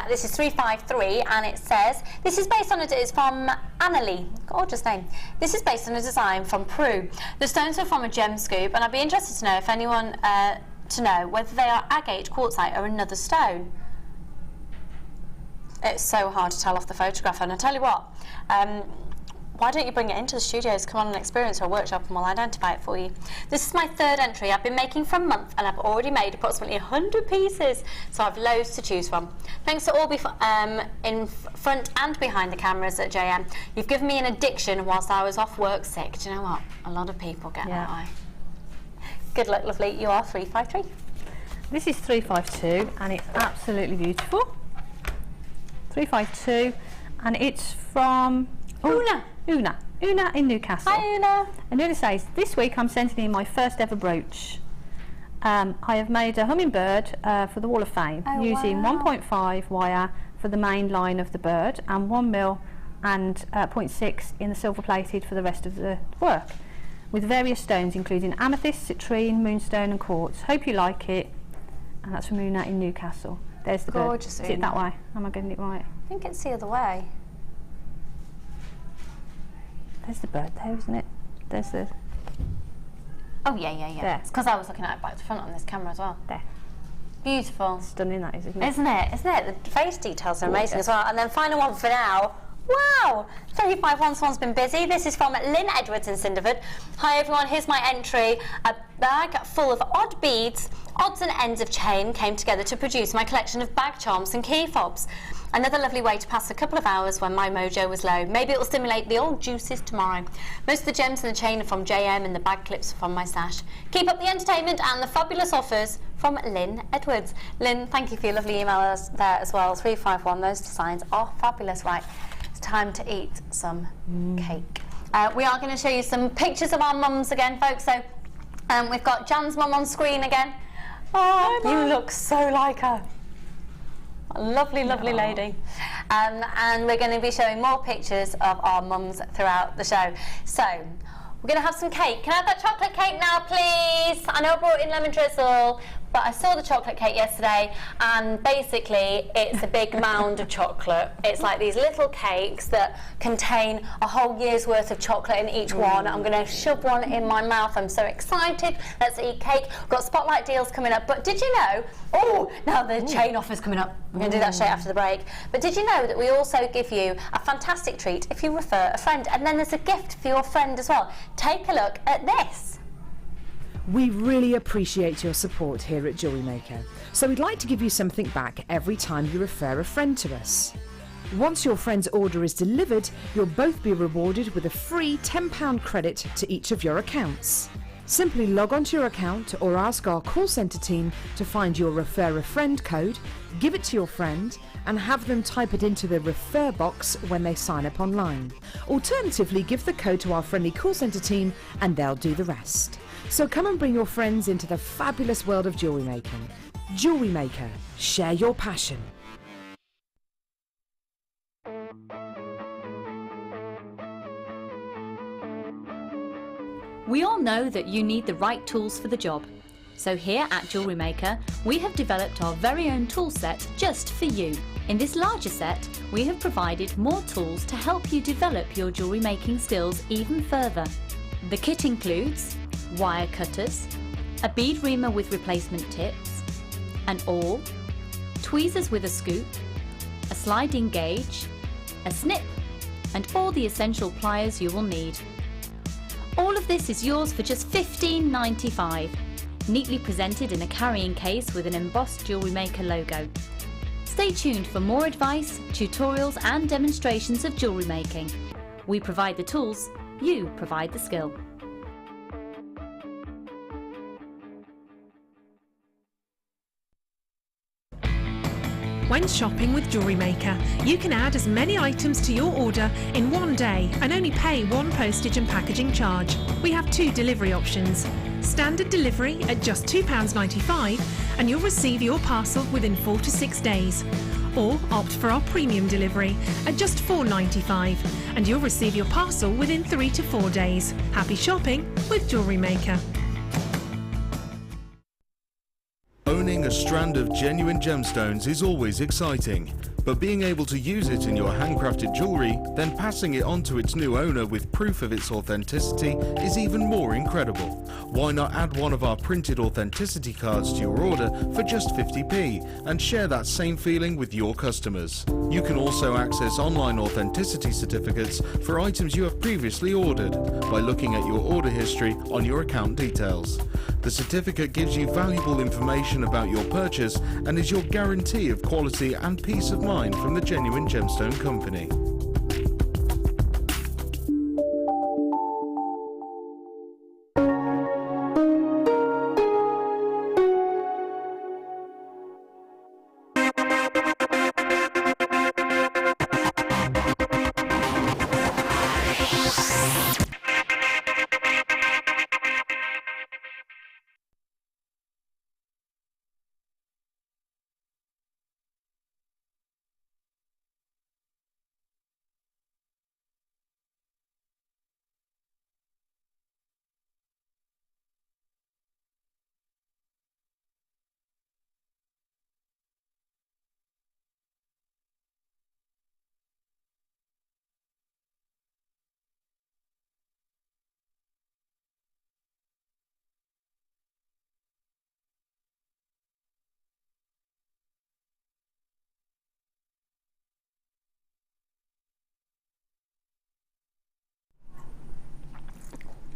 This is 353, and it says, this is based on it's from Annalie, gorgeous name. This is based on a design from Peru. The stones are from a gem scoop, and I'd be interested to know if anyone to know whether they are agate, quartzite, or another stone. It's so hard to tell off the photograph, and I tell you what, why don't you bring it into the studios, come on an experience or a workshop, and we'll identify it for you. This is my third entry. I've been making for a month, and I've already made approximately 100 pieces, so I've loads to choose from. Thanks to all in front and behind the cameras at JM. You've given me an addiction whilst I was off work sick. Do you know what? A lot of people get that way. Good luck, lovely. You are 353. This is 352, and it's absolutely beautiful. 352, and it's from Una in Newcastle. Hi, Una. And Una says, this week I'm sending in my first ever brooch. I have made a hummingbird for the Wall of Fame using 1.5 wire for the main line of the bird and 1 mil and 0.6 in the silver plated for the rest of the work, with various stones including amethyst, citrine, moonstone and quartz. Hope you like it. And that's from Una in Newcastle. There's the gorgeous bird. Is it that way? Am I getting it right? I think it's the other way. There's the bird there, isn't it? There's the... Oh, yeah. There. It's because I was looking at it back to front on this camera as well. There. Beautiful. Stunning that is, isn't it? Isn't it? The face details are amazing as well. And then final one for now. Wow! 351, someone's been busy. This is from Lynn Edwards in Cinderford. Hi everyone, here's my entry. A bag full of odd beads Odds and ends of chain came together to produce my collection of bag charms and key fobs. Another lovely way to pass a couple of hours when my mojo was low. Maybe it will stimulate the old juices tomorrow. Most of the gems in the chain are from JM and the bag clips are from my stash. Keep up the entertainment and the fabulous offers from Lynn Edwards. Lynn, thank you for your lovely email there as well. 351, those designs are fabulous. Right, it's time to eat some cake. We are going to show you some pictures of our mums again, folks. So we've got Jan's mum on screen again. Oh, you look so like her. A lovely, lovely lady. And we're going to be showing more pictures of our mums throughout the show. So we're going to have some cake. Can I have that chocolate cake now, please? I know I brought in lemon drizzle, but I saw the chocolate cake yesterday, and basically it's a big mound of chocolate. It's like these little cakes that contain a whole year's worth of chocolate in each one. I'm going to shove one in my mouth. I'm so excited. Let's eat cake. We've got spotlight deals coming up, but did you know, now the chain offer's coming up. We're going to do that straight after the break. But did you know that we also give you a fantastic treat if you refer a friend, and then there's a gift for your friend as well. Take a look at this. We really appreciate your support here at Jewellery Maker, so we'd like to give you something back every time you refer a friend to us. Once your friend's order is delivered, you'll both be rewarded with a free £10 credit to each of your accounts. Simply log onto your account or ask our call centre team to find your Refer a Friend code, give it to your friend and have them type it into the refer box when they sign up online. Alternatively, give the code to our friendly call centre team and they'll do the rest. So come and bring your friends into the fabulous world of jewellery making. Jewellery Maker, share your passion. We all know that you need the right tools for the job. So here at Jewellery Maker, we have developed our very own tool set just for you. In this larger set, we have provided more tools to help you develop your jewellery making skills even further. The kit includes wire cutters, a bead reamer with replacement tips, an awl, tweezers with a scoop, a sliding gauge, a snip, and all the essential pliers you will need. All of this is yours for just $15.95, neatly presented in a carrying case with an embossed Jewellery Maker logo. Stay tuned for more advice, tutorials and demonstrations of jewellery making. We provide the tools, you provide the skill. When shopping with Jewellery Maker, you can add as many items to your order in one day and only pay one postage and packaging charge. We have 2 delivery options. Standard delivery at just £2.95 and you'll receive your parcel within 4 to 6 days. Or opt for our premium delivery at just £4.95 and you'll receive your parcel within 3 to 4 days. Happy shopping with Jewellery Maker. Owning a strand of genuine gemstones is always exciting, but being able to use it in your handcrafted jewellery, then passing it on to its new owner with proof of its authenticity is even more incredible. Why not add one of our printed authenticity cards to your order for just 50p and share that same feeling with your customers? You can also access online authenticity certificates for items you have previously ordered by looking at your order history on your account details. The certificate gives you valuable information about your purchase and is your guarantee of quality and peace of mind from the Genuine Gemstone Company.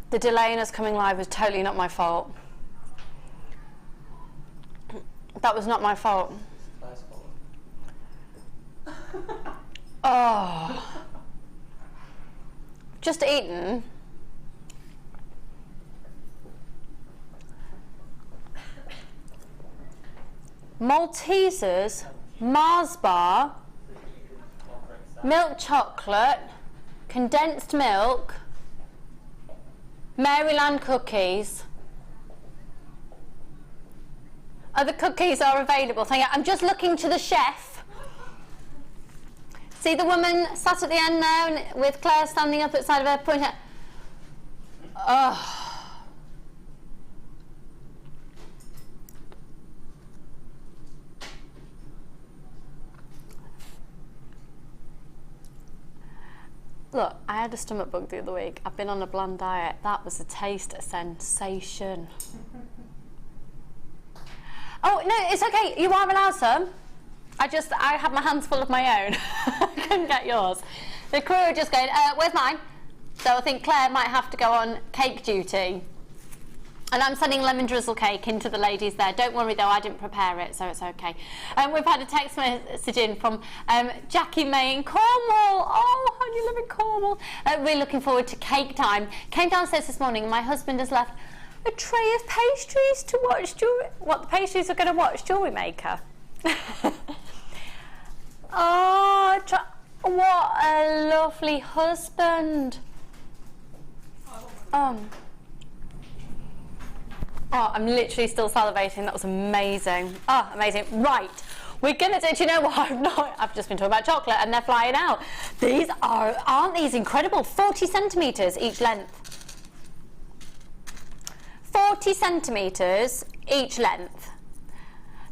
The delay in us coming live was totally not my fault. That was not my fault. Oh. Just eaten. Maltesers, Mars bar, milk chocolate, condensed milk, Maryland cookies. Other cookies are available. Thank you. I'm just looking to the chef. See the woman sat at the end now and with Claire standing up at the side of her pointing out. Oh. Look, I had a stomach bug the other week. I've been on a bland diet. That was a taste sensation. Oh, no, it's okay. You are allowed some. I had my hands full of my own. I couldn't get yours. The crew are just going, where's mine? So I think Claire might have to go on cake duty. And I'm sending lemon drizzle cake into the ladies there. Don't worry though, I didn't prepare it, so it's okay. We've had a text message in from Jackie May in Cornwall. Oh, how do you live in Cornwall? We're looking forward to cake time. Came downstairs this morning and my husband has left a tray of pastries to watch what the pastries are going to watch Jewellery Maker. Oh, what a lovely husband. Oh, I'm literally still salivating. That was amazing. Oh, amazing. Right. We're going to do, do you know what? I've just been talking about chocolate and they're flying out. Aren't these incredible? 40 centimetres each length. 40 centimetres each length.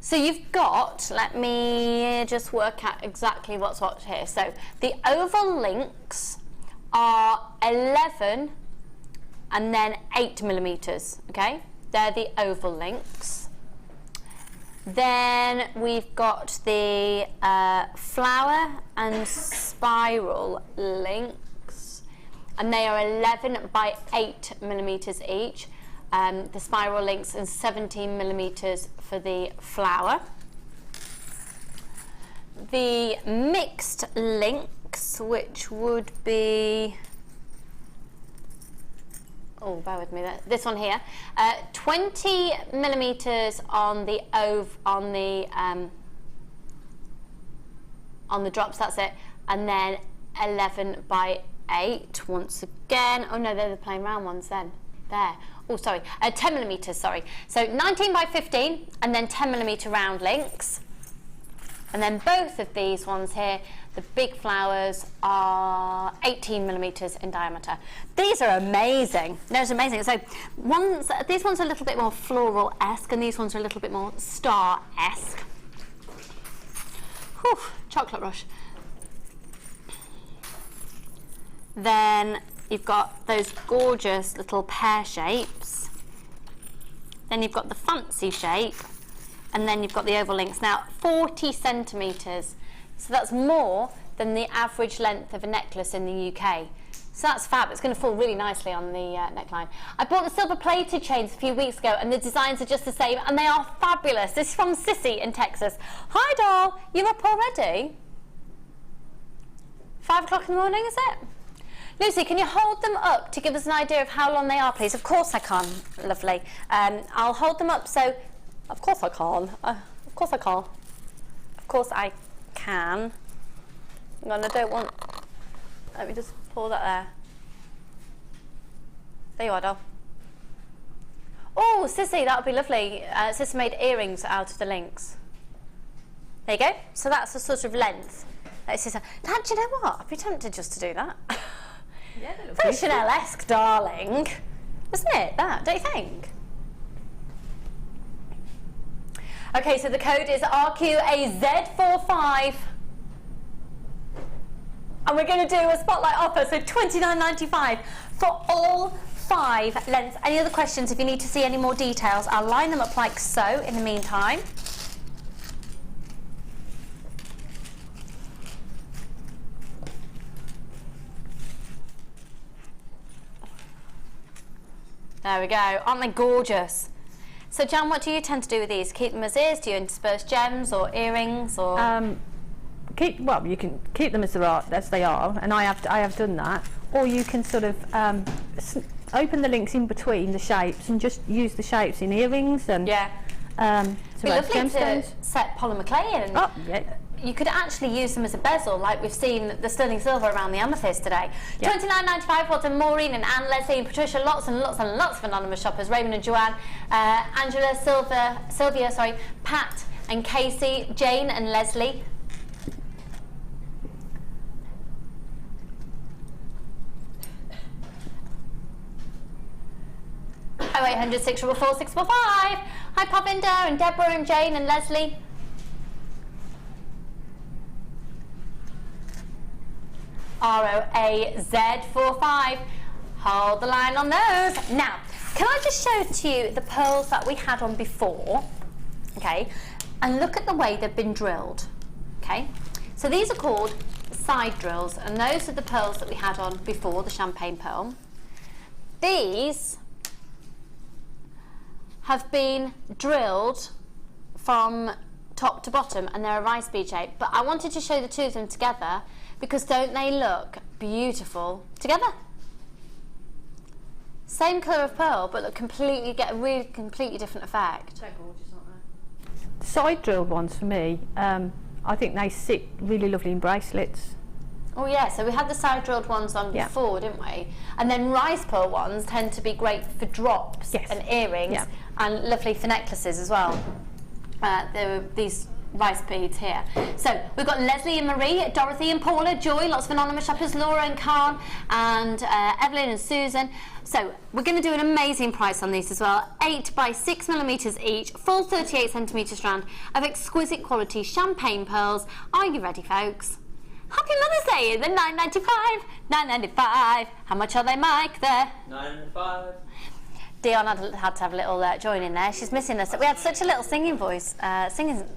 So you've got, let me just work out exactly what's what here. So the oval links are 11 and then 8 millimetres, okay? They're the oval links. Then we've got the flower and spiral links, and they are 11 by 8 millimetres each. The spiral links and 17 millimetres for the flower. The mixed links, which would be, oh, bear with me. This one here, 20 millimetres on the drops. That's it, and then 11 by 8 once again. Oh no, they're the plain round ones. Then there. Oh, sorry, 10 millimetres. Sorry. So 19 by 15, and then 10 millimetre round links, and then both of these ones here. The big flowers are 18 millimetres in diameter. These are amazing. Those are amazing. So these ones are a little bit more floral-esque, and these ones are a little bit more star-esque. Whew, chocolate rush. Then you've got those gorgeous little pear shapes. Then you've got the fancy shape, and then you've got the oval links. Now, 40 centimetres. So that's more than the average length of a necklace in the UK. So that's fab. It's going to fall really nicely on the neckline. I bought the silver plated chains a few weeks ago and the designs are just the same and they are fabulous. This is from Sissy in Texas. Hi doll, you up already? 5 o'clock in the morning, is it? Lucy, can you hold them up to give us an idea of how long they are, please? Of course I can, lovely. I'll hold them up so, of course I can. Of course I can. Of course I can. Hang on, I don't want, let me just pour that there. There you are, doll. Oh, Sissy, that would be lovely. Sissy made earrings out of the links. There you go. So that's the sort of length. That, do you know what? I'd be tempted just to do that. Yeah, very Chanel-esque, darling. Isn't it, that? Don't you think? Okay, so the code is RQAZ45. And we're going to do a spotlight offer, so $29.95 for all 5 lengths. Any other questions? If you need to see any more details, I'll line them up like so in the meantime. There we go. Aren't they gorgeous? So Jan, what do you tend to do with these? Keep them as is? Do you intersperse gems or earrings or? You can keep them as they are, and I have done that. Or you can sort of open the links in between the shapes and just use the shapes in earrings and It'd be lovely gemstones. to set polymer clay in. Oh, yeah. You could actually use them as a bezel, like we've seen the sterling silver around the amethyst today. Yeah. $29.95. Well done, Maureen and Anne, Leslie and Patricia. Lots and lots and lots of anonymous shoppers. Raymond and Joanne, Angela, Sylvia, Pat and Casey, Jane and Leslie. 0800 644 645. Hi Pavinder and Deborah and Jane and Leslie. ROAZ45. Hold the line on those. Now, can I just show to you the pearls that we had on before? Okay, and look at the way they've been drilled. Okay, so these are called side drills, and those are the pearls that we had on before, the champagne pearl. These have been drilled from top to bottom, and they're a rice bead shape, but I wanted to show the two of them together because don't they look beautiful together? Same colour of pearl, but look get a really completely different effect. They're gorgeous, aren't they? Side drilled ones for me, I think they sit really lovely in bracelets. Oh yeah, so we had the side drilled ones on before, didn't we? And then rice pearl ones tend to be great for drops and earrings and lovely for necklaces as well. There were these rice beads here. So we've got Leslie and Marie, Dorothy and Paula, Joy, lots of anonymous shoppers, Laura and Karen, and Evelyn and Susan. So we're going to do an amazing price on these as well. 8 by 6 millimeters each, full 38 centimetre strand of exquisite quality champagne pearls. Are you ready, folks? Happy Mother's Day! They're $9.95. $9.95. How much are they, Mike? There. $9.95. Dion had to have a little join in there. She's missing us. We had such a little singing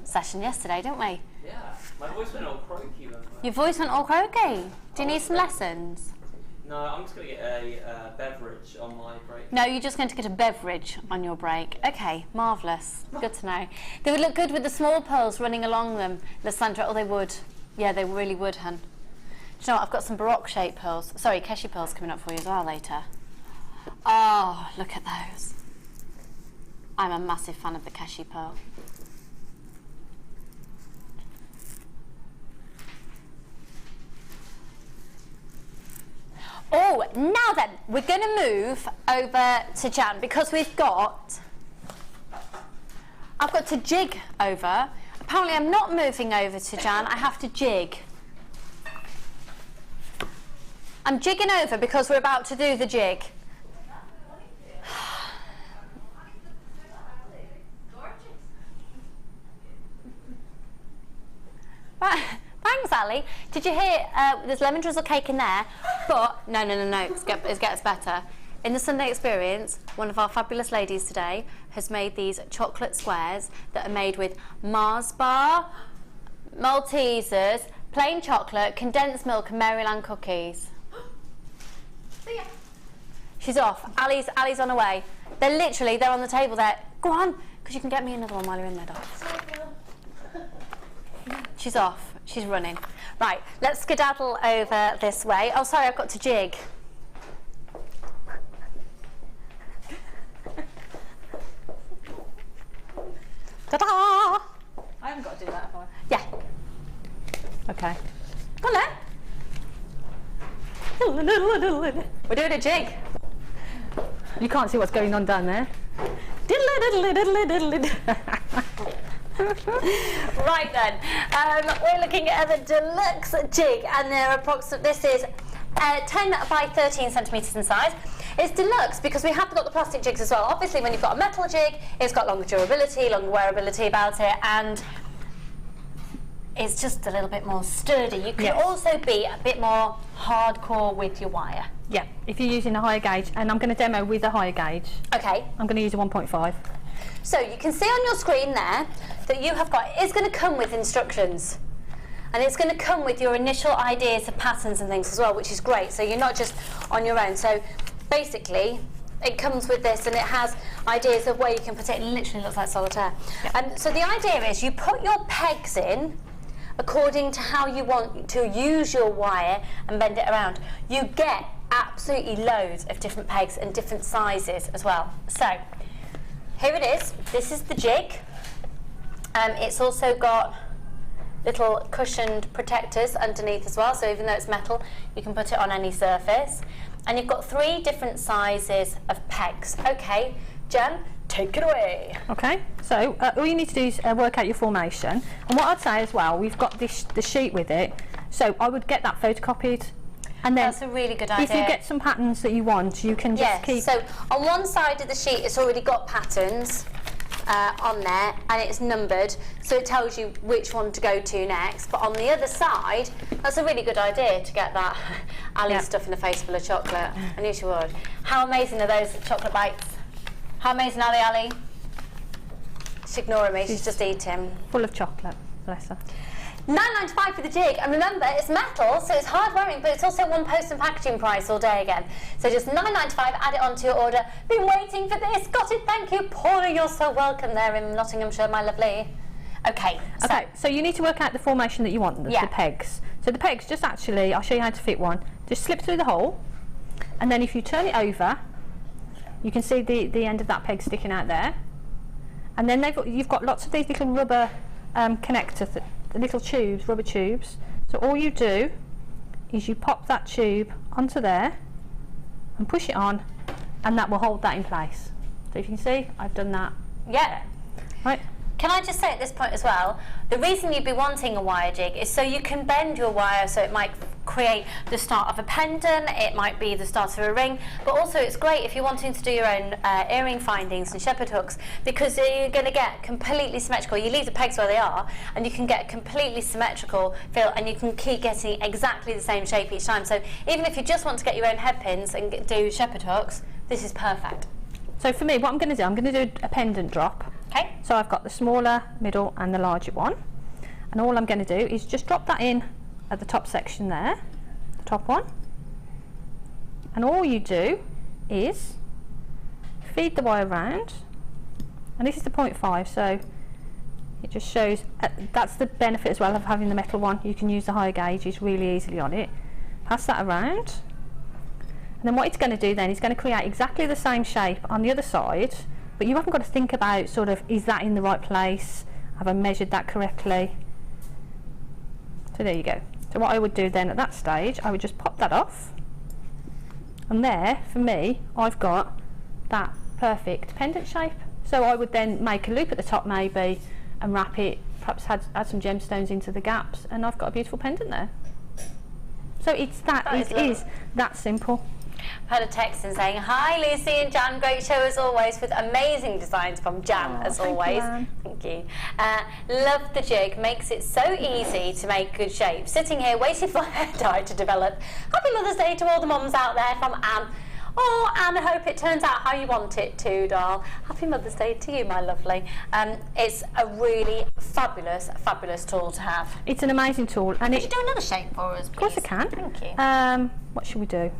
session yesterday, didn't we? Yeah, my voice went all croaky. Your voice went all croaky. Do you need some lessons? No, I'm just going to get a beverage on my break. No, you're just going to get a beverage on your break. Okay, marvellous. Good to know. They would look good with the small pearls running along them, Lysandra. Oh, they would. Yeah, they really would, hun. Do you know what? I've got some Baroque shaped pearls. Sorry, Keshi pearls coming up for you as well later. Oh, look at those. I'm a massive fan of the Keshi pearl. Oh, now then, we're going to move over to Jan because I've got to jig over. Apparently I'm not moving over to Jan, I have to jig. I'm jigging over because we're about to do the jig. Right. Thanks, Ali. Did you hear there's lemon drizzle cake in there? But, no, it gets better. In the Sunday Experience, one of our fabulous ladies today has made these chocolate squares that are made with Mars bar, Maltesers, plain chocolate, condensed milk and Maryland cookies. See ya. She's off. Ali's on her way. They're on the table there. Go on, because you can get me another one while you're in there, darling. She's off. She's running. Right, let's skedaddle over this way. Oh, sorry, I've got to jig. Ta-da! I haven't got to do that, have I? Yeah. Okay. Go on then. We're doing a jig. You can't see what's going on down there. Right then, we're looking at the Deluxe jig, and they're approximate. This is 10 by 13 centimetres in size. It's Deluxe because we have got the plastic jigs as well. Obviously, when you've got a metal jig, it's got longer durability, longer wearability about it, and it's just a little bit more sturdy. You can also be a bit more hardcore with your wire. Yeah, if you're using a higher gauge, and I'm going to demo with a higher gauge. Okay. I'm going to use a 1.5. So you can see on your screen there that you have got, it's going to come with instructions. And it's going to come with your initial ideas of patterns and things as well, which is great. So you're not just on your own. So basically, it comes with this, and it has ideas of where you can put it. It literally looks like solitaire. Yep. So the idea is you put your pegs in according to how you want to use your wire and bend it around. You get absolutely loads of different pegs and different sizes as well. So here it is. This is the jig. It's also got little cushioned protectors underneath as well, so even though it's metal, you can put it on any surface. And you've got 3 different sizes of pegs. Okay, Jen, take it away. Okay, so all you need to do is work out your formation. And what I'd say as well, we've got the sheet with it, so I would get that photocopied. And then that's a really good idea. If you get some patterns that you want, you can just keep... So on one side of the sheet, it's already got patterns on there, and it's numbered, so it tells you which one to go to next. But on the other side, that's a really good idea to get that Ali stuff in a face full of chocolate. I knew she would. How amazing are those chocolate bites? How amazing are they, Ali? She's ignoring me, she's just eating. Full of chocolate, bless her. £9.95 for the jig, and remember it's metal, so it's hard wearing, but it's also one post and packaging price all day again. So just £9.95, add it onto your order. Been waiting for this, got it, thank you. Paula, you're so welcome there in Nottinghamshire, my lovely. Okay, so you need to work out the formation that you want, the pegs. So the pegs, just actually, I'll show you how to fit one. Just slip through the hole, and then if you turn it over, you can see the end of that peg sticking out there. And then you've got lots of these little rubber connectors, the little tubes, rubber tubes. So all you do is you pop that tube onto there and push it on, and that will hold that in place. So if you can see, I've done that. Yeah. Right. Can I just say at this point as well, the reason you'd be wanting a wire jig is so you can bend your wire, so it might create the start of a pendant, it might be the start of a ring, but also it's great if you're wanting to do your own earring findings and shepherd hooks, because you're going to get completely symmetrical. You leave the pegs where they are, and you can get a completely symmetrical feel, and you can keep getting exactly the same shape each time. So even if you just want to get your own head pins and do shepherd hooks, this is perfect. So for me, what I'm going to do, I'm going to do a pendant drop. Okay. So I've got the smaller, middle and the larger one, and all I'm going to do is just drop that in at the top section there, the top one, and all you do is feed the wire round, and this is the 0.5, so it just shows, that's the benefit as well of having the metal one. You can use the higher gauges really easily on it. Pass that around, and then what it's going to do then is going to create exactly the same shape on the other side, but you haven't got to think about sort of, is that in the right place? Have I measured that correctly? So there you go. So what I would do then at that stage, I would just pop that off, and there, for me, I've got that perfect pendant shape. So I would then make a loop at the top maybe, and wrap it, perhaps add some gemstones into the gaps, and I've got a beautiful pendant there. So it's it is that simple. I've had a text in saying, hi Lucy and Jan, great show as always, with amazing designs from Jan as always. Thank you. Love the jig, makes it so easy to make good shape. Sitting here waiting for hair dye to develop. Happy Mother's Day to all the mums out there from Anne. Oh, Anne, I hope it turns out how you want it to, doll. Happy Mother's Day to you, my lovely. It's a really fabulous, fabulous tool to have. It's an amazing tool. And could you do another shape for us, please? Of course I can. Thank you. What should we do?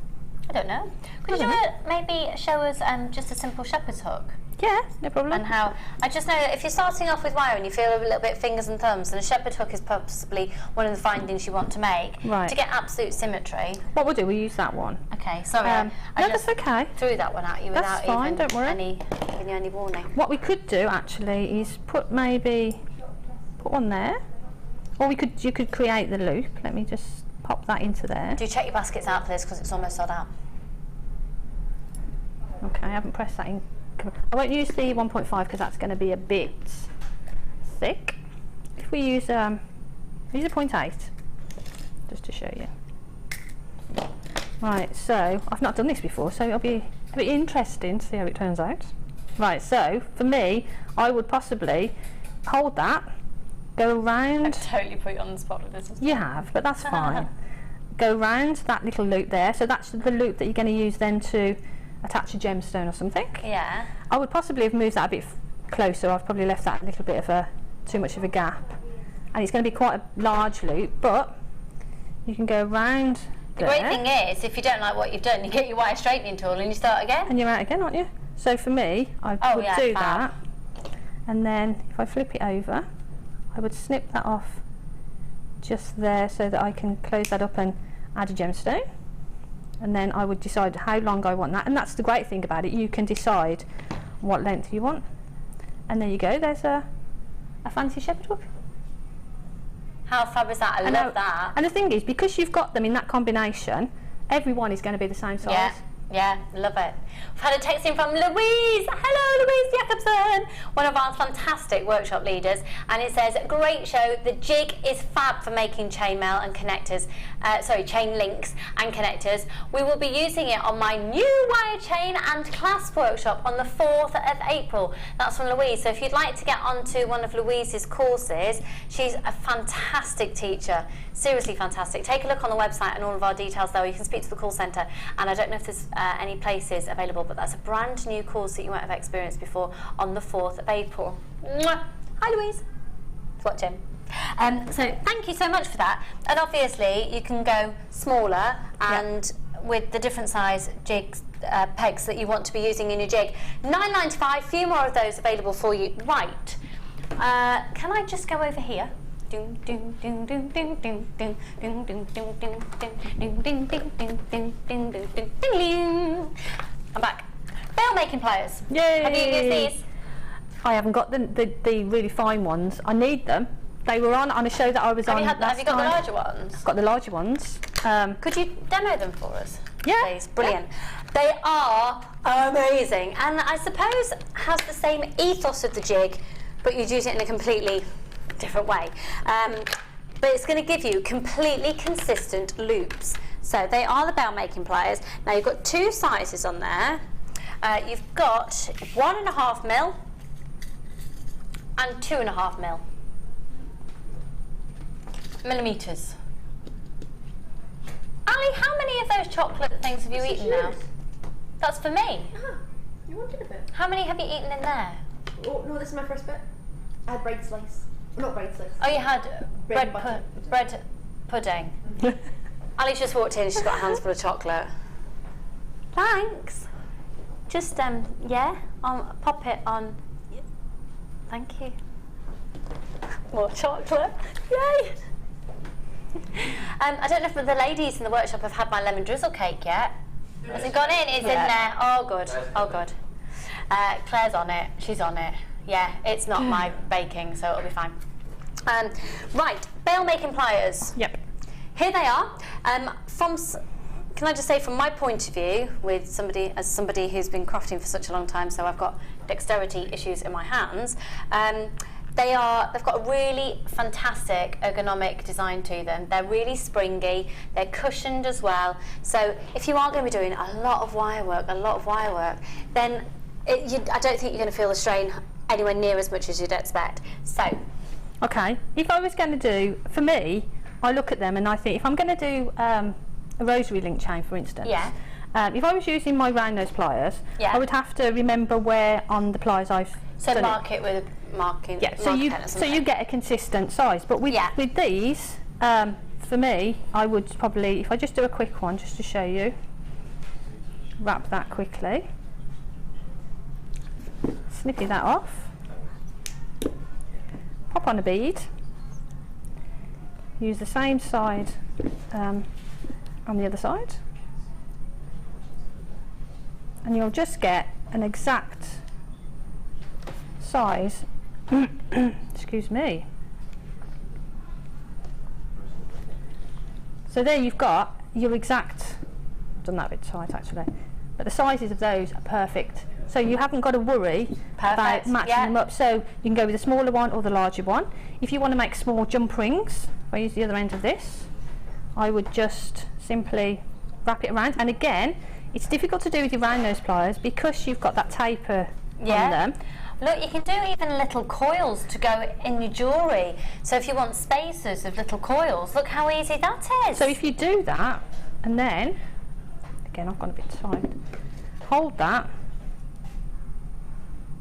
I don't know. Could you maybe show us just a simple shepherd's hook? Yeah, no problem. And how, I just know that if you're starting off with wire and you feel a little bit fingers and thumbs, then a shepherd hook is possibly one of the findings you want to make. Right. To get absolute symmetry. What we'll do, we'll use that one. Okay, sorry. No, that's okay. Threw that one at you That's without fine, even don't worry. giving you any warning. What we could do actually is put one there, or you could create the loop. Let me just pop that into there. Do check your baskets out for this because it's almost sold out. Okay, I haven't pressed that in. I won't use the 1.5 because that's going to be a bit thick. If we use a 0.8, just to show you. Right, so I've not done this before, so it'll be a bit interesting to see how it turns out. Right, so for me, I would possibly hold that, go around. I've totally put you on the spot with this. You have, but that's fine. Go round that little loop there, so that's the loop that you're going to use then to attach a gemstone or something. Yeah. I would possibly have moved that a bit closer. I've probably left that a little bit of too much of a gap, and it's going to be quite a large loop, but you can go around The great thing is, if you don't like what you've done, you get your wire straightening tool and you start again. And you're out again, aren't you? So for me, I would do that, and then if I flip it over, I would snip that off just there so that I can close that up and add a gemstone. And then I would decide how long I want that, and that's the great thing about it, you can decide what length you want. And there you go, there's a fancy shepherd hook. How fab is that? I love that. And the thing is, because you've got them in that combination, everyone is going to be the same size. Yeah, love it. We've had a text in from Louise. Hello, Louise Jacobson, one of our fantastic workshop leaders, and it says, great show. The jig is fab for making chainmail and connectors, chain links and connectors. We will be using it on my new wire chain and clasp workshop on the 4th of April. That's from Louise. So if you'd like to get onto one of Louise's courses, she's a fantastic teacher. Seriously fantastic. Take a look on the website and all of our details there. You can speak to the call centre, and I don't know if there's any places available, but that's a brand new course that you won't have experienced before on the 4th of April. Mwah. Hi Louise, watching. So thank you so much for that. And obviously you can go smaller and with the different size jigs, pegs that you want to be using in your jig. $9.95, few more of those available for you. Right, can I just go over here? I'm back. Bail making pliers. Yay! Have you used these? I haven't got the really fine ones. I need them. They were on a show that I was on. Have you got the larger ones? I've got the larger ones. Could you demo them for us? Yeah. Please. Brilliant. They are amazing, and I suppose has the same ethos of the jig, but you'd use it in a completely different way. But it's going to give you completely consistent loops. So they are the bell making pliers. Now you've got two sizes on there. You've got 1.5 mil and 2.5 mil millimeters. Ali, how many of those chocolate things have you eaten now? That's for me. You wanted a bit. How many have you eaten in there? Oh no, this is my first bit. I had bread slice. Not bread slice. Oh, you had bread pudding. Ali's just walked in and she's got hands full of chocolate. Thanks. Just pop it on. Thank you. More chocolate. Yay! I don't know if the ladies in the workshop have had my lemon drizzle cake yet. Has it gone in? It's in there. Oh good. Oh good. Claire's on it. She's on it. Yeah, it's not my baking, so it'll be fine. Right, bail making pliers. Yep. Here they are. Can I just say, from my point of view, with somebody who's been crafting for such a long time, so I've got dexterity issues in my hands. They've got a really fantastic ergonomic design to them. They're really springy. They're cushioned as well. So if you are going to be doing a lot of wire work, then I don't think you're going to feel the strain anywhere near as much as you'd expect. So, okay, if I was going to do, for me, I look at them and I think if I'm going to do a rosary link chain, for instance, if I was using my round nose pliers, I would have to remember where on the pliers I've done mark it with marking. Yeah, so you get a consistent size. But with these, for me, I would probably, if I just do a quick one just to show you, wrap that quickly, snippy that off, pop on a bead, use the same side on the other side, and you'll just get an exact size. Excuse me. So there you've got your exact, I've done that a bit tight actually, but the sizes of those are perfect. So you haven't got to worry about matching them up. So you can go with the smaller one or the larger one. If you want to make small jump rings, if I use the other end of this, I would just simply wrap it around. And again, it's difficult to do with your round nose pliers because you've got that taper on them. Look, you can do even little coils to go in your jewellery. So if you want spacers of little coils, look how easy that is. So if you do that, and then, again I've gone a bit tight, hold that,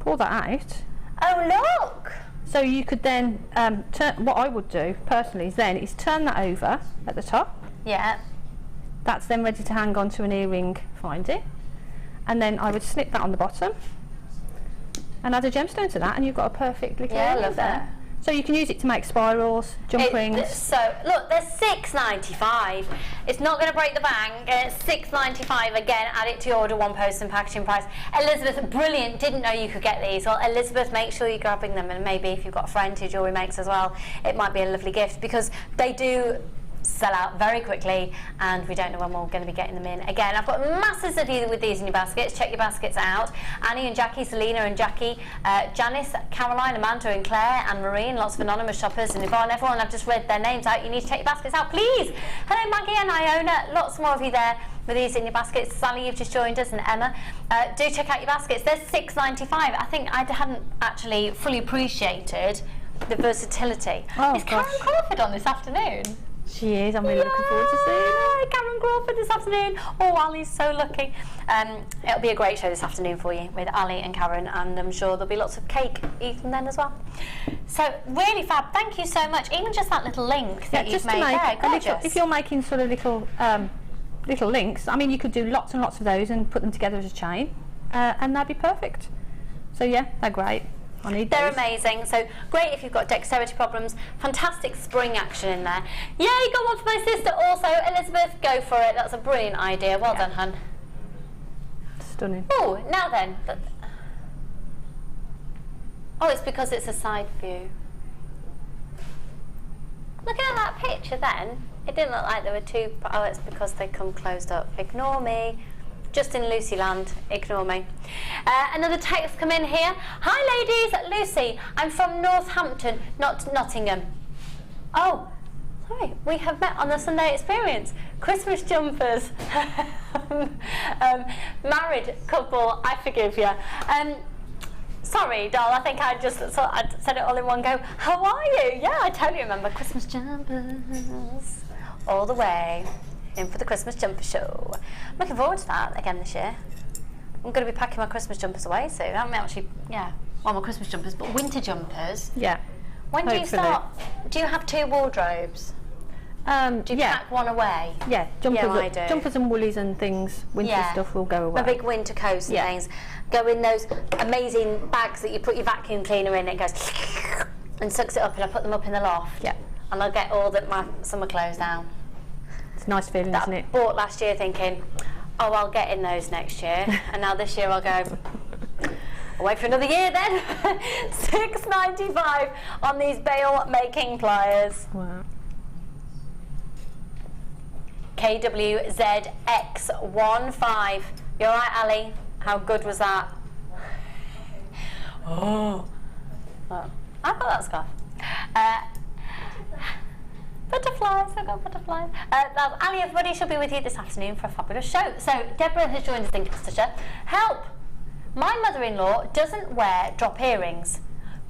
pull that out. Oh look! So you could then, what I would do personally is turn that over at the top. Yeah. That's then ready to hang on to an earring finding. And then I would slip that on the bottom and add a gemstone to that, and you've got a perfect little Yeah, I earring love there. that. So you can use it to make spirals, jump rings. So look, they're $6.95. It's not going to break the bank. It's $6.95 again. Add it to your order, one post and packaging price. Elizabeth, brilliant. Didn't know you could get these. Well, Elizabeth, make sure you're grabbing them, and maybe if you've got a friend who jewellery makes as well, it might be a lovely gift, because they do sell out very quickly, and we don't know when we're going to be getting them in. Again, I've got masses of you with these in your baskets. Check your baskets out. Annie and Jackie, Selena and Jackie, Janice, Caroline, Amanda and Claire, and Marie, and lots of anonymous shoppers, and Yvonne, everyone I've just read their names out. You need to check your baskets out, please. Hello Maggie and Iona, lots more of you there with these in your baskets. Sally, you've just joined us, and Emma. Do check out your baskets. They're $6.95. I think I hadn't actually fully appreciated the versatility. Oh, Is Karen Crawford on this afternoon? She is. I'm really looking forward to seeing her. Cameron Crawford this afternoon. Oh, Ali's so lucky. It'll be a great show this afternoon for you with Ali and Karen, and I'm sure there'll be lots of cake eaten then as well. So really fab. Thank you so much. Even just that little link that you've made there, gorgeous. If you're making sort of little little links, I mean, you could do lots and lots of those and put them together as a chain, and that'd be perfect. So yeah, they're great. They're amazing. So great if you've got dexterity problems. Fantastic spring action in there. Yeah, you got one for my sister also. Elizabeth, go for it. That's a brilliant idea. Well done, hun. Stunning. Oh, now then. Oh, it's because it's a side view. Looking at that picture then, it didn't look like there were two. Oh, it's because they come closed up. Ignore me. Just in Lucy land, ignore me. Another text come in here. Hi ladies, Lucy, I'm from Northampton, not Nottingham. Oh, sorry, we have met on the Sunday Experience. Christmas jumpers. Married couple, I forgive you. Sorry, doll, I think I said it all in one go. How are you? Yeah, I totally remember Christmas jumpers all the way. In for the Christmas jumper show. I'm looking forward to that again this year. I'm going to be packing my Christmas jumpers away soon. I'm actually, well, my Christmas jumpers, but winter jumpers. Yeah. When do you start? Do you have two wardrobes? Do you pack one away? Yeah, jumpers and woolies and things, winter stuff will go away. My big winter coats and things go in those amazing bags that you put your vacuum cleaner in. It goes and sucks it up, and I put them up in the loft. Yeah. And I'll get all my summer clothes down. It's a nice feeling, isn't it? Bought last year thinking, oh, I'll get in those next year, and now this year I'll go, I'll wait for another year then. $6.95 on these bail making pliers. Wow. KWZX15. You alright, Ali? How good was that? Oh, I've got that scarf. Butterflies, I've got butterflies. That's Ali, everybody. She'll be with you this afternoon for a fabulous show. So, Deborah has joined us in Gloucestershire. Help! My mother-in-law doesn't wear drop earrings,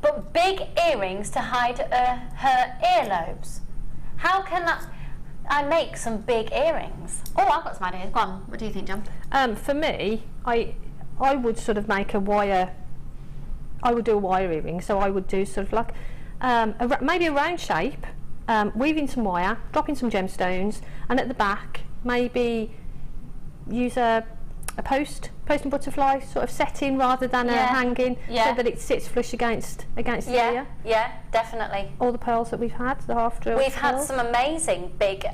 but big earrings to hide her earlobes. How can I make some big earrings? Oh, I've got some ideas. Go on. What do you think, John? For me, I would sort of make a wire. I would do a wire earring. So I would do sort of like maybe a round shape. Weaving some wire, dropping some gemstones, and at the back maybe use a post and butterfly sort of setting rather than a hanging, so that it sits flush against the ear. Yeah, definitely. All the pearls that we've had, the half drill. We've had some amazing big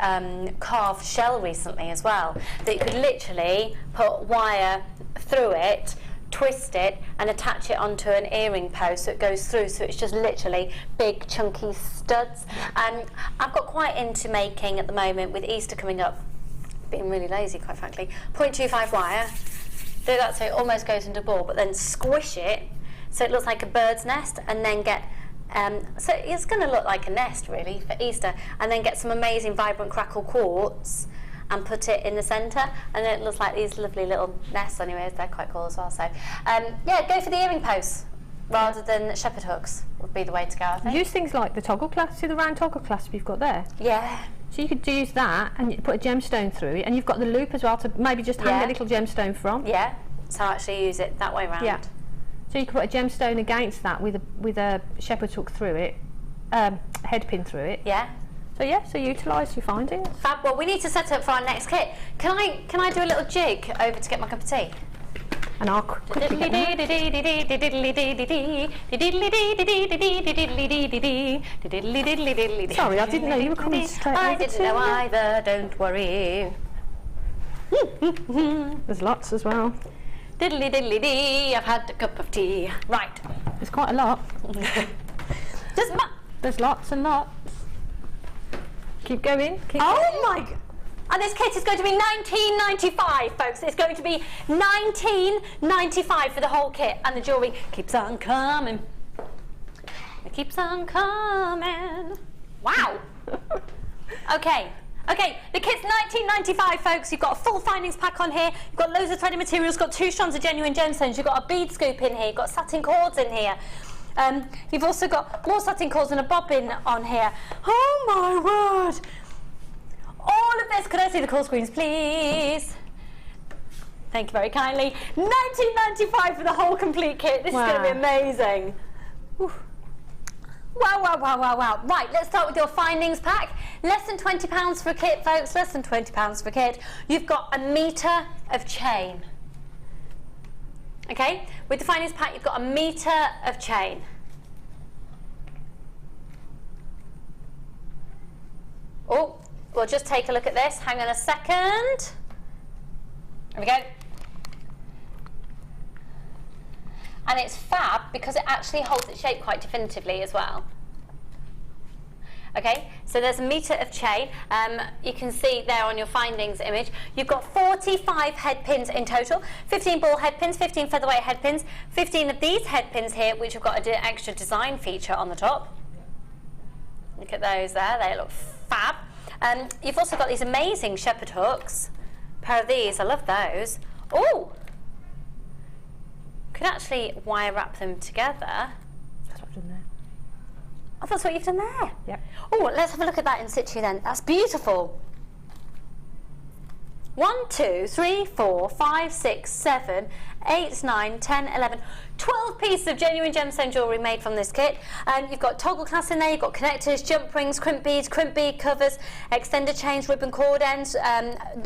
carved shell recently as well, that you could literally put wire through it, twist it and attach it onto an earring post so it goes through, so it's just literally big chunky studs. I've got quite into making at the moment, with Easter coming up, being really lazy quite frankly, 0.25 wire, do that so it almost goes into a ball, but then squish it so it looks like a bird's nest, and then get so it's going to look like a nest really for Easter, and then get some amazing vibrant crackle quartz and put it in the centre, and then it looks like these lovely little nests. Anyways, they're quite cool as well. So go for the earring posts rather than shepherd hooks would be the way to go, I think. Use things like the toggle clasp. See the round toggle clasp you've got there? Yeah. So you could use that and you put a gemstone through it, and you've got the loop as well to maybe just hang a little gemstone from. Yeah. So actually use it that way round. Yeah. So you could put a gemstone against that with a shepherd hook through it, head pin through it. Yeah. So yeah, so utilise your findings. Fab. Well, we need to set up for our next kit. Can I do a little jig over to get my cup of tea? And I'll quickly get that. Sorry, I didn't know you were coming straight over. I didn't know either, don't worry. There's lots as well. Diddly diddly dee, I've had a cup of tea. Right. There's quite a lot. There's lots and lots. Keep going. Keep going. My God. And this kit is going to be $19.95, folks. It's going to be $19.95 for the whole kit. And the jewellery keeps on coming. It keeps on coming. Wow. Okay, the kit's $19.95, folks. You've got a full findings pack on here. You've got loads of threaded materials. You've got 2 strands of genuine gemstones. You've got a bead scoop in here. You've got satin cords in here. You've also got more satin cords and a bobbin on here. Oh my word! All of this, could I see the call screens, please? Thank you very kindly. $19.95 for the whole complete kit. This is going to be amazing. Oof. Wow. Right, let's start with your findings pack. Less than £20 for a kit, folks. Less than £20 for a kit. You've got a metre of chain. Okay, with the findings pack, you've got a metre of chain. Oh, we'll just take a look at this. Hang on a second. There we go. And it's fab because it actually holds its shape quite definitively as well. Okay, so there's a metre of chain. You can see there on your findings image, you've got 45 head pins in total, 15 ball head pins, 15 featherweight head pins, 15 of these head pins here, which have got an extra design feature on the top. Look at those there, they look fab. You've also got these amazing shepherd hooks. A pair of these, I love those. Oh! Could actually wire wrap them together. That's what I've done there. Oh, that's what you've done there? Yep. Oh, let's have a look at that in situ then. That's beautiful. 1, 2, 3, 4, 5, 6, 7, 8, 9, 10, 11, 12 pieces of genuine gemstone jewellery made from this kit. You've got toggle clasps in there, you've got connectors, jump rings, crimp beads, crimp bead covers, extender chains, ribbon cord ends,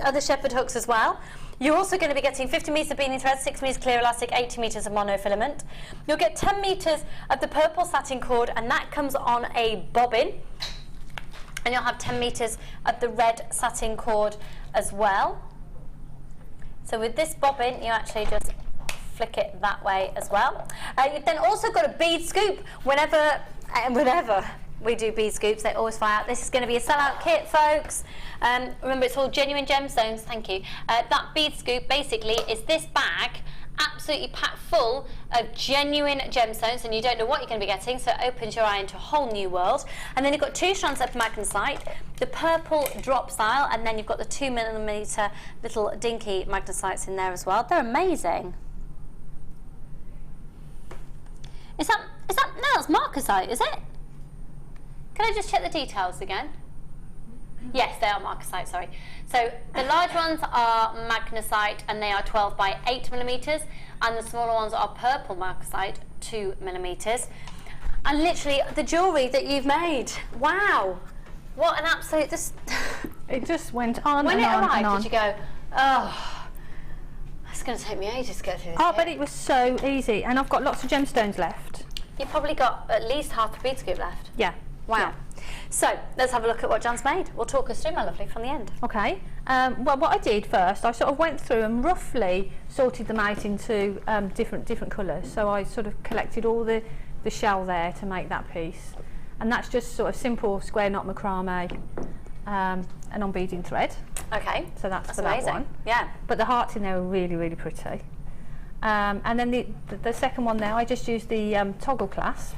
other shepherd hooks as well. You're also going to be getting 50 metres of beading thread, 6 metres clear elastic, 80 metres of monofilament. You'll get 10 metres of the purple satin cord, and that comes on a bobbin. And you'll have 10 metres of the red satin cord as well. So with this bobbin, you actually just flick it that way as well. You've then also got a bead scoop. Whenever we do bead scoops, they always fly out. This is going to be a sellout kit, folks. Remember, it's all genuine gemstones. Thank you. That bead scoop basically is this bag absolutely packed full of genuine gemstones, and you don't know what you're going to be getting, so it opens your eye into a whole new world. And then you've got 2 strands of magnesite, the purple drop style, and then you've got the 2mm little dinky magnesites in there as well. They're amazing. Is that no, that's marcasite, is it? Can I just check the details again? Yes, they are marcasite, sorry. So the large ones are magnesite, and they are 12 by 8mm, and the smaller ones are purple marcasite, 2mm. And literally the jewellery that you've made, wow, what an absolute, it just went on when and on arrived, and on. did you go, oh, it's going to take me ages to get through this. Oh, but it was so easy, and I've got lots of gemstones left. You've probably got at least half the bead scoop left. Yeah. Wow. Yeah. So let's have a look at what Jan's made. We'll talk us through, my lovely, from the end. Okay. Well, what I did first, I sort of went through and roughly sorted them out into different colours. So I sort of collected all the shell there to make that piece, and that's just sort of simple square knot macrame and on beading thread. Okay. So that's for amazing. that one. Yeah. But the hearts in there are really, really pretty. And then the second one there, I just used the toggle clasp.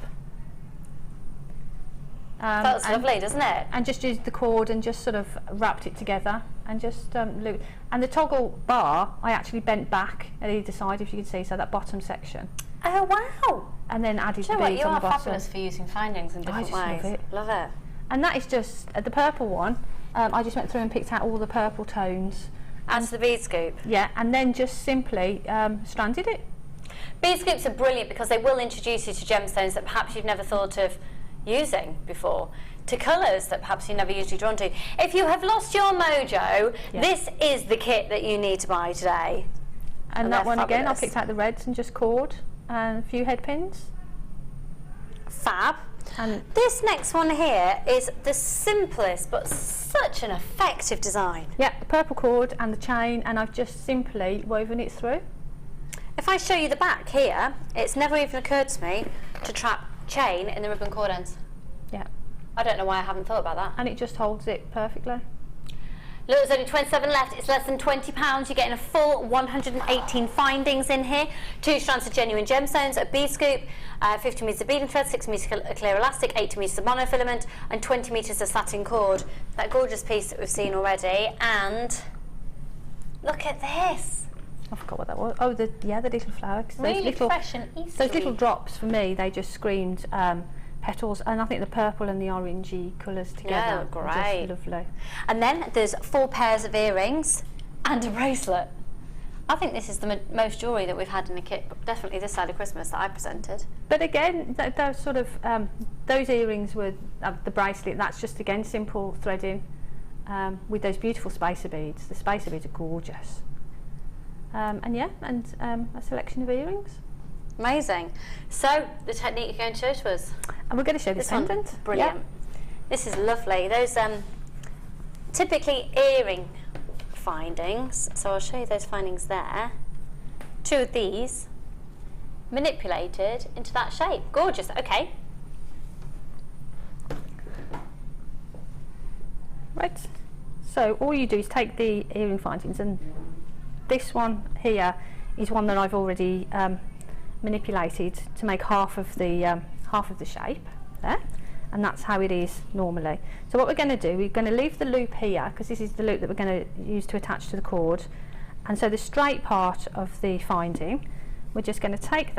That's lovely, doesn't it? And just used the cord and just sort of wrapped it together and just looped. And the toggle bar, I actually bent back at either side, if you can see, so that bottom section. Oh, wow. And then added the what, beads you on the are bottom. fabulous for using findings in different ways. Love it. Love it. And that is just, the purple one, I just went through and picked out all the purple tones. And the bead scoop. Yeah, and then just simply stranded it. Bead scoops are brilliant because they will introduce you to gemstones that perhaps you've never thought of using before. to colours that perhaps you're never usually drawn to. If you have lost your mojo, this is the kit that you need to buy today. And that one again, I fabulous. picked out the reds and just cord and a few head pins. Fab. And this next one here is the simplest but such an effective design. yeah, the purple cord and the chain, and I've just simply woven it through. If I show you the back here, it's never even occurred to me to trap chain in the ribbon cord ends. Yeah. I don't know why I haven't thought about that. And it just holds it perfectly. Look, there's only 27 left. It's less than £20. You're getting a full 118 findings in here. 2 strands of genuine gemstones, a bead scoop, 50 metres of beading thread, 6 metres of clear elastic, 80 metres of monofilament, and 20 metres of satin cord. That gorgeous piece that we've seen already. And look at this. I forgot what that was. Oh, the little flower. 'Cause Really those little, fresh and Eastery. those little drops for me, they just screamed petals, and I think the purple and the orangey colours together Yeah, are great. just lovely. And then there's 4 pairs of earrings and a bracelet. I think this is the most jewellery that we've had in a kit, definitely this side of Christmas that I presented. But again, those sort of those earrings with the bracelet. That's just again simple threading with those beautiful spacer beads. The spacer beads are gorgeous. And yeah, and a selection of earrings. Amazing. So the technique you're going to show to us. And we're going to show This the one, pendant. brilliant. Yeah. This is lovely. Those typically earring findings. So I'll show you those findings there. 2 of these manipulated into that shape. Gorgeous. Okay. Right. So all you do is take the earring findings, and this one here is one that I've already manipulated to make half of the shape there, and that's how it is normally. So what we're going to do, we're going to leave the loop here because this is the loop that we're going to use to attach to the cord, and so the straight part of the finding, we're just going to take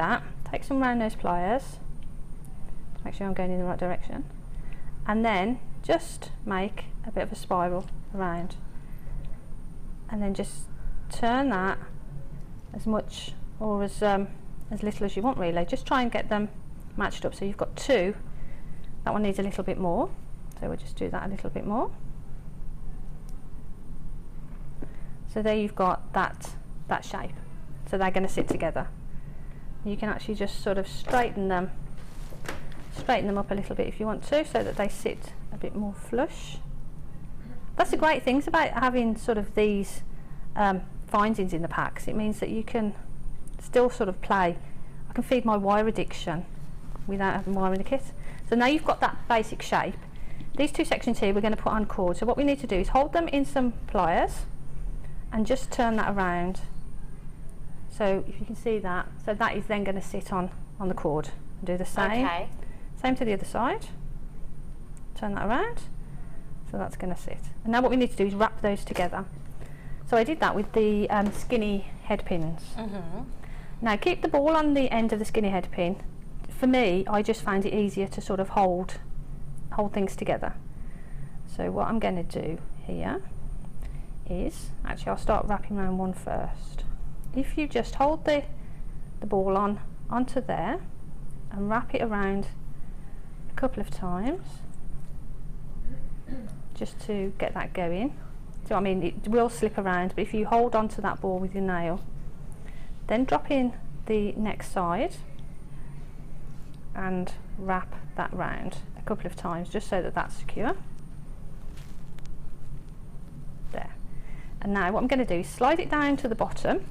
some round nose pliers to make sure I'm going in the right direction, and then just make a bit of a spiral around, and then just turn that as much or as little as you want really. Just try and get them matched up. So you've got 2. That one needs a little bit more, so we'll just do that a little bit more. So there you've got that shape. So they're going to sit together. You can actually just sort of straighten them up a little bit if you want to, so that they sit a bit more flush. That's the great things about having sort of these findings in the packs. It means that you can still sort of play. I can feed my wire addiction without having wire in the kit. So now you've got that basic shape. These 2 sections here we're going to put on cord. So what we need to do is hold them in some pliers and just turn that around. So if you can see that, so that is then going to sit on the cord. And do the same. Okay. Same to the other side. Turn that around. So that's going to sit. And now what we need to do is wrap those together. So I did that with the skinny head pins. Now keep the ball on the end of the skinny head pin. For me, I just found it easier to sort of hold things together. So what I'm going to do here is, actually I'll start wrapping around one first. If you just hold the ball onto there and wrap it around a couple of times, just to get that going. So I mean, it will slip around, but if you hold onto that ball with your nail, then drop in the next side and wrap that round a couple of times, just so that that's secure. There. And now what I'm going to do is slide it down to the bottom.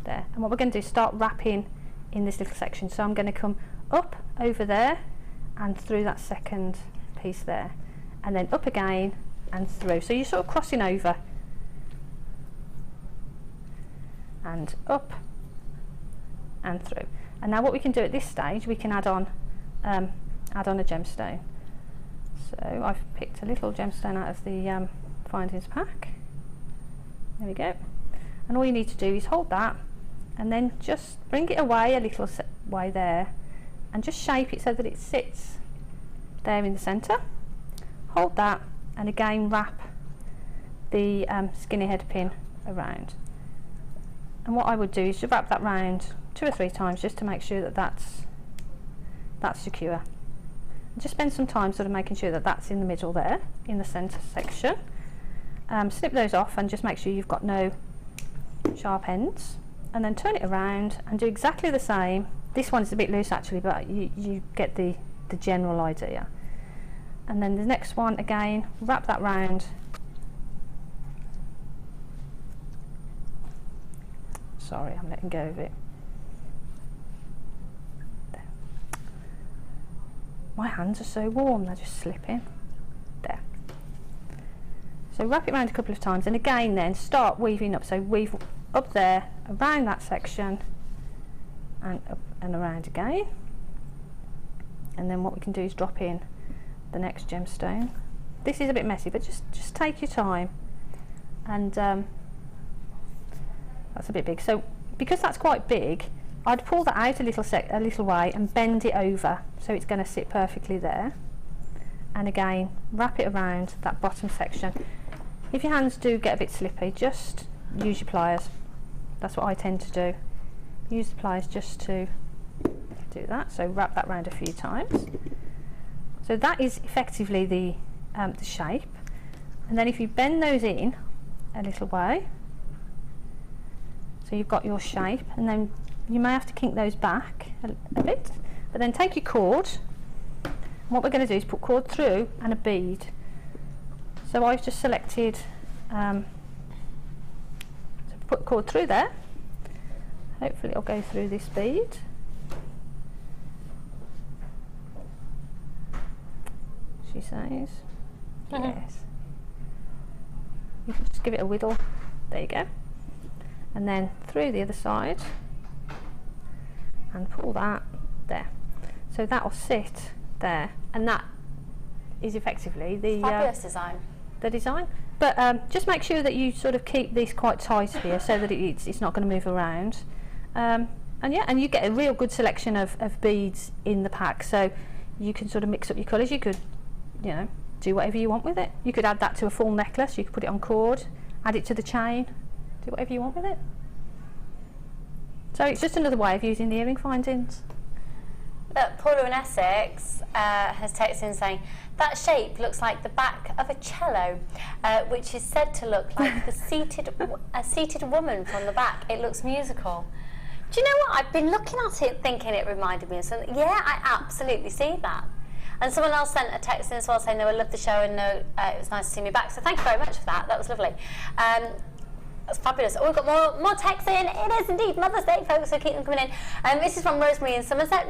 There. And what we're going to do is start wrapping in this little section. So I'm going to come up over there and through that second piece there, and then up again and through. So you're sort of crossing over and up and through. And now what we can do at this stage, we can add on a gemstone. So I've picked a little gemstone out of the findings pack. There we go. And all you need to do is hold that and then just bring it away a little way there and just shape it so that it sits there in the centre. Hold that and again wrap the skinny head pin around. And what I would do is to wrap that round 2 or 3 times just to make sure that that's secure. Just spend some time sort of making sure that that's in the middle there, in the centre section. Snip those off and just make sure you've got no sharp ends, and then turn it around and do exactly the same. This one is a bit loose actually, but you get the general idea. And then the next one again, wrap that round. Sorry, I'm letting go of it. There. My hands are so warm, they're just slipping. There. So wrap it around a couple of times, and again then start weaving up. So weave up there, around that section, and up and around again. And then what we can do is drop in the next gemstone. This is a bit messy, but just take your time. And that's a bit big. So because that's quite big, I'd pull that out a little way and bend it over so it's going to sit perfectly there. And again, wrap it around that bottom section. If your hands do get a bit slippy, just use your pliers. That's what I tend to do. Use the pliers just to do that. So wrap that round a few times. So that is effectively the shape. And then if you bend those in a little way, so you've got your shape, and then you may have to kink those back a bit, but then take your cord, and what we're going to do is put cord through and a bead. So I've just selected, so put cord through there, hopefully it'll go through this bead. She says, yes. You can just give it a whittle, there you go. And then through the other side and pull that there. So that will sit there, and that is effectively the fabulous design. The design. But just make sure that you sort of keep this quite tight here so that it's not going to move around. And yeah, and you get a real good selection of beads in the pack, so you can sort of mix up your colours. You could, you know, do whatever you want with it. You could add that to a full necklace, you could put it on cord, add it to the chain, do whatever you want with it. So it's just another way of using the earring findings. Look, Paula in Essex has texted in saying, that shape looks like the back of a cello, which is said to look like a seated woman from the back. It looks musical. Do you know what? I've been looking at it thinking it reminded me of something. Yeah, I absolutely see that. And someone else sent a text in as well saying, no, I love the show and no, it was nice to see me back. So thank you very much for that. That was lovely. That's fabulous. Oh, we've got more texts in. It is indeed Mother's Day, folks, so keep them coming in. This is from Rosemary in Somerset.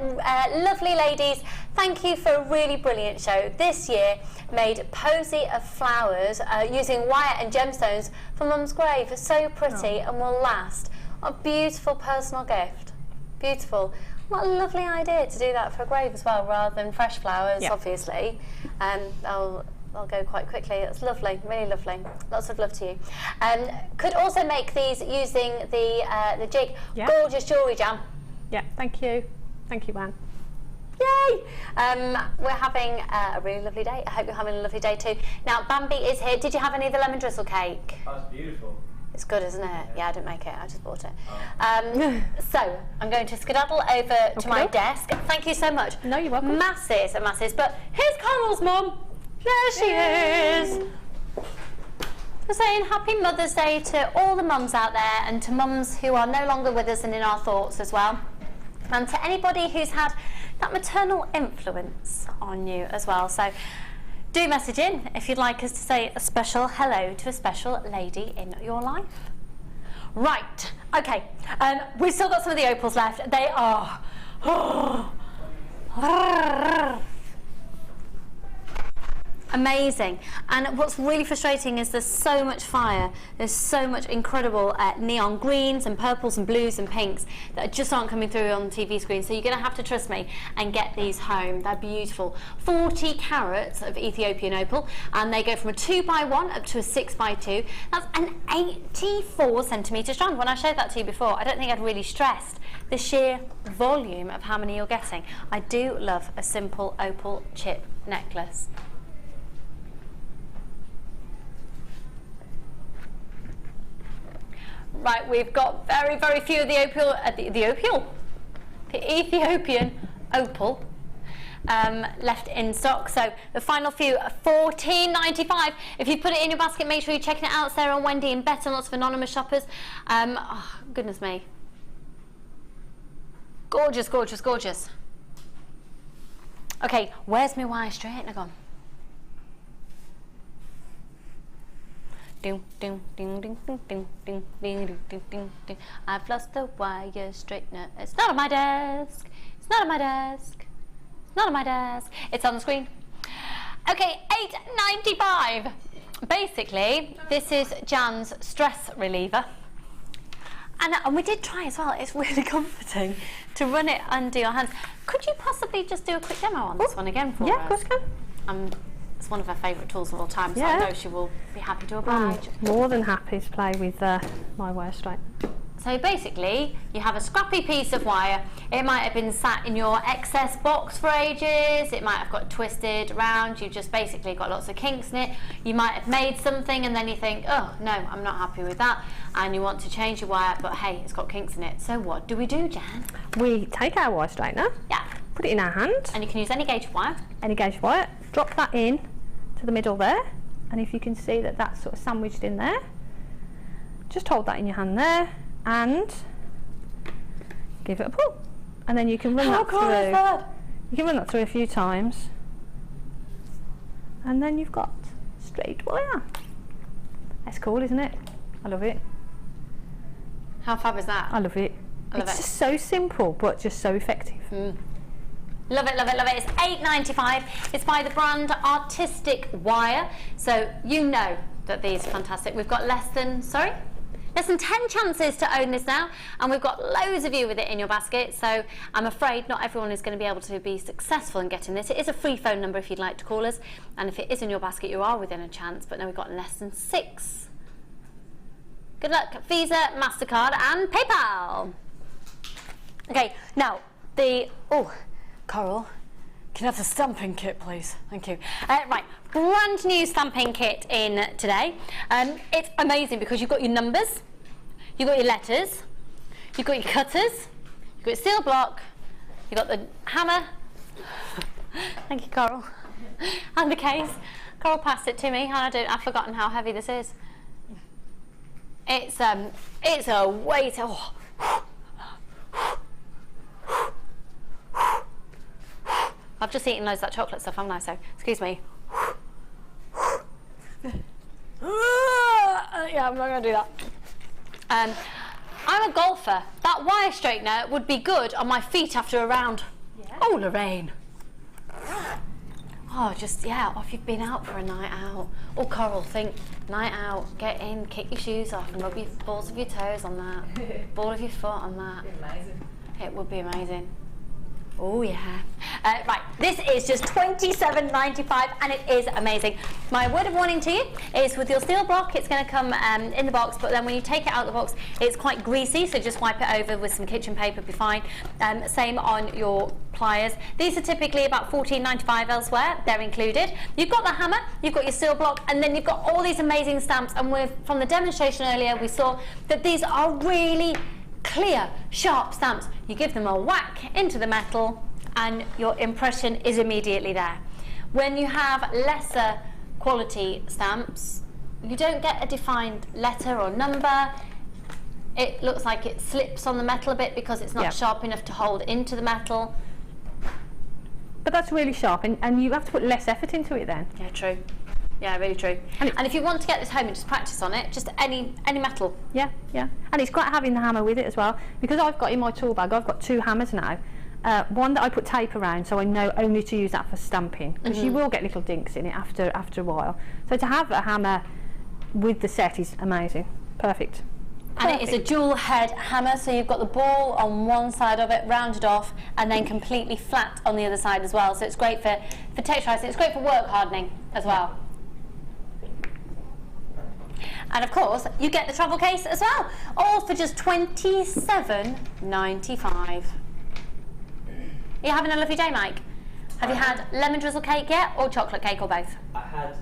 Lovely ladies, thank you for a really brilliant show. This year made posy of flowers using wire and gemstones for Mum's grave. So pretty and will last. A beautiful personal gift. Beautiful. What a lovely idea to do that for a grave as well, rather than fresh flowers, obviously. They'll go quite quickly. It's lovely, really lovely. Lots of love to you. Could also make these using the jig. Gorgeous jewellery jam. Yeah, thank you. Thank you, Anne. Yay! We're having a really lovely day. I hope you're having a lovely day too. Now, Bambi is here. Did you have any of the lemon drizzle cake? Oh, it's beautiful. It's good, isn't it? Yeah, I didn't make it. I just bought it. So, I'm going to skedaddle over to my desk. Thank you so much. No, you're welcome. Masses and masses. But here's Carol's mum. There she is. We're saying happy Mother's Day to all the mums out there, and to mums who are no longer with us and in our thoughts as well. And to anybody who's had that maternal influence on you as well. So do message in if you'd like us to say a special hello to a special lady in your life. Right, okay, we've still got some of the opals left. They are amazing. And what's really frustrating is there's so much fire. There's so much incredible neon greens and purples and blues and pinks that just aren't coming through on the TV screen. So you're going to have to trust me and get these home. They're beautiful. 40 carats of Ethiopian opal, and they go from a 2x1 up to a 6x2. That's an 84 centimetre strand. When I showed that to you before, I don't think I'd really stressed the sheer volume of how many you're getting. I do love a simple opal chip necklace. Right, we've got very, very few of the Ethiopian opal. left in stock. So the final few are $14.95. If you put it in your basket, make sure you're checking it out. Sarah and Wendy and Beth and lots of anonymous shoppers. Oh, goodness me. Gorgeous, gorgeous, gorgeous. Okay, where's my wire straightener gone? Ding, ding, ding, ding, ding, ding, ding, ding, ding, ding, ding. I've lost the wire straightener. It's not on my desk. It's not on my desk. It's not on my desk. It's on the screen. Okay, $8.95. Basically, this is Jan's stress reliever. And we did try as well. It's really comforting to run it under your hands. Could you possibly just do a quick demo on this one again for us? Yeah, of course I can. It's one of her favourite tools of all time, so I know she will be happy to oblige. More than happy to play with my wire straightener. So basically, you have a scrappy piece of wire. It might have been sat in your excess box for ages. It might have got twisted around. You've just basically got lots of kinks in it. You might have made something and then you think, oh no, I'm not happy with that. And you want to change your wire, but hey, it's got kinks in it. So what do we do, Jan? We take our wire straightener, put it in our hand. And you can use any gauge of wire. Any gauge of wire. Drop that in to the middle there. And if you can see that that's sort of sandwiched in there, just hold that in your hand there. And give it a pull, and then you can run that through. You can run that through a few times, and then you've got straight wire. That's cool, isn't it? I love it. How fab is that? I love it. It's just so simple, but just so effective. Love it, love it, love it. It's $8.95. It's by the brand Artistic Wire, so you know that these are fantastic. We've got less than 10 chances to own this now, and we've got loads of you with it in your basket, so I'm afraid not everyone is going to be able to be successful in getting this. It is a free phone number if you'd like to call us, and if it is in your basket you are within a chance, but now we've got less than 6. Good luck. Visa, MasterCard and PayPal. Okay, now Coral, can I have the stamping kit, please? Thank you. Right, brand new stamping kit in today. It's amazing because you've got your numbers, you've got your letters, you've got your cutters, you've got your steel block, you've got the hammer. Thank you, Coral. And the case. Coral passed it to me, and I've forgotten how heavy this is. It's a weight. Oh. I've just eaten loads of that chocolate stuff, haven't I? So, excuse me. Yeah, I'm not going to do that. I'm a golfer. That wire straightener would be good on my feet after a round. Yeah. Oh, Lorraine. Oh, off you've been out for a night out. Oh, Coral, think, night out, get in, kick your shoes off and rub your balls of your toes on that. Ball of your foot on that. It'd be amazing. It would be amazing. Oh yeah. Right, this is just $27.95 and it is amazing. My word of warning to you is with your steel block, it's going to come in the box, but then when you take it out of the box, it's quite greasy, so just wipe it over with some kitchen paper, be fine. Same on your pliers. These are typically about $14.95 elsewhere, they're included. You've got the hammer, you've got your steel block, and then you've got all these amazing stamps, and from the demonstration earlier, we saw that these are really clear, sharp stamps. You give them a whack into the metal and your impression is immediately there. When you have lesser quality stamps, you don't get a defined letter or number. It looks like it slips on the metal a bit because it's not sharp enough to hold into the metal. But that's really sharp, and you have to put less effort into it then. Yeah, true. Yeah, really true. And if you want to get this home and just practice on it, just any metal. Yeah. And it's great having the hammer with it as well, because I've got in my tool bag, I've got 2 hammers now. One that I put tape around, so I know only to use that for stamping, because you will get little dinks in it after a while. So to have a hammer with the set is amazing. Perfect. And it is a dual head hammer, so you've got the ball on one side of it, rounded off, and then completely flat on the other side as well. So it's great for texturizing, it's great for work hardening as well. And of course, you get the travel case as well, all for just $27.95. Are you having a lovely day, Mike? Have you had lemon drizzle cake yet, or chocolate cake, or both? I had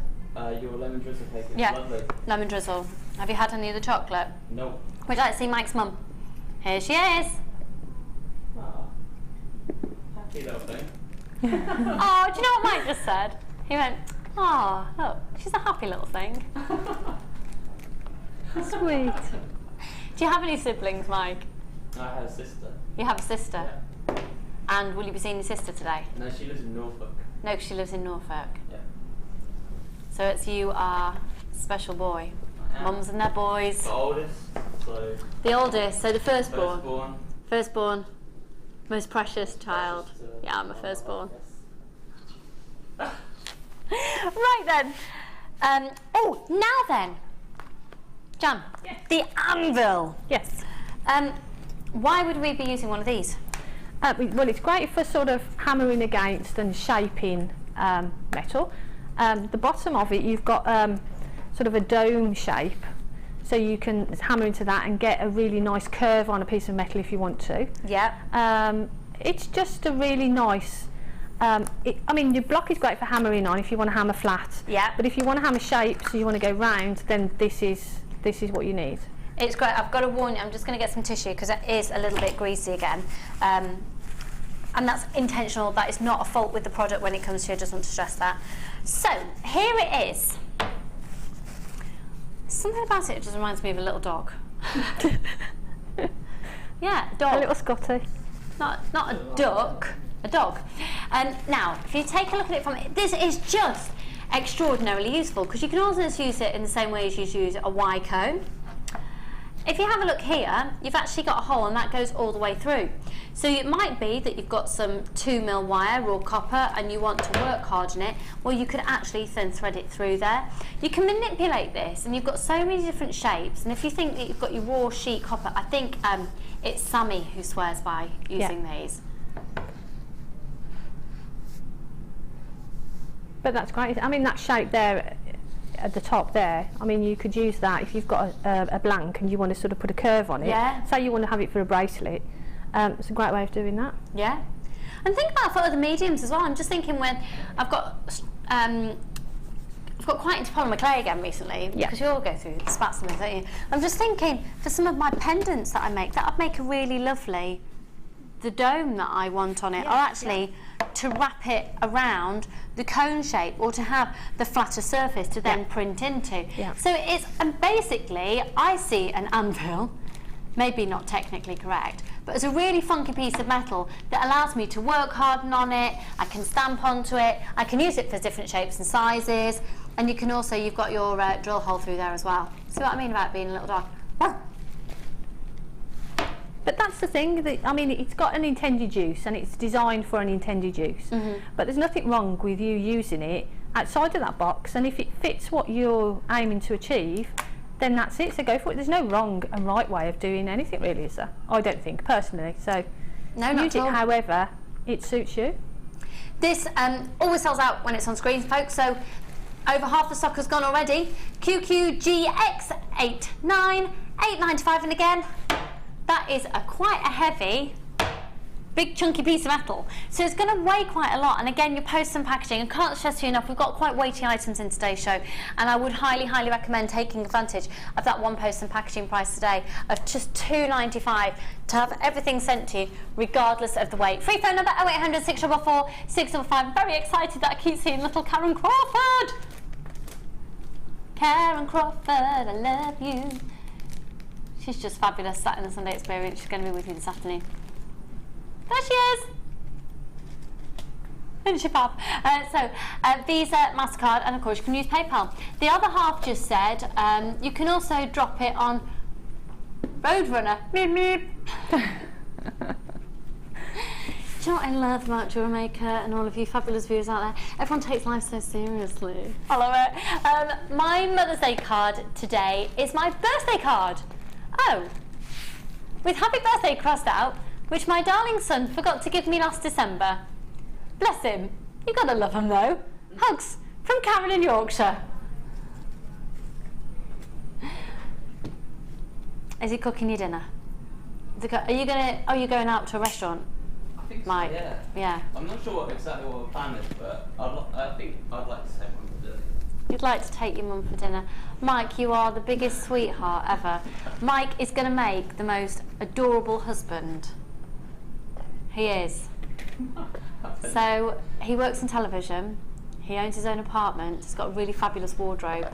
your lemon drizzle cake. It's lovely. Lemon drizzle. Have you had any of the chocolate? No. Would you like to see Mike's mum? Here she is. Aww. Happy little thing. Oh, do you know what Mike just said? He went, oh, look, she's a happy little thing. Sweet. Do you have any siblings, Mike? I have a sister. You have a sister? Yeah. And will you be seeing your sister today? No, she lives in Norfolk. No, she lives in Norfolk. Yeah. So it's you are special boy. Mums and their boys. The oldest, so... The oldest, so the firstborn. Firstborn. Firstborn. Most precious child. Precious Yeah, I'm a firstborn. Yes. Right then. Oh, now then. Jan, yes. The anvil. Yes. Why would we be using one of these? Well, it's great for sort of hammering against and shaping metal. The bottom of it, you've got sort of a dome shape, so you can hammer into that and get a really nice curve on a piece of metal if you want to. Yeah. It's just a really nice. I mean, your block is great for hammering on if you want to hammer flat. Yeah. But if you want to hammer shapes, so you want to go round, then this is what you need. It's great. I've got to warn you, I'm just going to get some tissue because it is a little bit greasy again. And that's intentional. That is not a fault with the product when it comes to you. I just want to stress that. So, here it is. Something about it just reminds me of a little dog. Yeah, a dog. A little Scotty. Not a duck, a dog. Now, if you take a look at it from this is just extraordinarily useful because you can also use it in the same way as you use a Y cone. If you have a look here, you've actually got a hole and that goes all the way through. So it might be that you've got some 2mm wire or copper and you want to work hard on it. Well, you could actually then thread it through there. You can manipulate this and you've got so many different shapes. And if you think that you've got your raw sheet copper, I think it's Sammy who swears by using these. But that's great. I mean, that shape there at the top there, I mean, you could use that if you've got a blank and you want to sort of put a curve on it. Yeah. Say you want to have it for a bracelet. It's a great way of doing that. Yeah. And think about for other mediums as well. I'm just thinking when I've got quite into polymer clay again recently, because you all go through the spats and things, don't you? I'm just thinking for some of my pendants that I make, that would make a really lovely, the dome that I want on it, or actually to wrap it around the cone shape or to have the flatter surface to then print into. Yeah. So it's, and basically I see an anvil, maybe not technically correct, but it's a really funky piece of metal that allows me to work hard on it, I can stamp onto it, I can use it for different shapes and sizes, and you can also, you've got your drill hole through there as well. See what I mean about being a little dog? But that's the thing, that, I mean, it's got an intended use and it's designed for an intended use. But there's nothing wrong with you using it outside of that box, and if it fits what you're aiming to achieve, then that's it, so go for it. There's no wrong and right way of doing anything really, is there? I don't think, personally. So no, not use at it all. however it suits you. This always sells out when it's on screen, folks, so over half the stock has gone already. QQGX89, $8.95, and again, that is quite a heavy, big chunky piece of metal. So it's going to weigh quite a lot, and again, your posts and packaging, I can't stress to you enough, we've got quite weighty items in today's show, and I would highly, highly recommend taking advantage of that one post and packaging price today of just $2.95 to have everything sent to you, regardless of the weight. Free phone number 0800 644 655. I'm very excited that I keep seeing little Karen Crawford. Karen Crawford, I love you. She's just fabulous, sat in the Sunday Experience. She's going to be with you this afternoon. There she is. Isn't she fab? Visa, MasterCard, and of course you can use PayPal. The other half just said you can also drop it on Roadrunner. Meep, meep. Do you know what I love about JewelleryMaker and all of you fabulous viewers out there? Everyone takes life so seriously. I love it. My Mother's Day card today is my birthday card. Oh, with happy birthday crossed out, which my darling son forgot to give me last December. Bless him. You gotta love him though. Hugs from Karen in Yorkshire. Is he cooking your dinner? Are you going out to a restaurant? I think so, Mike? Yeah. I'm not sure exactly what the plan is, but I think I'd like to take one for dinner. You'd like to take your mum for dinner. Mike, you are the biggest sweetheart ever. Mike is going to make the most adorable husband. He is. So he works in television. He owns his own apartment. He's got a really fabulous wardrobe.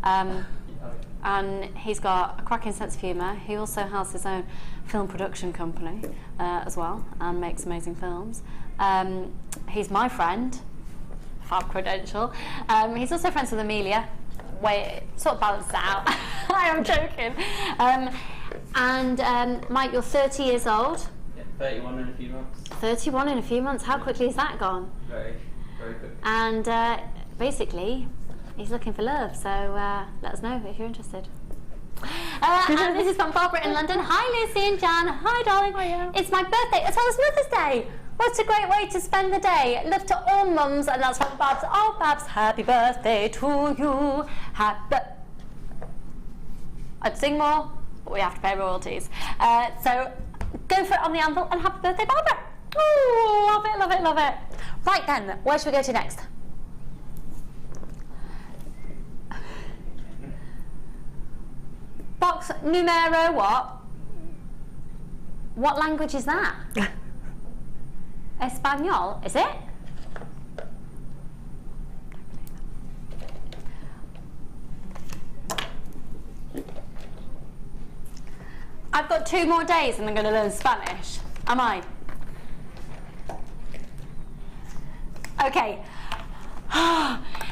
And he's got a cracking sense of humour. He also has his own film production company as well, and makes amazing films. He's my friend, fab credential. He's also friends with Amelia. Wait, sort of balances out. I am joking. Mike, you're 30 years old. Yeah, 31 in a few months. 31 in a few months. How quickly has that gone? Very, very quick. And basically, he's looking for love, so let us know if you're interested. And this is from Barbara in London. Hi Lucy and Jan. Hi darling. Hiya. It's my birthday as well as Mother's Day. What a great way to spend the day. Love to all mums, and that's from Babs. Oh Babs, happy birthday to you. I'd sing more, but we have to pay royalties. So go for it on the anvil, and happy birthday Barbara. Oh, love it, love it, love it. Right then, where should we go to next? Box numero what? What language is that? Espanol, is it? I've got 2 more days and I'm going to learn Spanish. Am I? Okay.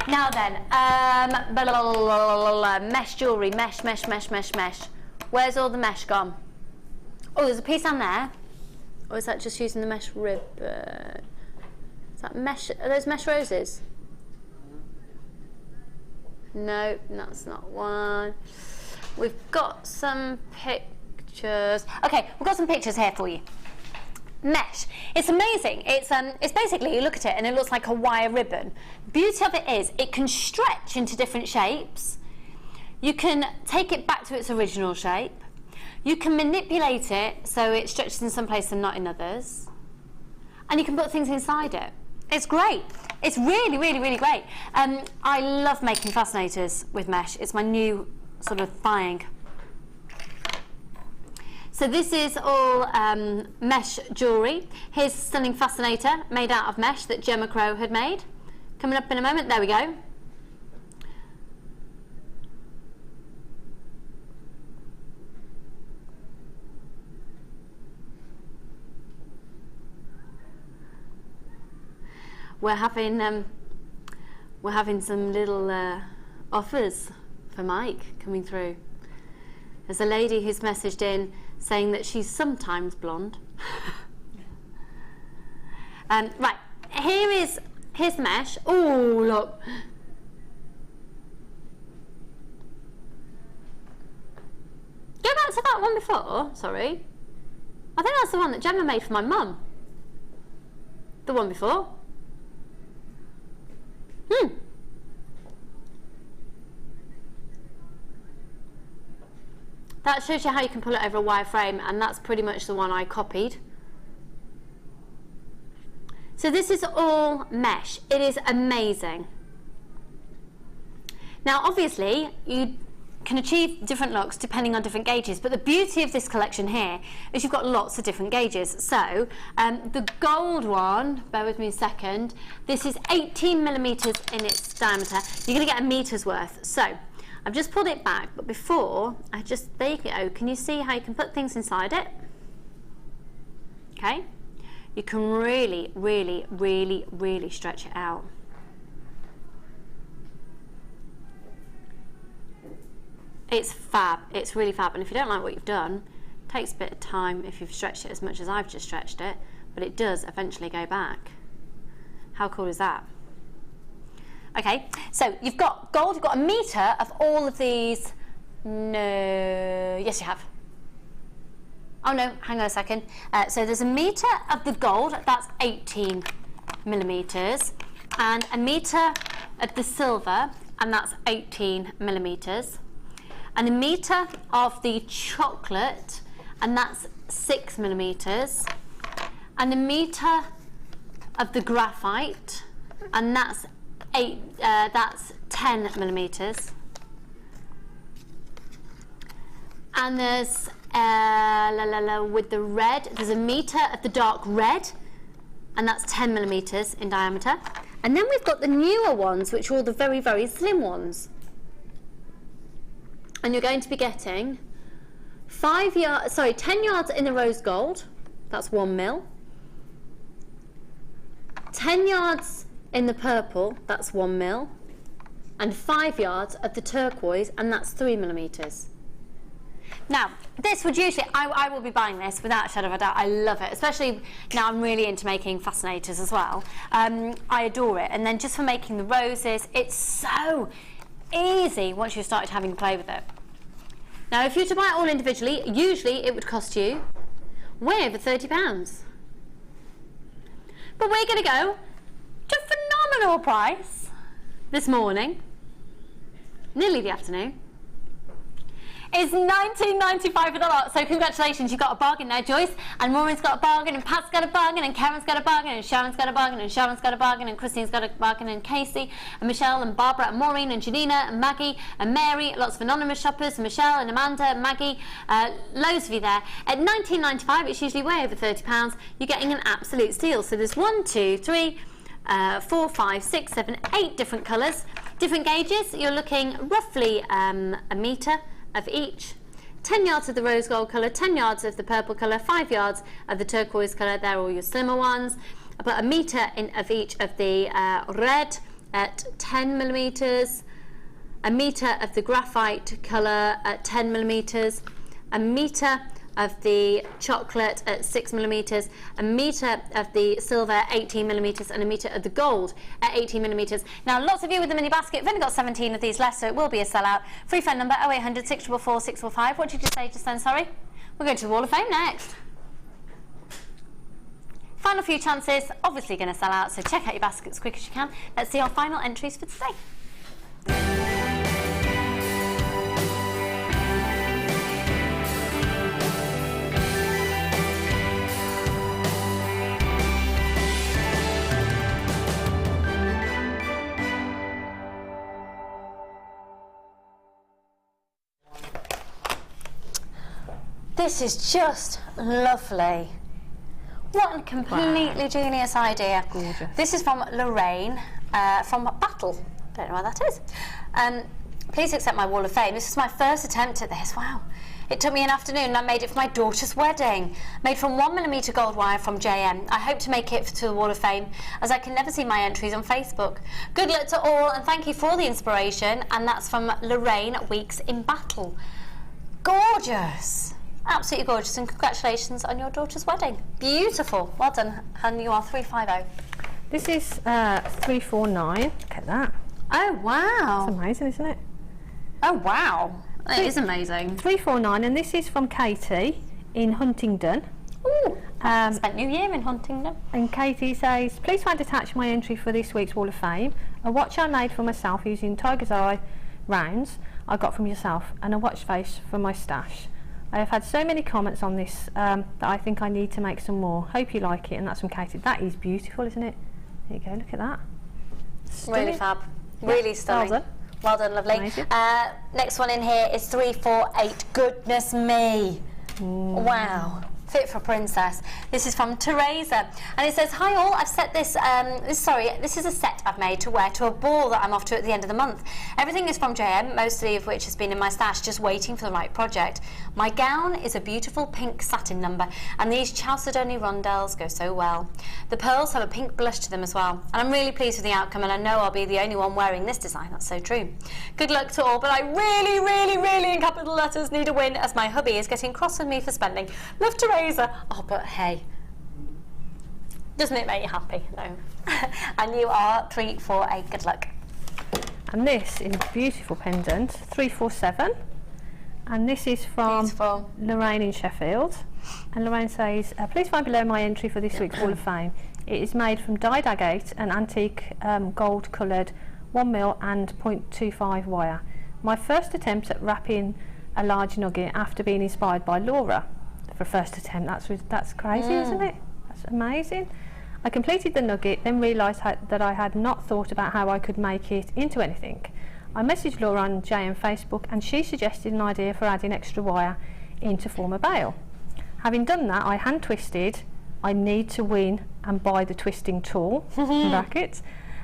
Now then, mesh jewellery, mesh. Where's all the mesh gone? Oh, there's a piece on there. Or is that just using the mesh rib? Is that mesh? Are those mesh roses? No, that's not one. We've got some pictures. Okay, we've got some pictures here for you. Mesh. It's amazing. It's basically, you look at it and it looks like a wire ribbon. The beauty of it is it can stretch into different shapes. You can take it back to its original shape. You can manipulate it so it stretches in some places and not in others. And you can put things inside it. It's great. It's really, really, really great. I love making fascinators with mesh. It's my new sort of thing. So this is all mesh jewellery. Here's a stunning fascinator made out of mesh that Gemma Crow had made. Coming up in a moment. There we go. We're having some little offers for Mike coming through. There's a lady who's messaged in saying that she's sometimes blonde. Right, here's the mesh. Oh, look. Go back to that one before, sorry. I think that's the one that Gemma made for my mum. The one before. That shows you how you can pull it over a wire frame, and that's pretty much the one I copied. So this is all mesh. It is amazing. Now obviously you can achieve different looks depending on different gauges, but the beauty of this collection here is you've got lots of different gauges. So the gold one, bear with me a second, this is 18 millimeters in its diameter. You're going to get a meter's worth. So I've just pulled it back, but before there you go. Can you see how you can put things inside it? Okay, you can really, really, really, really stretch it out. It's fab. It's really fab. And if you don't like what you've done, it takes a bit of time if you've stretched it as much as I've just stretched it, but it does eventually go back. How cool is that? Okay, so you've got gold, you've got a metre of all of these. No, yes you have. Oh no, hang on a second. So there's a metre of the gold, that's 18 millimetres, and a metre of the silver, and that's 18 millimetres. And a metre of the chocolate, and that's 6 millimetres. And a metre of the graphite, and that's 10 millimetres. And there's with the red, there's a metre of the dark red, and that's 10 millimeters in diameter. And then we've got the newer ones, which are all the very, very slim ones. And you're going to be getting 10 yards in the rose gold, that's 1 mil. 10 yards in the purple, that's 1 mil. And 5 yards of the turquoise, and that's 3 millimeters. Now, this would usually, I will be buying this without a shadow of a doubt. I love it, especially now I'm really into making fascinators as well. I adore it. And then just for making the roses, it's so easy once you've started having a play with it. Now, if you were to buy it all individually, usually it would cost you way over £30. But we're going to go to a phenomenal price this morning, nearly the afternoon. It's $19.95 for the lot, so congratulations, you got a bargain there, Joyce. And Maureen's got a bargain, and Pat's got a bargain, and Karen's got a bargain, and Sharon's got a bargain, and Sharon's got a bargain, and Christine's got a bargain, and Casey, and Michelle, and Barbara, and Maureen, and Janina, and Maggie, and Mary, lots of anonymous shoppers, and Michelle, and Amanda, and Maggie, loads of you there. At $19.95, it's usually way over £30, you're getting an absolute steal. So there's 1, 2, 3, 4, 5, 6, 7, 8 different colours, different gauges. You're looking roughly a metre of each. 10 yards of the rose gold colour, 10 yards of the purple colour, 5 yards of the turquoise colour, they're all your slimmer ones. About a metre of each of the red at 10 millimetres, a metre of the graphite colour at 10 millimetres, a metre of the chocolate at 6 millimetres, a metre of the silver at 18 millimetres, and a metre of the gold at 18 millimetres. Now, lots of you with the mini basket have only got 17 of these left, so it will be a sellout. Free phone number 0800 644 645. What did you say just then, sorry? We're going to the Wall of Fame next. Final few chances, obviously going to sell out, so check out your basket as quick as you can. Let's see our final entries for today. This is just lovely. What a completely genius idea. Gorgeous. This is from Lorraine, from Battle. Don't know where that is. Please accept my Wall of Fame. This is my first attempt at this. Wow. It took me an afternoon and I made it for my daughter's wedding. Made from 1mm gold wire from JM. I hope to make it to the Wall of Fame, as I can never see my entries on Facebook. Good luck to all, and thank you for the inspiration. And that's from Lorraine Weeks in Battle. Gorgeous. Absolutely gorgeous, and congratulations on your daughter's wedding. Beautiful. Well done. And you are 350. This is 349. Look at that. Oh, wow. That's amazing, isn't it? Oh, wow. It is amazing. 349, and this is from Katie in Huntingdon. Ooh, spent New Year in Huntingdon. And Katie says, please find attached my entry for this week's Wall of Fame. A watch I made for myself using Tiger's Eye rounds I got from yourself, and a watch face from my stash. I have had so many comments on this that I think I need to make some more. Hope you like it. And that's from Katie. That is beautiful, isn't it? There you go, look at that. Stunning. Really fab. Really stunning. Well done. Well done, lovely. Next one in here is 348. Goodness me. Wow. Fit for a princess. This is from Teresa, and it says, hi all, I've set this, this is a set I've made to wear to a ball that I'm off to at the end of the month. Everything is from JM, mostly of which has been in my stash, just waiting for the right project. My gown is a beautiful pink satin number, and these Chalcedony rondelles go so well. The pearls have a pink blush to them as well, and I'm really pleased with the outcome, and I know I'll be the only one wearing this design. That's so true. Good luck to all, but I really, really, really, in capital letters, need a win, as my hubby is getting cross with me for spending. Love, Teresa. Oh, but hey, doesn't it make you happy? No. And you are 348. Good luck. And this is a beautiful pendant, 347, and this is from Beautiful. Lorraine in Sheffield. And Lorraine says, please find below my entry for this week's Wall of Fame. It is made from dyed agate and antique gold coloured 1mm and 0.25 wire. My first attempt at wrapping a large nugget after being inspired by Laura. For first attempt, that's crazy, isn't it? That's amazing. I completed the nugget, then realised that I had not thought about how I could make it into anything. I messaged Laura on JM Facebook, and she suggested an idea for adding extra wire in to form a bail. Having done that, I hand twisted I need to win and buy the twisting tool, in brackets.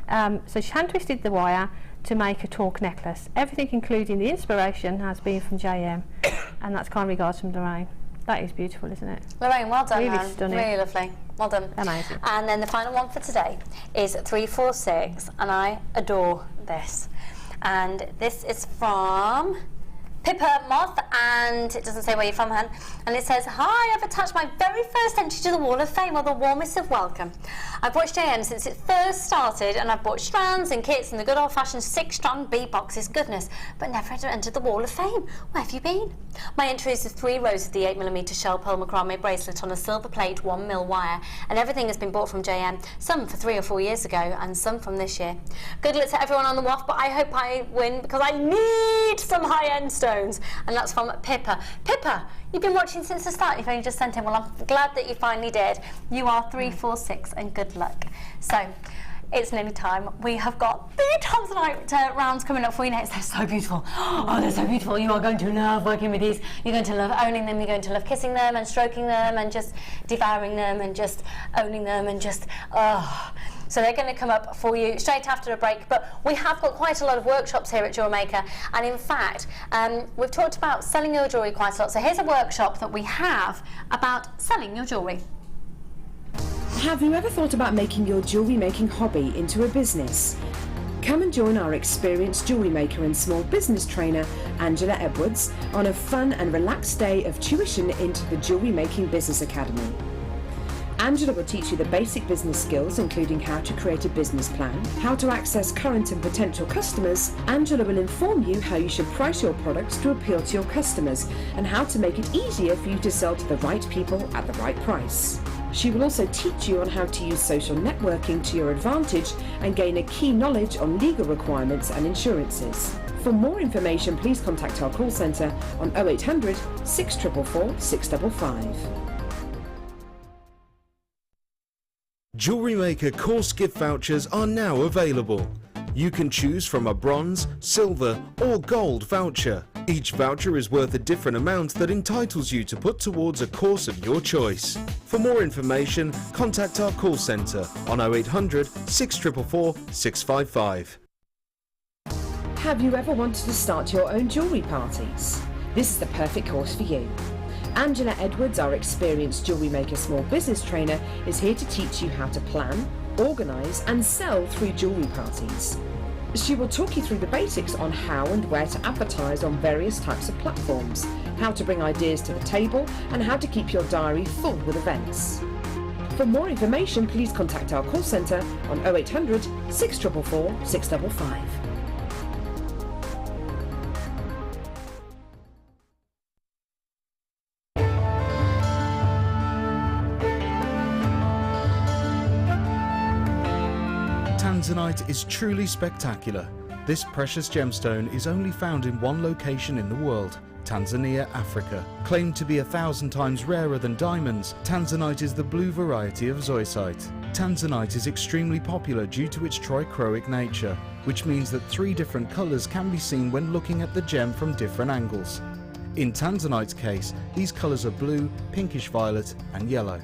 So she hand twisted the wire to make a torque necklace. Everything including the inspiration has been from JM, and that's kind regards from Lorraine. That is beautiful, isn't it? Lorraine, well done. Really man. stunning. Really lovely. Well done. Amazing. And then the final one for today is 346, and I adore this. And this is from Pippa Moth, and it doesn't say where you're from, Han. And it says, "Hi, I've attached my very first entry to the Wall of Fame, or the warmest of welcome. I've watched JM since it first started, and I've bought strands and kits and the good old-fashioned 6-strand bead boxes, goodness, but never entered the Wall of Fame. Where have you been? My entry is the 3 rows of the 8mm shell pearl macrame bracelet on a silver plate 1mm wire, and everything has been bought from JM, some for 3 or 4 years ago, and some from this year. Good luck to everyone on the WAF, but I hope I win because I need some high-end stones." And that's from Pippa. Pippa, you've been watching since the start. You've only just sent in. Well, I'm glad that you finally did. You are 346, and good luck. So, it's nearly time. We have got the Tanzanite rounds coming up for you next. They're so beautiful. Oh, they're so beautiful. You are going to love working with these. You're going to love owning them. You're going to love kissing them and stroking them and just devouring them and just owning them and just, oh. So they're going to come up for you straight after a break. But we have got quite a lot of workshops here at Jewellery Maker. And in fact, we've talked about selling your jewellery quite a lot. So here's a workshop that we have about selling your jewellery. Have you ever thought about making your jewellery making hobby into a business? Come and join our experienced jewellery maker and small business trainer, Angela Edwards, on a fun and relaxed day of tuition into the Jewellery Making Business Academy. Angela will teach you the basic business skills, including how to create a business plan, how to access current and potential customers. Angela will inform you how you should price your products to appeal to your customers and how to make it easier for you to sell to the right people at the right price. She will also teach you on how to use social networking to your advantage and gain a key knowledge on legal requirements and insurances. For more information, please contact our call centre on 0800 644 655. Jewellery Maker course gift vouchers are now available. You can choose from a bronze, silver or gold voucher. Each voucher is worth a different amount that entitles you to put towards a course of your choice. For more information, contact our call centre on 0800 644 655. Have you ever wanted to start your own jewellery parties? This is the perfect course for you. Angela Edwards, our experienced Jewellery Maker small business trainer, is here to teach you how to plan, organise and sell through jewellery parties. She will talk you through the basics on how and where to advertise on various types of platforms, how to bring ideas to the table and how to keep your diary full with events. For more information, please contact our call centre on 0800 644 655. Tanzanite is truly spectacular. This precious gemstone is only found in one location in the world, Tanzania, Africa. Claimed to be 1,000 times rarer than diamonds, Tanzanite is the blue variety of zoisite. Tanzanite is extremely popular due to its trichroic nature, which means that 3 different colours can be seen when looking at the gem from different angles. In Tanzanite's case, these colours are blue, pinkish violet and yellow.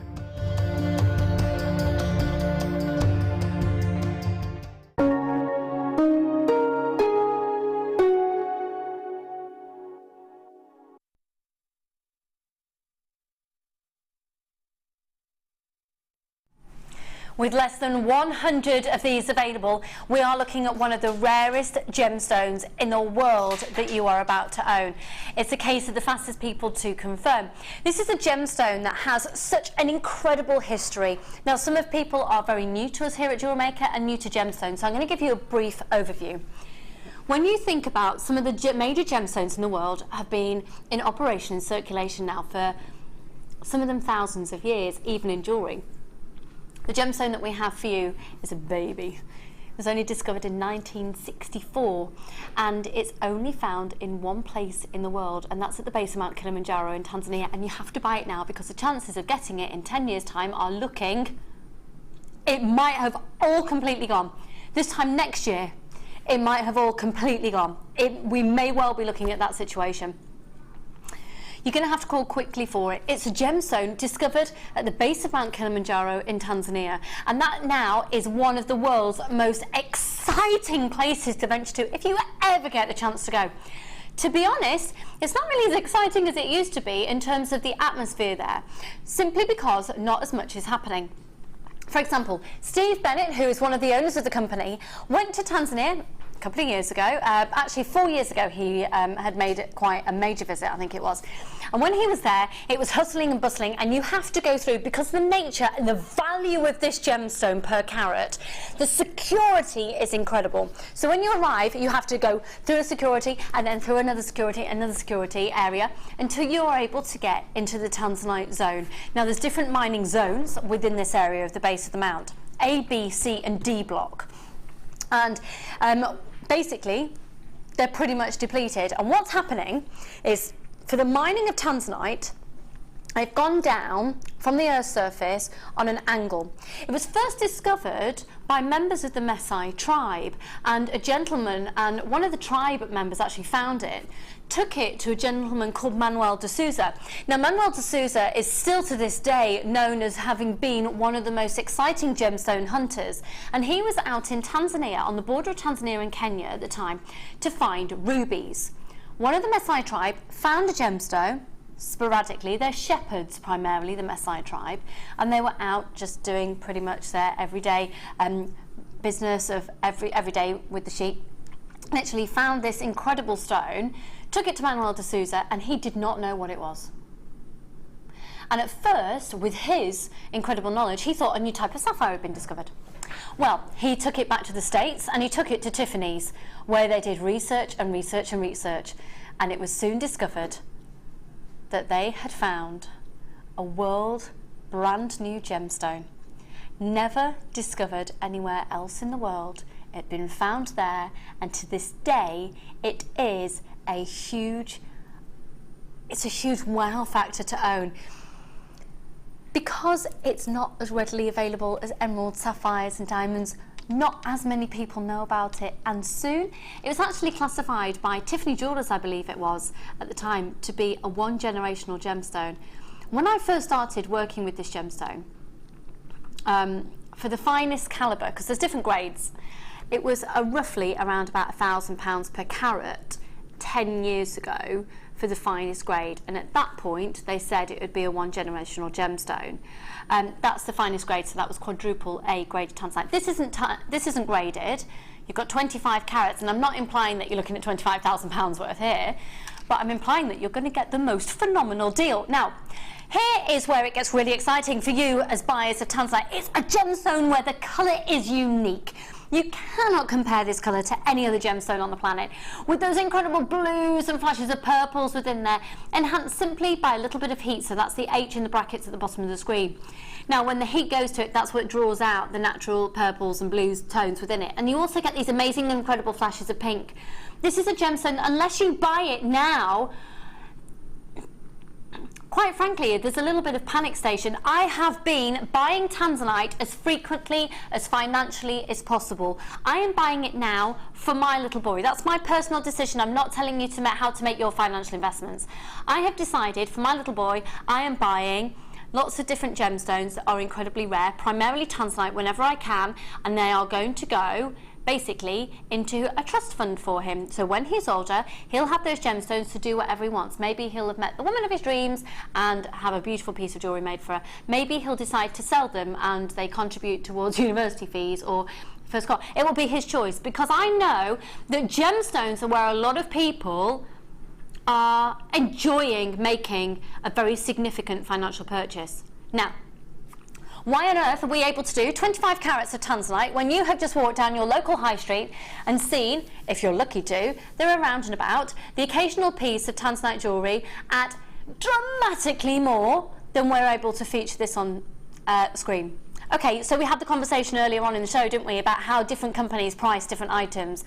With less than 100 of these available, we are looking at one of the rarest gemstones in the world that you are about to own. It's a case of the fastest people to confirm. This is a gemstone that has such an incredible history. Now, some of people are very new to us here at Jewellery Maker and new to gemstones, so I'm going to give you a brief overview. When you think about some of the major gemstones in the world have been in operation and circulation now for some of them thousands of years, even in jewellery. The gemstone that we have for you is a baby. It was only discovered in 1964 and it's only found in one place in the world, and that's at the base of Mount Kilimanjaro in Tanzania, and you have to buy it now because the chances of getting it in 10 years time are looking, it might have all completely gone. This time next year it might have all completely gone. We may well be looking at that situation. you're going to have to call quickly for it. It's a gemstone discovered at the base of Mount Kilimanjaro in Tanzania, and that now is one of the world's most exciting places to venture to if you ever get the chance to go. To be honest, it's not really as exciting as it used to be in terms of the atmosphere there, simply because not as much is happening. For example, Steve Bennett, who is one of the owners of the company, went to Tanzania a couple of years ago. Actually 4 years ago he had made it quite a major visit, I think it was. And when he was there, it was hustling and bustling, and you have to go through, because of the nature and the value of this gemstone per carat, the security is incredible. So when you arrive, you have to go through a security and then through another security area until you are able to get into the Tanzanite zone. Now there's different mining zones within this area of the base of the mount, A, B, C and D block. And basically, they're pretty much depleted. And what's happening is, for the mining of Tanzanite, they've gone down from the Earth's surface on an angle. It was first discovered by members of the Maasai tribe, and a gentleman, and one of the tribe members actually found it, took it to a gentleman called Manuel de Souza. Now Manuel de Souza is still to this day known as having been one of the most exciting gemstone hunters, and he was out in Tanzania, on the border of Tanzania and Kenya at the time, to find rubies. One of the Maasai tribe found a gemstone sporadically. They're shepherds primarily, the Maasai tribe, and they were out just doing pretty much their everyday business of every day with the sheep. Literally found this incredible stone, took it to Manuel de Souza, and he did not know what it was. And at first, with his incredible knowledge, he thought a new type of sapphire had been discovered. Well, he took it back to the States, and he took it to Tiffany's, where they did research and research and research, and it was soon discovered that they had found a world brand new gemstone, never discovered anywhere else in the world. It had been found there, and to this day it is a huge wow factor to own, because it's not as readily available as emeralds, sapphires and diamonds. Not as many people know about it, and soon it was actually classified by Tiffany Jewellers, I believe it was at the time, to be a one-generational gemstone. When I first started working with this gemstone, for the finest calibre, because there's different grades, it was roughly around about £1,000 per carat 10 years ago for the finest grade, and at that point they said it would be a one-generational gemstone. That's the finest grade, so that was quadruple A graded Tanzanite. This isn't graded. You've got 25 carats, and I'm not implying that you're looking at £25,000 worth here, but I'm implying that you're going to get the most phenomenal deal. Now, here is where it gets really exciting for you as buyers of Tanzanite. It's a gemstone where the colour is unique. You cannot compare this colour to any other gemstone on the planet, with those incredible blues and flashes of purples within there, enhanced simply by a little bit of heat. So that's the H in the brackets at the bottom of the screen. Now when the heat goes to it, that's what draws out the natural purples and blues tones within it, and you also get these amazing and incredible flashes of pink. This is a gemstone, unless you buy it now, quite frankly, there's a little bit of panic station. I have been buying Tanzanite as frequently, as financially as possible. I am buying it now for my little boy. That's my personal decision. I'm not telling you how to make your financial investments. I have decided for my little boy, I am buying lots of different gemstones that are incredibly rare, primarily Tanzanite whenever I can, and they are going to go basically into a trust fund for him. So when he's older, he'll have those gemstones to do whatever he wants. Maybe he'll have met the woman of his dreams and have a beautiful piece of jewellery made for her. Maybe he'll decide to sell them and they contribute towards university fees or first car. It will be his choice, because I know that gemstones are where a lot of people are enjoying making a very significant financial purchase. Now, why on earth are we able to do 25 carats of Tanzanite when you have just walked down your local high street and seen, if you're lucky to, they're around and about, the occasional piece of Tanzanite jewellery at dramatically more than we're able to feature this on screen? Okay, so we had the conversation earlier on in the show, didn't we, about how different companies price different items.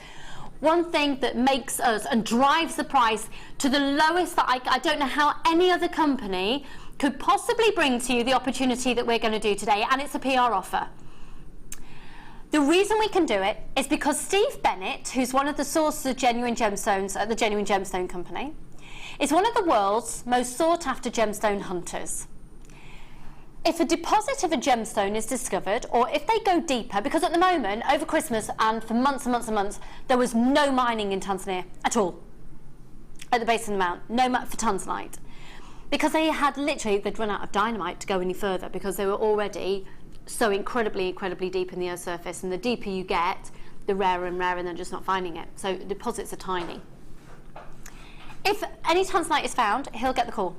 One thing that makes us and drives the price to the lowest that I don't know how any other company could possibly bring to you the opportunity that we're going to do today, and it's a PR offer. The reason we can do it is because Steve Bennett, who's one of the sources of genuine gemstones at the Genuine Gemstone Company, is one of the world's most sought after gemstone hunters. If a deposit of a gemstone is discovered, or if they go deeper, because at the moment, over Christmas and for months and months and months, there was no mining in Tanzania at all, at the base of the mount, no for Tanzanite. Because they'd run out of dynamite to go any further, because they were already so incredibly deep in the Earth's surface, and the deeper you get, the rarer and rarer, and they're just not finding it. So deposits are tiny. If any Tanzanite is found, he'll get the call.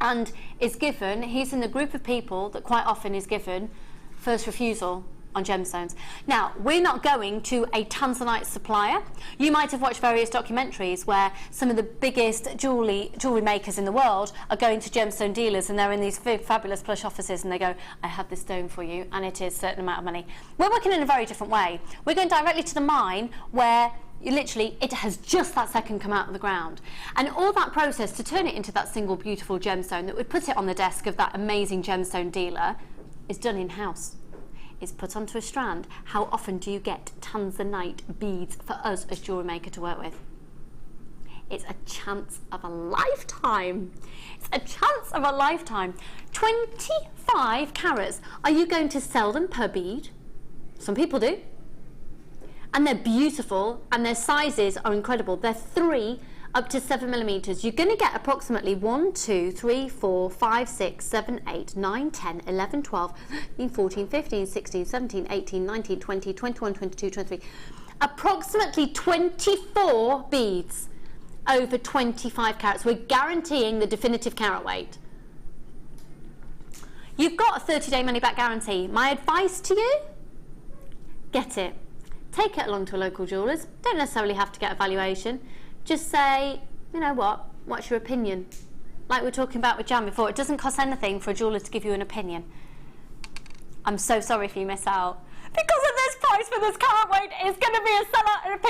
And is given, he's in the group of people that quite often is given first refusal on gemstones. Now, we're not going to a Tanzanite supplier. You might have watched various documentaries where some of the biggest jewellery makers in the world are going to gemstone dealers, and they're in these fabulous plush offices, and they go, I have this stone for you, and it is a certain amount of money. We're working in a very different way. We're going directly to the mine where it has just that second come out of the ground, and all that process to turn it into that single beautiful gemstone that would put it on the desk of that amazing gemstone dealer is done in-house. It's put onto a strand. How often do you get Tanzanite beads for us as Jewellery Maker to work with? It's a chance of a lifetime. It's a chance of a lifetime. 25 carats. Are you going to sell them per bead? Some people do. And they're beautiful, and their sizes are incredible. They're 3 up to 7 millimeters. You're going to get approximately 1, 2, 3, 4, 5, 6, 7, 8, 9, 10, 11, 12, 13, 14, 15, 16, 17, 18, 19, 20, 21, 22, 23. Approximately 24 beads over 25 carats. We're guaranteeing the definitive carat weight. You've got a 30-day money-back guarantee. My advice to you, get it. Take it along to a local jeweller's. Don't necessarily have to get a valuation. Just say, you know what, what's your opinion? Like we were talking about with Jan before, it doesn't cost anything for a jeweller to give you an opinion. I'm so sorry if you miss out. Because of this price for this carat weight, it's going to be a seller at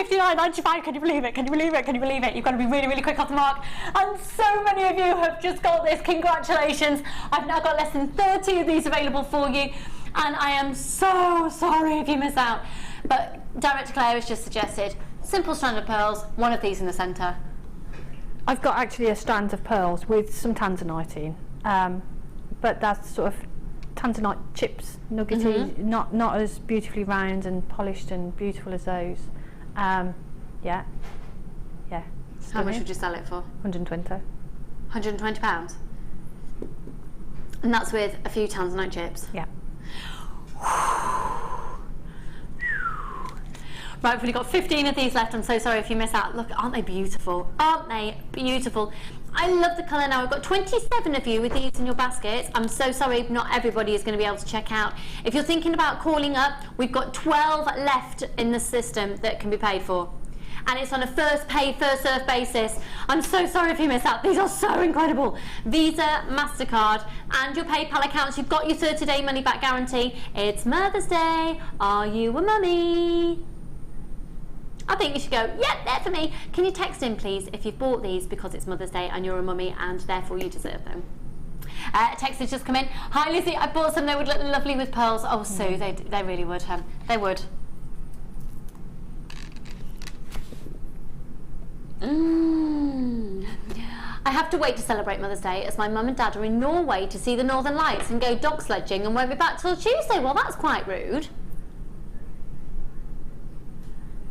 $59.95. Can you believe it? Can you believe it? Can you believe it? You've got to be really quick off the mark. And so many of you have just got this. Congratulations. I've now got less than 30 of these available for you. And I am so sorry if you miss out. But Director Claire has just suggested simple strand of pearls, one of these in the centre. I've got actually a strand of pearls with some Tanzanite in, but that's sort of Tanzanite chips, nuggety, not as beautifully round and polished and beautiful as those. Yeah. How much would you sell it for? 120. 120 pounds. And that's with a few Tanzanite chips. Yeah. Right, we've only got 15 of these left. I'm so sorry if you miss out. Look, aren't they beautiful? Aren't they beautiful? I love the colour now. We've got 27 of you with these in your baskets. I'm so sorry, not everybody is going to be able to check out. If you're thinking about calling up, we've got 12 left in the system that can be paid for. And it's on a first paid, first served basis. I'm so sorry if you miss out. These are so incredible. Visa, MasterCard, and your PayPal accounts. You've got your 30-day money-back guarantee. It's Mother's Day. Are you a mummy? I think you should go, yep, they're for me. Can you text in, please, if you've bought these because it's Mother's Day and you're a mummy and therefore you deserve them. A text has just come in. Hi, Lizzie, I bought some. They would look lovely with pearls. Oh, Sue, they really would. They would. I have to wait to celebrate Mother's Day as my mum and dad are in Norway to see the Northern Lights and go dog sledging and won't be back till Tuesday. Well, that's quite rude.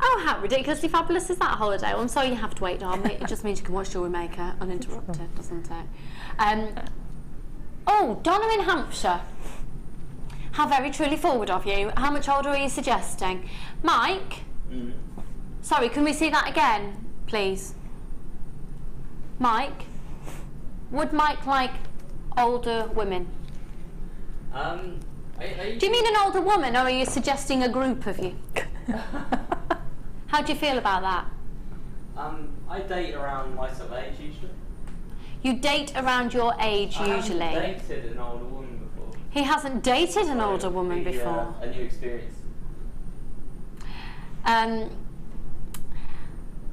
Oh, how ridiculously fabulous is that holiday? Well, I'm sorry you have to wait, darling. It just means you can watch Jewellery Maker uninterrupted, doesn't it? Oh, Donna in Hampshire. How very truly forward of you. How much older are you suggesting? Mike? Sorry, can we see that again, please? Mike? Would Mike like older women? Do you mean an older woman, or are you suggesting a group of you? How do you feel about that? I date around my sort of age usually. You date around your age usually? I haven't dated an older woman before. He hasn't dated an older woman before? A new experience.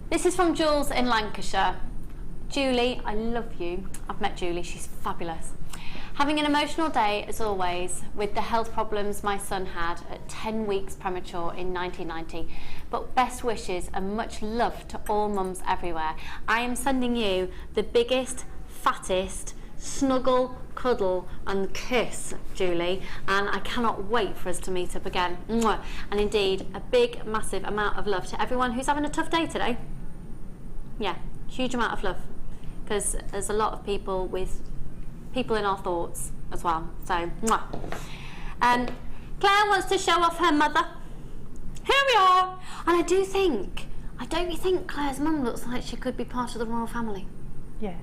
This is from Jules in Lancashire. Julie, I love you. I've met Julie, she's fabulous. Having an emotional day as always with the health problems my son had at 10 weeks premature in 1990. But best wishes and much love to all mums everywhere. I am sending you the biggest, fattest, snuggle, cuddle and kiss, Julie, and I cannot wait for us to meet up again. Mwah. And indeed, a big, massive amount of love to everyone who's having a tough day today. Yeah, huge amount of love, because there's a lot of people with people in our thoughts as well. So, mwah. Claire wants to show off her mother. Here we are. And don't you think Claire's mum looks like she could be part of the royal family? Yes.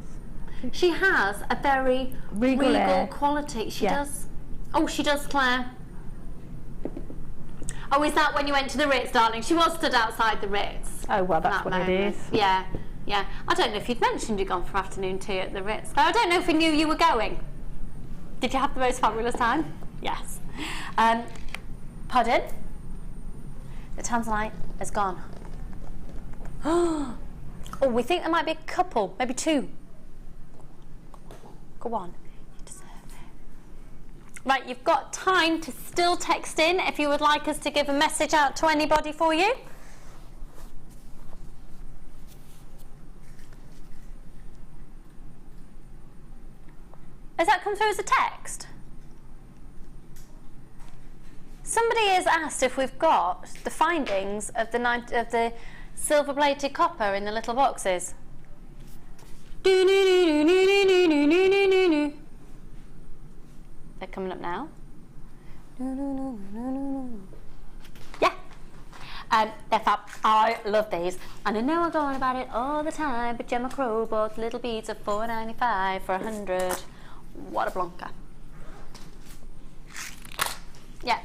She has a very regal quality. She Yeah. does. Oh, she does, Claire. Oh, is that when you went to the Ritz, darling? She was stood outside the Ritz. Oh, well, that's what it is. Yeah, yeah. I don't know if you'd mentioned you'd gone for afternoon tea at the Ritz. I don't know if we knew you were going. Did you have the most fabulous time? Yes. Pardon? The Tanzanite has gone. Oh, we think there might be a couple, maybe two. Go on. You deserve it. Right, you've got time to still text in if you would like us to give a message out to anybody for you. Has that come through as a text? Somebody has asked if we've got the findings of the silver-plated copper in the little boxes. They're coming up now. Yeah. They're fab. I love these. And I know I go on about it all the time, but Gemma Crow bought little beads of $4.95 for 100. What a blonker. Yeah.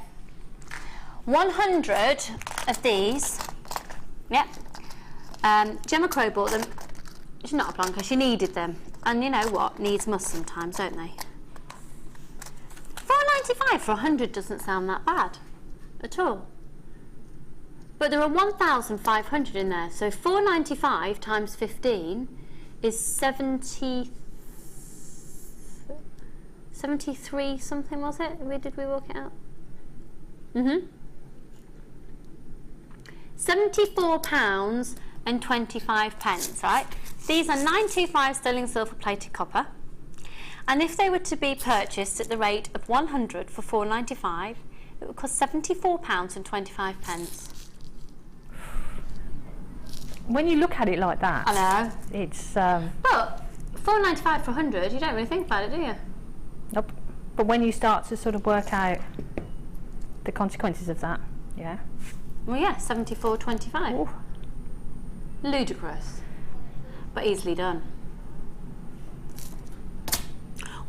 100 of these. Yeah. Gemma Crow bought them. She's not a plonker, she needed them. And you know what? Needs must sometimes, don't they? $4.95 for 100 doesn't sound that bad at all. But there are 1,500 in there, so $4.95 times 15 is 73 something, was it? Did we work it out? £74 and 25 pence, right? These are 925 sterling silver plated copper, and if they were to be purchased at the rate of 100 for £4.95, it would cost £74 and 25 pence. When you look at it like that, I know. It's But £4.95 for 100, you don't really think about it, do you? nope. But when you start to sort of work out the consequences of that, yeah. Well, yeah, 74.25. Ooh. Ludicrous, but easily done.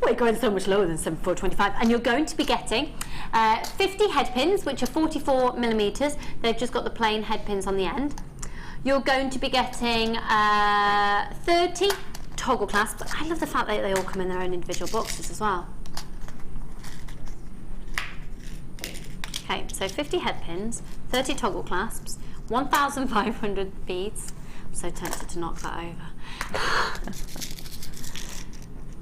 We're going so much lower than 74.25, and you're going to be getting 50 head pins, which are 44 millimeters. They've just got the plain head pins on the end. You're going to be getting 30 toggle clasps. I love the fact that they all come in their own individual boxes as well. Okay, so 50 head pins, 30 toggle clasps, 1,500 beads. I'm so tempted to knock that over.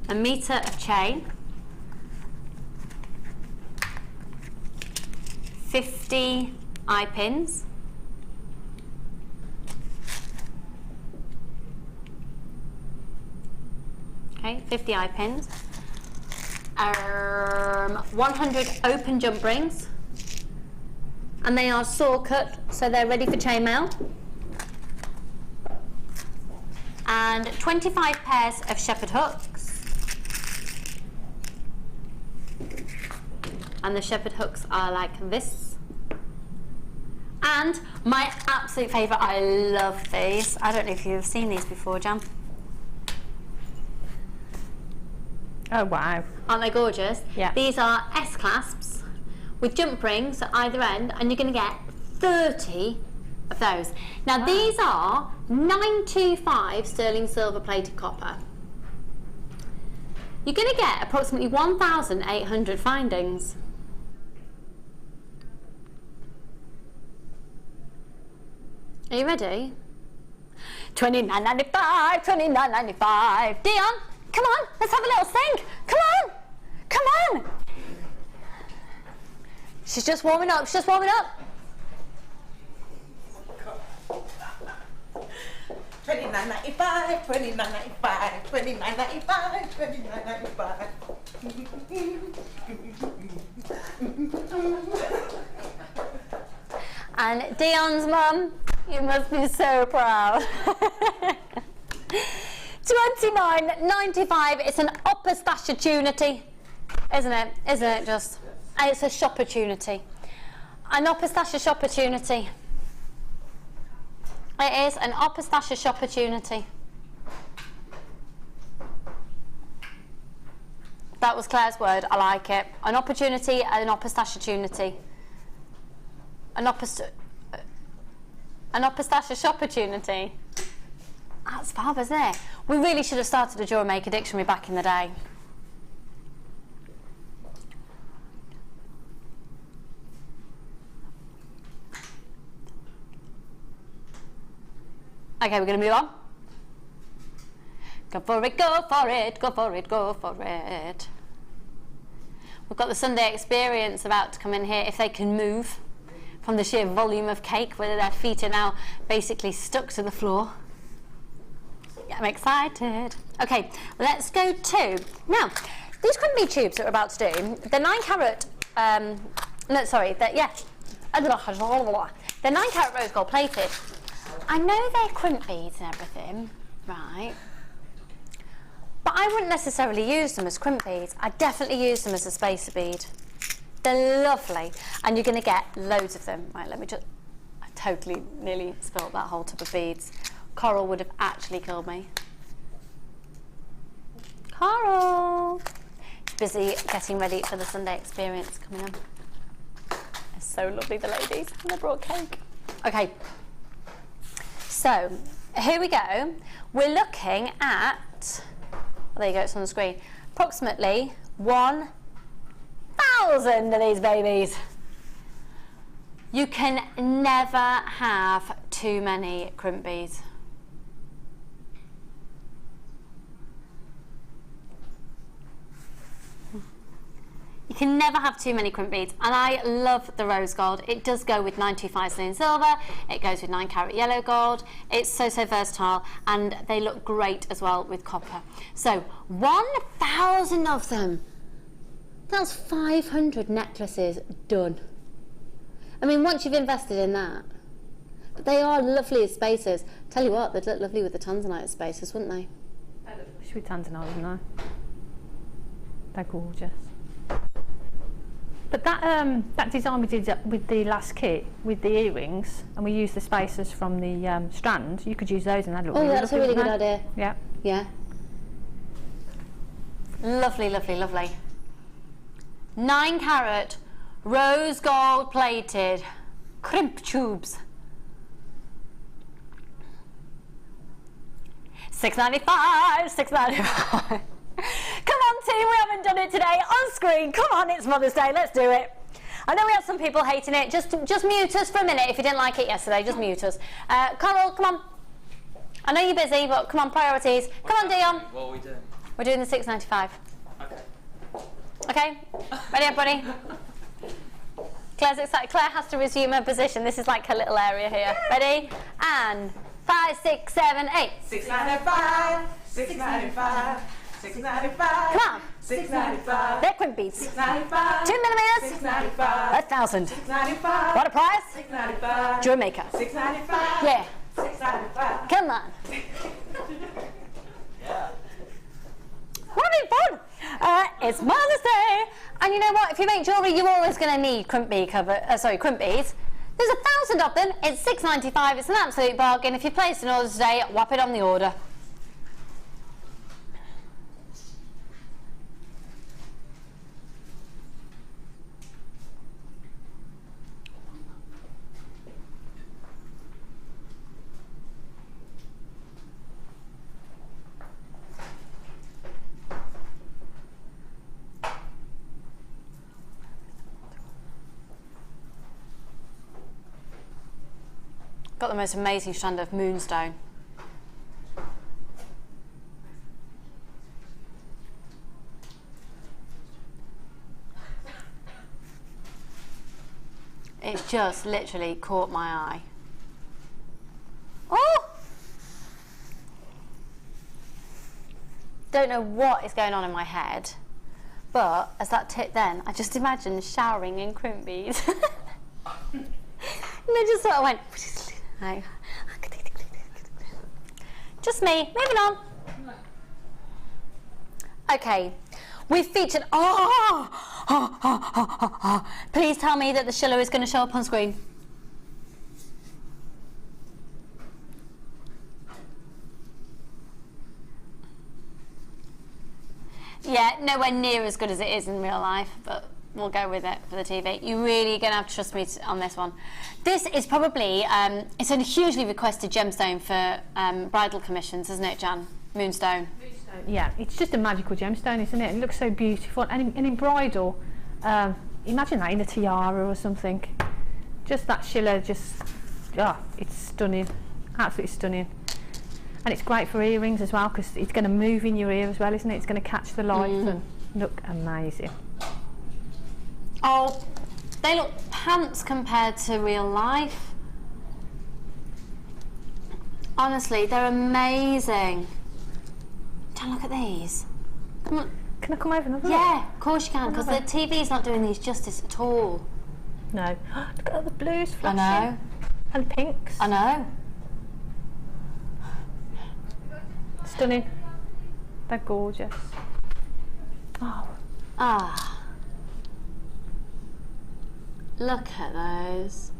A metre of chain, 50 eye pins, okay, 50 eye pins, 100 open jump rings, and they are saw cut, so they're ready for chainmail, and 25 pairs of shepherd hooks. And the shepherd hooks are like this. And my absolute favourite, I love these. I don't know if you've seen these before, Jam. Oh wow. Aren't they gorgeous? Yeah. These are S-clasps with jump rings at either end, and you're going to get 30 of those. Now these are 925 sterling silver plated copper. You're going to get approximately 1,800 findings. Are you ready? $29.95, $29.95. Dion, come on, let's have a little sing. Come on, Come on! She's just warming up, she's just warming up. 29.95, 29.95, 29.95, 29.95. And Dion's mum, you must be so proud. $29.95. It's an opportunity, isn't it? Isn't it just? And it's a shopportunity. An opportunity. It is an opportunity. That was Claire's word. I like it. An opportunity and an opportunity. An opportunity. That's fab, isn't it? We really should have started a Jewellery Maker dictionary back in the day. Okay, we're going to move on. Go for it, go for it, go for it, go for it. We've got the Sunday experience about to come in here, if they can move from the sheer volume of cake, whether their feet are now basically stuck to the floor. Yeah, I'm excited. Okay, let's go to, now, these crimpy tubes that we're about to do, the 9 carat, they're 9 carat rose gold plated. I know they're crimp beads and everything, right? But I wouldn't necessarily use them as crimp beads. I definitely use them as a spacer bead. They're lovely, and you're going to get loads of them. Right, let me just... I totally nearly spilled that whole tub of beads. Coral would have actually killed me. Coral! She's busy getting ready for the Sunday experience coming on. They're so lovely, the ladies, and they brought cake. Okay. So, here we go. We're looking at, oh, there you go, it's on the screen, approximately 1,000 of these babies. You can never have too many crimp beads. You can never have too many crimp beads, and I love the rose gold. It does go with 925 sterling silver, it goes with 9 carat yellow gold. It's so versatile, and they look great as well with copper. So 1,000 of them, that's 500 necklaces done. I mean, once you've invested in that, but they are lovely as spacers. Tell you what, they'd look lovely with the Tanzanite spacers, wouldn't they? Should we Tanzanite, wouldn't they? They're gorgeous. But that design we did with the last kit, with the earrings, and we used the spacers from the strand, you could use those and that look really lovely. Oh, that's a really good idea. Yeah. Yeah. Lovely, lovely, lovely. 9 carat, rose gold plated, crimp tubes. $6.95, $6.95. Come on team, we haven't done it today on screen. Come on, it's Mother's Day, let's do it. I know we had some people hating it. Just mute us for a minute if you didn't like it yesterday. Just mute us. Coral, come on. I know you're busy, but come on, priorities. Come on, Dion. What are we doing? We're doing the $6.95. Okay. Okay? Ready, everybody? Claire's excited. Claire has to resume her position. This is like her little area here. Ready? And 5, 6, 7, 8. $6.95. $6.95. $6.95. Come on. $6.95. They're crimp beads. $6.95. 2 millimeters. $6.95. 1,000. $6.95. What a price? $6.95. Jewellery Maker. $6.95. Yeah. $6.95. Come on. Yeah. We're having fun. It's Mother's Day. And you know what? If you make jewellery, you're always going to need crimp beads. There's 1,000 of them. It's $6.95. It's an absolute bargain. If you place an order today, whap it on the order. Got the most amazing strand of Moonstone. It's just literally caught my eye. Oh! Don't know what is going on in my head, but as that tipped then, I just imagined showering in crimp beads. And I just sort of went, no. Just me, moving on. Okay, we've featured, please tell me that the shiller is going to show up on screen. Yeah, nowhere near as good as it is in real life, but we'll go with it for the TV. You're really going to have to trust me on this one. This is probably, it's a hugely requested gemstone for bridal commissions, isn't it, Jan? Moonstone. Yeah, it's just a magical gemstone, isn't it? It looks so beautiful. And in bridal, imagine that in a tiara or something. Just that shiller, it's stunning. Absolutely stunning. And it's great for earrings as well, because it's going to move in your ear as well, isn't it? It's going to catch the light and look amazing. Oh, they look pants compared to real life. Honestly, they're amazing. Don't look at these. Come on. Can I come over and have a look? Yeah, of course you can, because the TV's not doing these justice at all. No. Look at all the blues flashing. I know. And pinks. I know. Stunning. They're gorgeous. Oh. Ah. Look at those.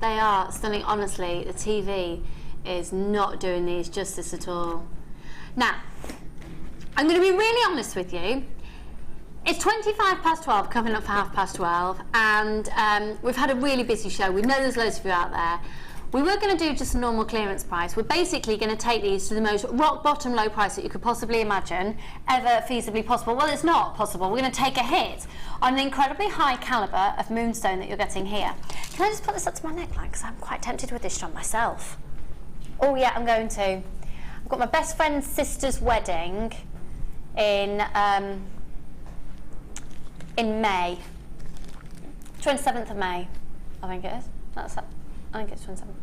They are stunning. Honestly, the TV is not doing these justice at all. Now, I'm going to be really honest with you. It's 12:25, coming up for 12:30, and we've had a really busy show. We know there's loads of you out there. We were going to do just a normal clearance price. We're basically going to take these to the most rock bottom low price that you could possibly imagine, ever feasibly possible. Well, it's not possible. We're going to take a hit on the incredibly high calibre of Moonstone that you're getting here. Can I just put this up to my neckline, because I'm quite tempted with this strand myself. Oh yeah, I'm going to. I've got my best friend's sister's wedding in May, 27th of May, I think it is. I think it's 27th.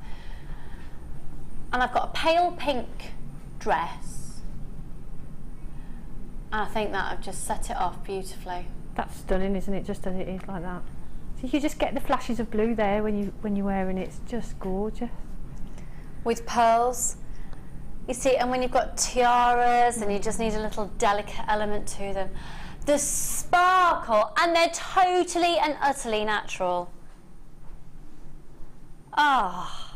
And I've got a pale pink dress, and I think that I've just set it off beautifully. That's stunning, isn't it? Just as it is, like that. So you just get the flashes of blue there when you're wearing it. It's just gorgeous. With pearls, you see, and when you've got tiaras and you just need a little delicate element to them. The sparkle, and they're totally and utterly natural. Ah.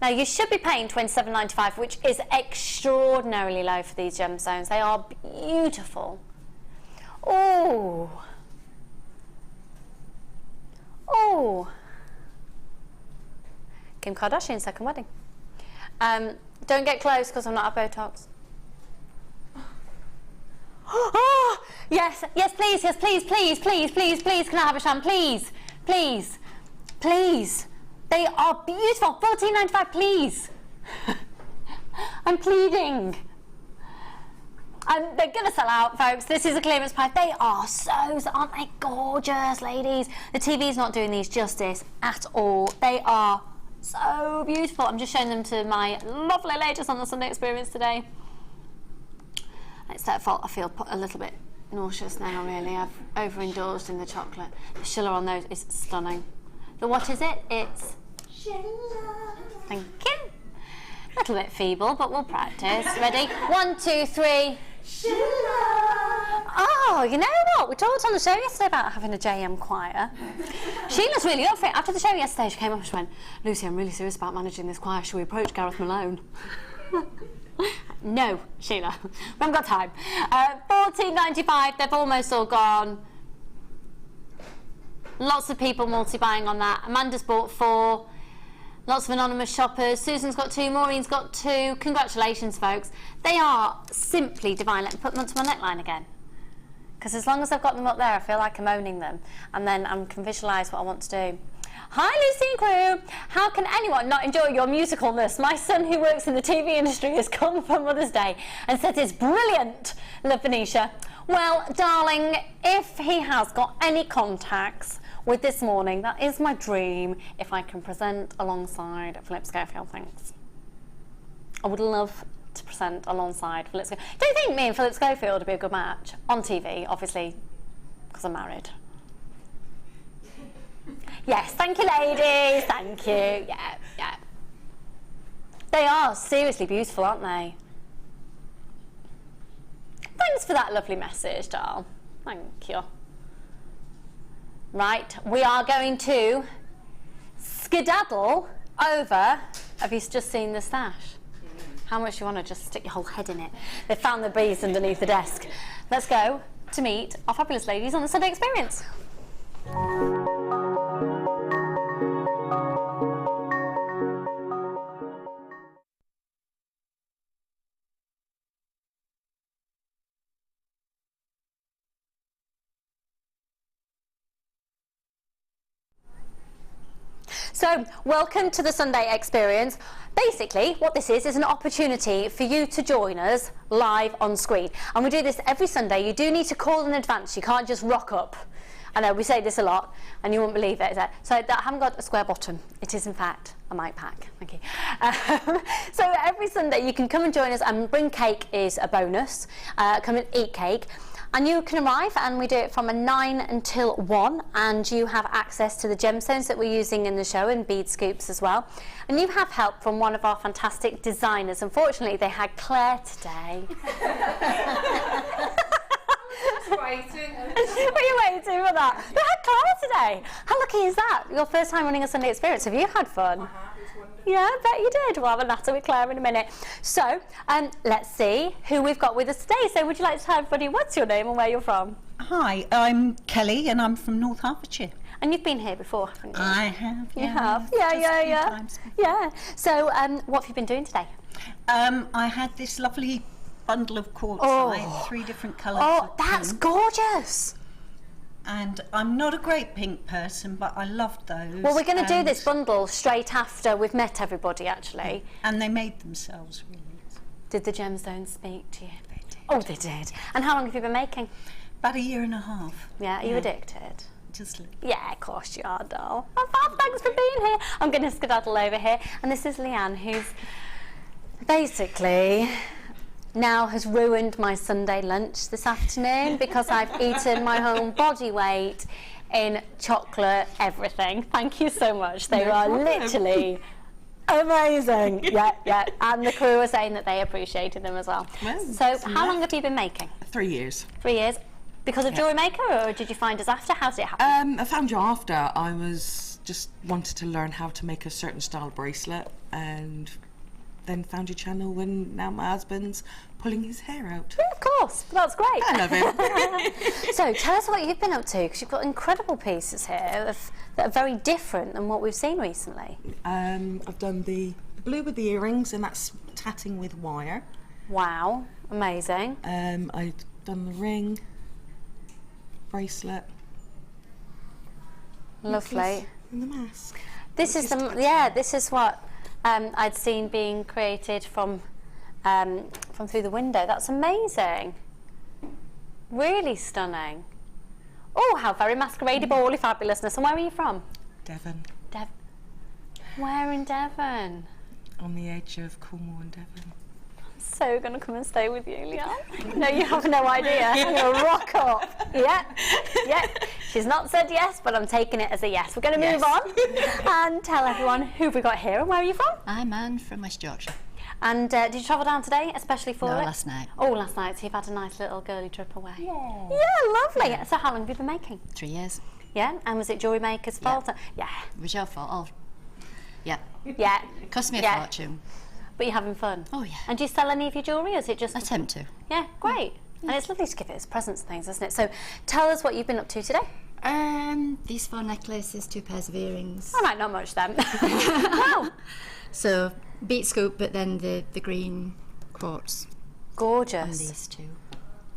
Now you should be paying $27.95, which is extraordinarily low for these gemstones. They are beautiful. Oh. Oh. Kim Kardashian's second wedding. Don't get close because I'm not at Botox. Oh, yes, yes, please, yes, please, please, please, please, please, can I have a sham, please, please, please. They are beautiful. $14.95, please. I'm pleading. They're going to sell out, folks. This is a clearance price. They are aren't they gorgeous, ladies? The TV's not doing these justice at all. They are so beautiful. I'm just showing them to my lovely ladies on the Sunday Experience today. It's their fault. I feel a little bit nauseous now, really. I've overindulged in the chocolate. The shiller on those is stunning. The what is it? It's shiller. Thank you. A little bit feeble, but we'll practice. Ready? 1, 2, 3. Shiller. Oh, you know what? We talked on the show yesterday about having a JM choir. Sheila's really up for it. After the show yesterday, she came up and she went, "Lucy, I'm really serious about managing this choir. Shall we approach Gareth Malone?" No, Sheila, we haven't got time. $14.95, they've almost all gone. Lots of people multi-buying on that. Amanda's bought 4. Lots of anonymous shoppers. Susan's got 2, Maureen's got 2. Congratulations, folks. They are simply divine. Let me put them onto my neckline again. Because as long as I've got them up there, I feel like I'm owning them. And then I can visualise what I want to do. Hi, Lucy and crew. How can anyone not enjoy your musicalness? My son, who works in the TV industry, has come for Mother's Day and said it's brilliant. Love, Venetia. Well, darling, if he has got any contacts with This Morning, that is my dream, if I can present alongside Philip Schofield. Thanks. I would love to present alongside Philip Schofield. Do you think me and Philip Schofield would be a good match? On TV, obviously, because I'm married. Yes, thank you, ladies. Thank you. Yeah, yeah. They are seriously beautiful, aren't they? Thanks for that lovely message, doll. Thank you. Right, we are going to skedaddle over. Have you just seen the stash? How much do you want to just stick your whole head in it? They found the bees underneath the desk. Let's go to meet our fabulous ladies on the Sunday Experience. So, welcome to the Sunday Experience. Basically, what this is an opportunity for you to join us live on screen. And we do this every Sunday. You do need to call in advance. You can't just rock up. I know, we say this a lot, and you won't believe it. So, I haven't got a square bottom. It is, in fact, a mic pack. Thank you. So, every Sunday, you can come and join us, and bring cake is a bonus. Come and eat cake. And you can arrive, and we do it from 9 until 1, and you have access to the gemstones that we're using in the show and bead scoops as well. And you have help from one of our fantastic designers. Unfortunately, they had Claire today. What are you waiting for that? They had Claire today. How lucky is that? Your first time running a Sunday Experience. Have you had fun? I have. Yeah, I bet you did. We'll have a natter with Claire in a minute. So, let's see who we've got with us today. So, would you like to tell everybody what's your name and where you're from? Hi, I'm Kelly and I'm from North Hertfordshire. And you've been here before, haven't you? I have. You have? Yeah. Yeah. So, what have you been doing today? I had this lovely bundle of quartzite, 3 different colours. Oh, that's gorgeous. And I'm not a great pink person, but I loved those. Well, we're going to do this bundle straight after we've met everybody, actually. And they made themselves, really. Did the gemstones speak to you? They did. Oh, they did. And how long have you been making? About 1.5 years. Yeah, are you addicted? Just yeah, of course you are, doll. Oh, Bob, thanks for being here. I'm going to skedaddle over here. And this is Leanne, who's basically now has ruined my Sunday lunch this afternoon because I've eaten my own body weight in chocolate everything. Thank you so much. They are literally amazing. Yeah. And the crew were saying that they appreciated them as well. So how long have you been making? 3 years. 3 years. Because of Jewellery Maker, or did you find us after? How did it happen? I found you after. I was just wanted to learn how to make a certain style bracelet, and then found your channel when now my husband's pulling his hair out. Yeah, of course. That's great. I love him. So tell us what you've been up to, because you've got incredible pieces here that are very different than what we've seen recently. I've done the blue with the earrings, and that's tatting with wire. Wow, amazing. I've done the ring, bracelet, lovely, and the mask. This is this is what I'd seen being created from through the window. That's amazing. Really stunning. Oh, how very masqueradable, fabulousness. And where are you from? Devon. Where in Devon? On the edge of Cornwall and Devon. I'm so going to come and stay with you, Leanne. No, you have no idea. I'm going to rock up. Yeah. She's not said yes, but I'm taking it as a yes. We're going to move on and tell everyone who we got here and where are you from? I'm Anne from West Yorkshire. And did you travel down today, especially for it? Last night. Oh, last night. So you've had a nice little girly trip away. Yeah. Yeah, lovely. So how long have you been making? 3 years. Yeah, and was it Jewellery Maker's fault? Yeah. It was your fault. Oh, yeah. Yeah. It cost me a fortune. But you're having fun? Oh, yeah. And do you sell any of your jewellery, or is it just... Attempt to. Yeah, great. And it's lovely to give it as presents and things, isn't it? So tell us what you've been up to today. These 4 necklaces, 2 pairs of earrings. All right, not much then. Wow. So, beat scoop, but then the green quartz. Gorgeous. On these 2.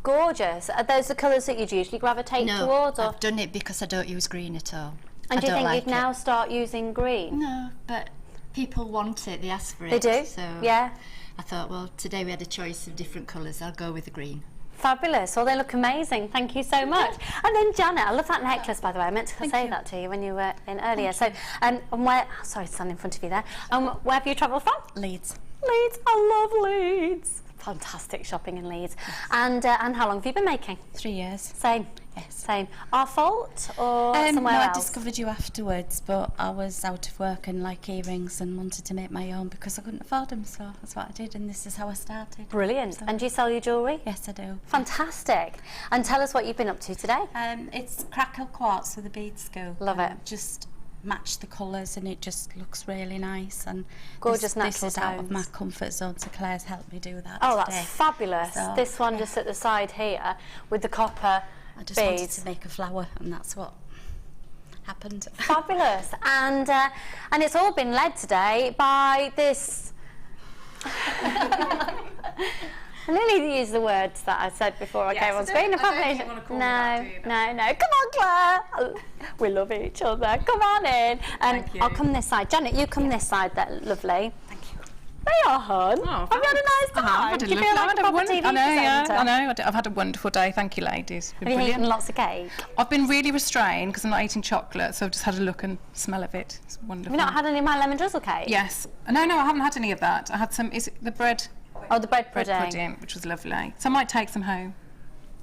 Gorgeous. Are those the colours that you'd usually gravitate towards? Or? I've done it because I don't use green at all. And do you think like you'd now start using green? No, but people want it, they ask for They it. do? So Yeah. I thought, well, today we had a choice of different colours, I'll go with the green. Fabulous. Well, they look amazing. Thank you so much. And then Janet, I love that necklace, by the way. I meant to say that to you when you were in earlier. So, and where? Sorry, to stand in front of you there. Where have you travelled from? Leeds. Leeds. I love Leeds. Fantastic shopping in Leeds. And how long have you been making? 3 years. Same. Yes. Same. Our fault or somewhere no, else? I discovered you afterwards, but I was out of work and like earrings and wanted to make my own because I couldn't afford them, so that's what I did, and this is how I started. Brilliant. So, and do you sell your jewellery? Yes, I do. Fantastic. And tell us what you've been up to today. It's crackle quartz with a bead scoop. Love it. Just match the colours and it just looks really nice, and gorgeous this was out of tones. my comfort zone, so Claire's helped me do that Oh, today. that's fabulous. So, this one just at the side here with the copper I just beads. wanted to make a flower, and that's what happened. Fabulous. And it's all been led today by this I nearly used the words that I said before I came on screen. No. Come on, Claire. We love each other. Come on in. I'll come this side. Janet, you come this side. That lovely. Thank you. They are, hon. Oh, have you had a nice time? I've had a Do you lovely feel like a proper TV I know, yeah, presenter? I know. I've had a wonderful day. Thank you, ladies. Have you eaten lots of cake? I've been really restrained because I'm not eating chocolate, so I've just had a look and smell of it. It's wonderful. Have you not had any of my lemon drizzle cake? Yes. No, I haven't had any of that. I had some. Is it the bread? Oh, the bread pudding. Which was lovely. So I might take some home.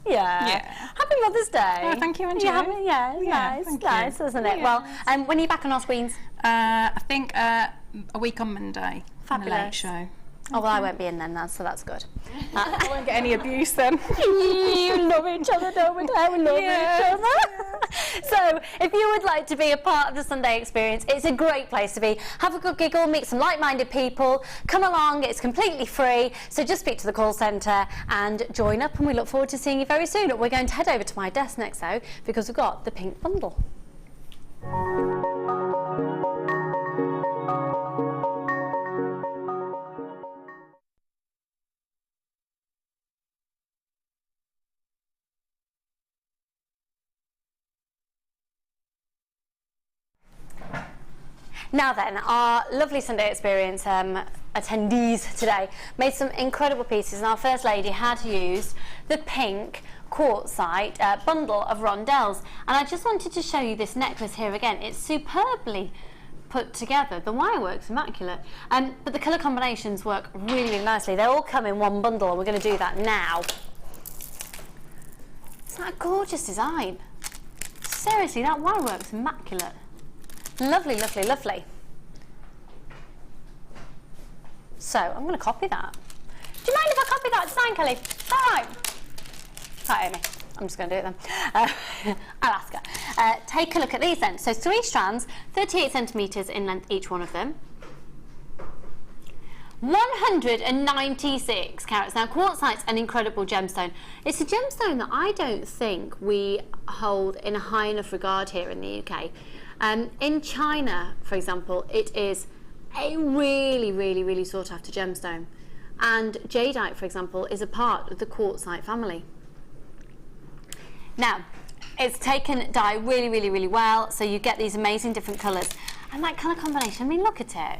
Yeah. Happy Mother's Day. Oh, thank you, and you. you. Nice, isn't it? Yeah. Well, when are you back on our screens? I think a week on Monday. Fabulous. On the late show. Oh, well, I won't be in then, so that's good. I won't get any abuse then. You love each other, don't we? We love each other. So, if you would like to be a part of the Sunday experience, it's a great place to be. Have a good giggle, meet some like-minded people, come along, it's completely free. So just speak to the call centre and join up, and we look forward to seeing you very soon. We're going to head over to my desk next though, because we've got the pink bundle. Now then, our lovely Sunday experience attendees today made some incredible pieces, and our First Lady had used the pink quartzite bundle of rondelles. And I just wanted to show you this necklace here again. It's superbly put together. The wire work's immaculate, but the colour combinations work really, really nicely. They all come in one bundle, and we're going to do that now. Isn't that a gorgeous design? Seriously, that wire work's immaculate. Lovely, lovely, lovely. So, I'm going to copy that. Do you mind if I copy that design, Kelly? All right. Hi, Amy. I'm just going to do it then. I'll ask her. Take a look at these then. So, 3 strands, 38 centimetres in length, each one of them. 196 carats. Now, quartzite's an incredible gemstone. It's a gemstone that I don't think we hold in a high enough regard here in the UK. In China, for example, it is a really, really, really sought after gemstone. And jadeite, for example, is a part of the quartzite family. Now, it's taken dye really, really, really well, so you get these amazing different colours. And that colour combination, I mean, look at it.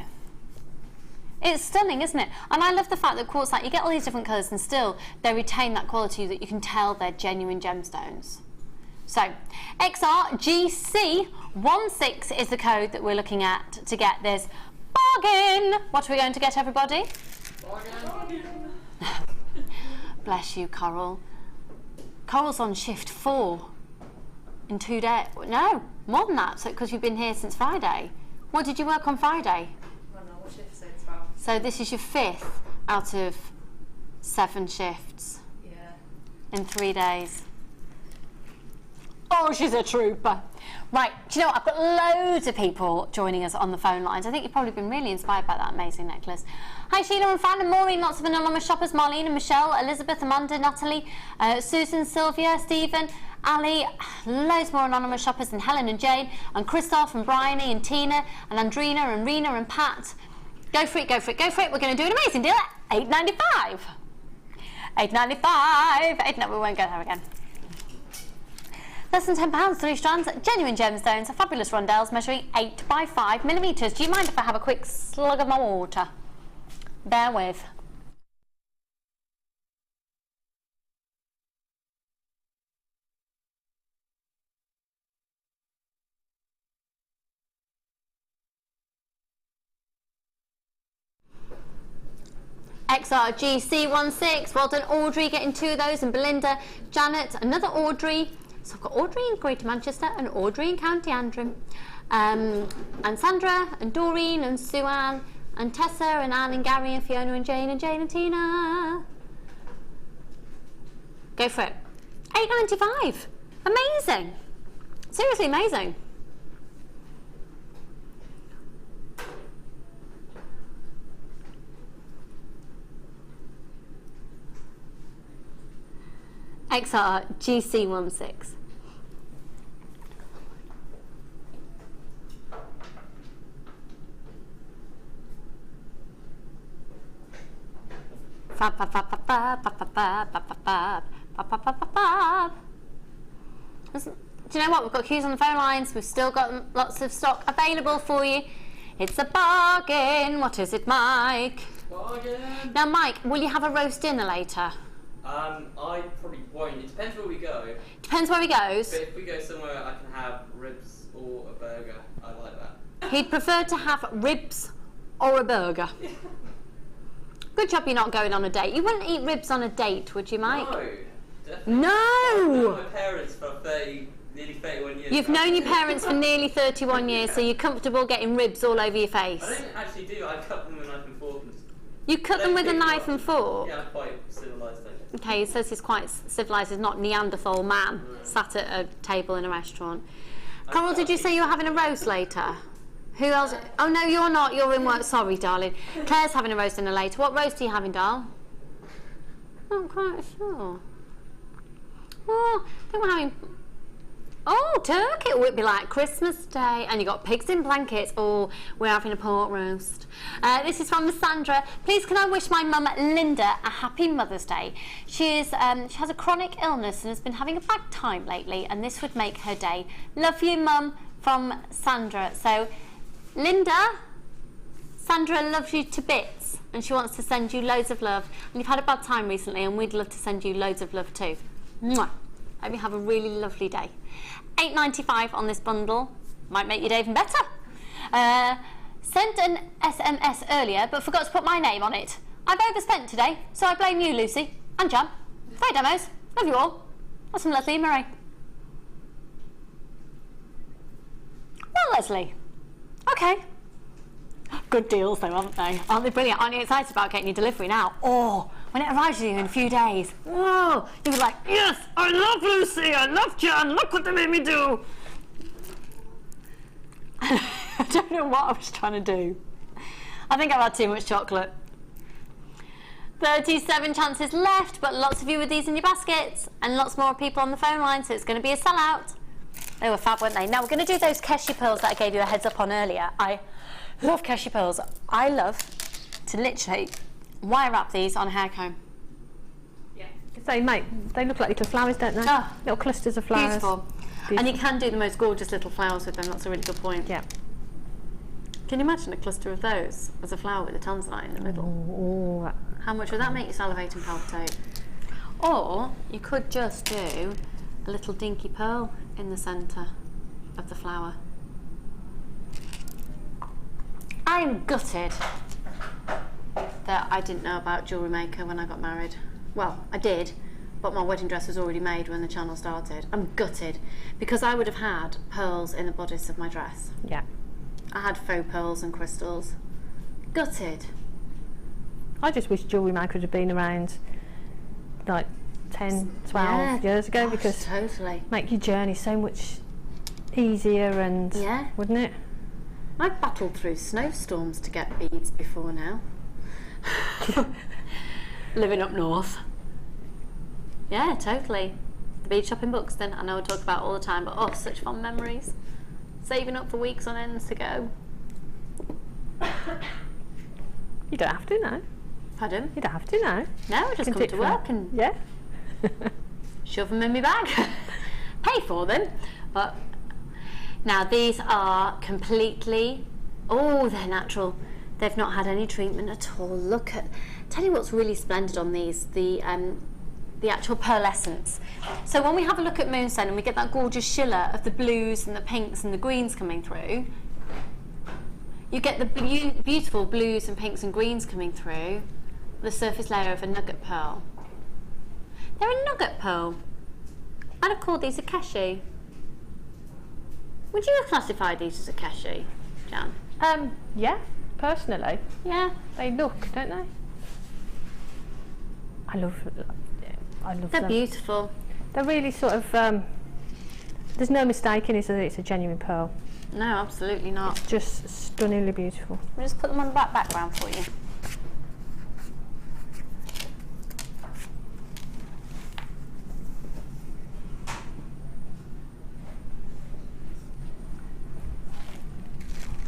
It's stunning, isn't it? And I love the fact that quartzite, you get all these different colours and still they retain that quality that you can tell they're genuine gemstones. So, XRGC16 is the code that we're looking at to get this bargain. What are we going to get, everybody? Bargain. Bless you, Coral. Coral's on shift 4 in 2 days. No, more than that, so because you've been here since Friday. What did you work on Friday? Well, no, what shift is it? 12. So this is your 5th out of 7 shifts. Yeah. In 3 days. Oh, she's a trooper. Right, do you know what? I've got loads of people joining us on the phone lines. I think you've probably been really inspired by that amazing necklace. Hi, Sheila and Fran and Maureen, lots of anonymous shoppers. Marlene and Michelle, Elizabeth, Amanda, Natalie, Susan, Sylvia, Stephen, Ali, loads more anonymous shoppers, and Helen and Jane, and Christoph and Bryony and Tina and Andrina and Rena and Pat. Go for it, go for it, go for it. We're going to do an amazing deal at $8.95. $8.95. No, we won't go there again. Less than £10, 3 strands, genuine gemstones, fabulous rondelles measuring 8 by 5 millimetres. Do you mind if I have a quick slug of my water? Bear with. XRGC16, well done Audrey, getting 2 of those, and Belinda, Janet, another Audrey. So I've got Audrey in Greater Manchester and Audrey in County Antrim, and Sandra and Doreen and Sue-Ann and Tessa and Anne and Gary and Fiona and Jane and Tina. Go for it. £8.95. Amazing. Seriously amazing. XRGC16. Fab, fab, fab, fab, fab, fab, fab, fab, fab, fab, fab, fab, fab, fab. Do you know what? We've got queues on the phone lines. We've still got lots of stock available for you. It's a bargain. What is it, Mike? Bargain. Now, Mike, will you have a roast dinner later? I probably won't. It depends where we go. Depends where he goes. But if we go somewhere I can have ribs or a burger, I like that. He'd prefer to have ribs or a burger. Good job you're not going on a date. You wouldn't eat ribs on a date, would you, Mike? No, definitely. No! I've known my parents for nearly 31 years. You've known your parents for nearly 31 years, so you're comfortable getting ribs all over your face. I don't actually do. I cut them with a knife and fork. You cut them with a knife and fork? Yeah, I'm quite civilised, I think. Okay, he says he's quite civilised. He's not Neanderthal man sat at a table in a restaurant. Coral, did you say you were having a roast later? Who else? Oh no, you're not. You're in work. Sorry, darling. Claire's having a roast dinner later. What roast are you having, doll? Not quite sure. Oh, I think we're having... Oh, turkey. Oh, it'd be like Christmas Day. And you got pigs in blankets. Oh, we're having a pork roast. This is from Sandra. Please can I wish my mum Linda a happy Mother's Day. She has a chronic illness and has been having a bad time lately, and this would make her day. Love you, Mum, from Sandra. So, Linda, Sandra loves you to bits and she wants to send you loads of love. And you've had a bad time recently and we'd love to send you loads of love too. Mwah. Hope you have a really lovely day. £8.95 on this bundle. Might make your day even better. Sent an SMS earlier but forgot to put my name on it. I've overspent today, so I blame you, Lucy. And Jan. Bye, demos. Love you all. That's from Leslie Murray. Well, Leslie. Okay. Good deals though, aren't they? Aren't they brilliant? Aren't you excited about getting your delivery now? Oh, when it arrives to you in a few days. Whoa! You'll be like, yes, I love Lucy, I love Jan, look what they made me do. I don't know what I was trying to do. I think I've had too much chocolate. 37 chances left, but lots of you with these in your baskets and lots more people on the phone line, so it's going to be a sellout. They were fab, weren't they? Now we're going to do those Keshe pearls that I gave you a heads up on earlier. I love Keshe pearls. I love to literally wire wrap these on a hair comb. Yeah. So, mate, they look like little flowers, don't they? Oh, little clusters of flowers. Beautiful. And you can do the most gorgeous little flowers with them. That's a really good point. Yeah. Can you imagine a cluster of those as a flower with a tanzanite in the middle? Oh. How much would that make you salivate and palpitate? Or you could just do a little dinky pearl in the centre of the flower. I'm gutted that I didn't know about Jewellery Maker when I got married. Well, I did, but my wedding dress was already made when the channel started. I'm gutted because I would have had pearls in the bodice of my dress. Yeah. I had faux pearls and crystals. Gutted. I just wish Jewellery Maker would have been around like 10, 12 years ago. Gosh, because totally. Make your journey so much easier and wouldn't it? I've battled through snowstorms to get beads before now. Living up north. Yeah, totally. The bead shop in Buxton, I know I talk about it all the time, but oh, such fond memories. Saving up for weeks on end to go. You don't have to, no. Pardon? You don't have to, no. No, I just come to work and yeah. shove them in my bag. Pay for them. But now these are completely, oh, they're natural. They've not had any treatment at all. Look at, tell you what's really splendid on these, the actual pearlescence. So when we have a look at Moonstone and we get that gorgeous shiller of the blues and the pinks and the greens coming through, you get the beautiful blues and pinks and greens coming through the surface layer of a nugget pearl. They're a nugget pearl. I'd have called these a cashew. Would you have classified these as a cashew, Jan? Yeah, personally. Yeah. They look, don't they? I love They're them. Beautiful. They're really sort of, there's no mistaking it that it's a genuine pearl. No, absolutely not. It's just stunningly beautiful. We'll just put them on the background for you.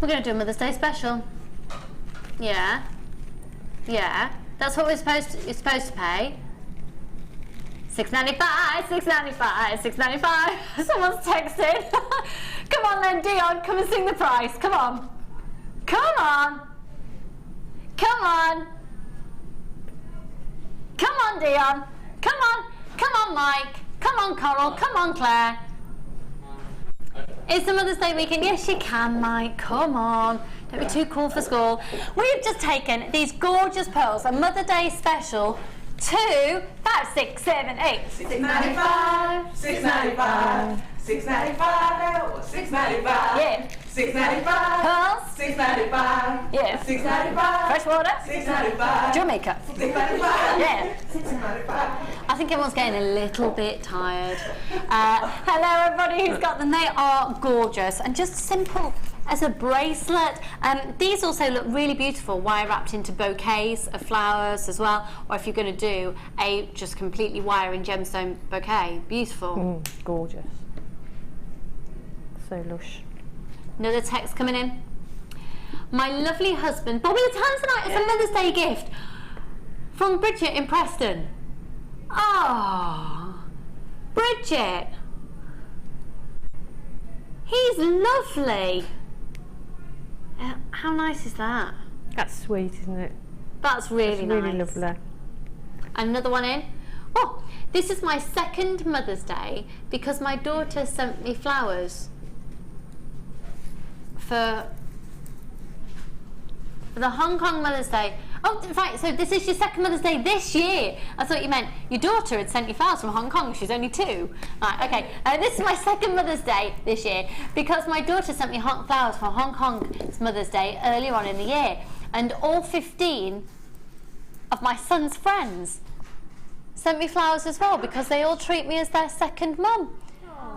We're going to do a Mother's Day special. Yeah. Yeah. That's what you're supposed to pay. $6.95, $6.95, $6.95. Someone's texted. Come on then, Dion, come and sing the price. Come on. Come on. Come on. Come on, Dion. Come on. Come on, Mike. Come on, Coral. Come on, Claire. It's the Mother's Day weekend. Yes, you can, Mike. Come on. Don't be too cool for school. We've just taken these gorgeous pearls, a Mother's Day special, to 5, 6, 7, 8. $6.95, $6.95, $6.95, $6.95. Yeah. $6.95. Pearls. $6.95. Yeah. $6.95. Fresh water. $6.95. Jewellery Maker. $6.95. Yeah. $6.95. I think everyone's getting a little bit tired. Hello, everybody who's got them. They are gorgeous and just simple as a bracelet. These also look really beautiful wire wrapped into bouquets of flowers as well, or if you're going to do a just completely wire and gemstone bouquet. Beautiful. Gorgeous. So lush. Another text coming in. My lovely husband, Bobby the Tanzanite, it's a Mother's Day gift from Bridget in Preston. Oh, Bridget. He's lovely. How nice is that? That's sweet, isn't it? That's really nice. Really lovely. Another one in. Oh, this is my second Mother's Day because my daughter sent me flowers for the Hong Kong Mother's Day. Oh, right, so this is your second Mother's Day this year. I thought you meant your daughter had sent you flowers from Hong Kong. She's only 2. Right, okay. This is my second Mother's Day this year because my daughter sent me flowers for Hong Kong's Mother's Day earlier on in the year. And all 15 of my son's friends sent me flowers as well because they all treat me as their second mum.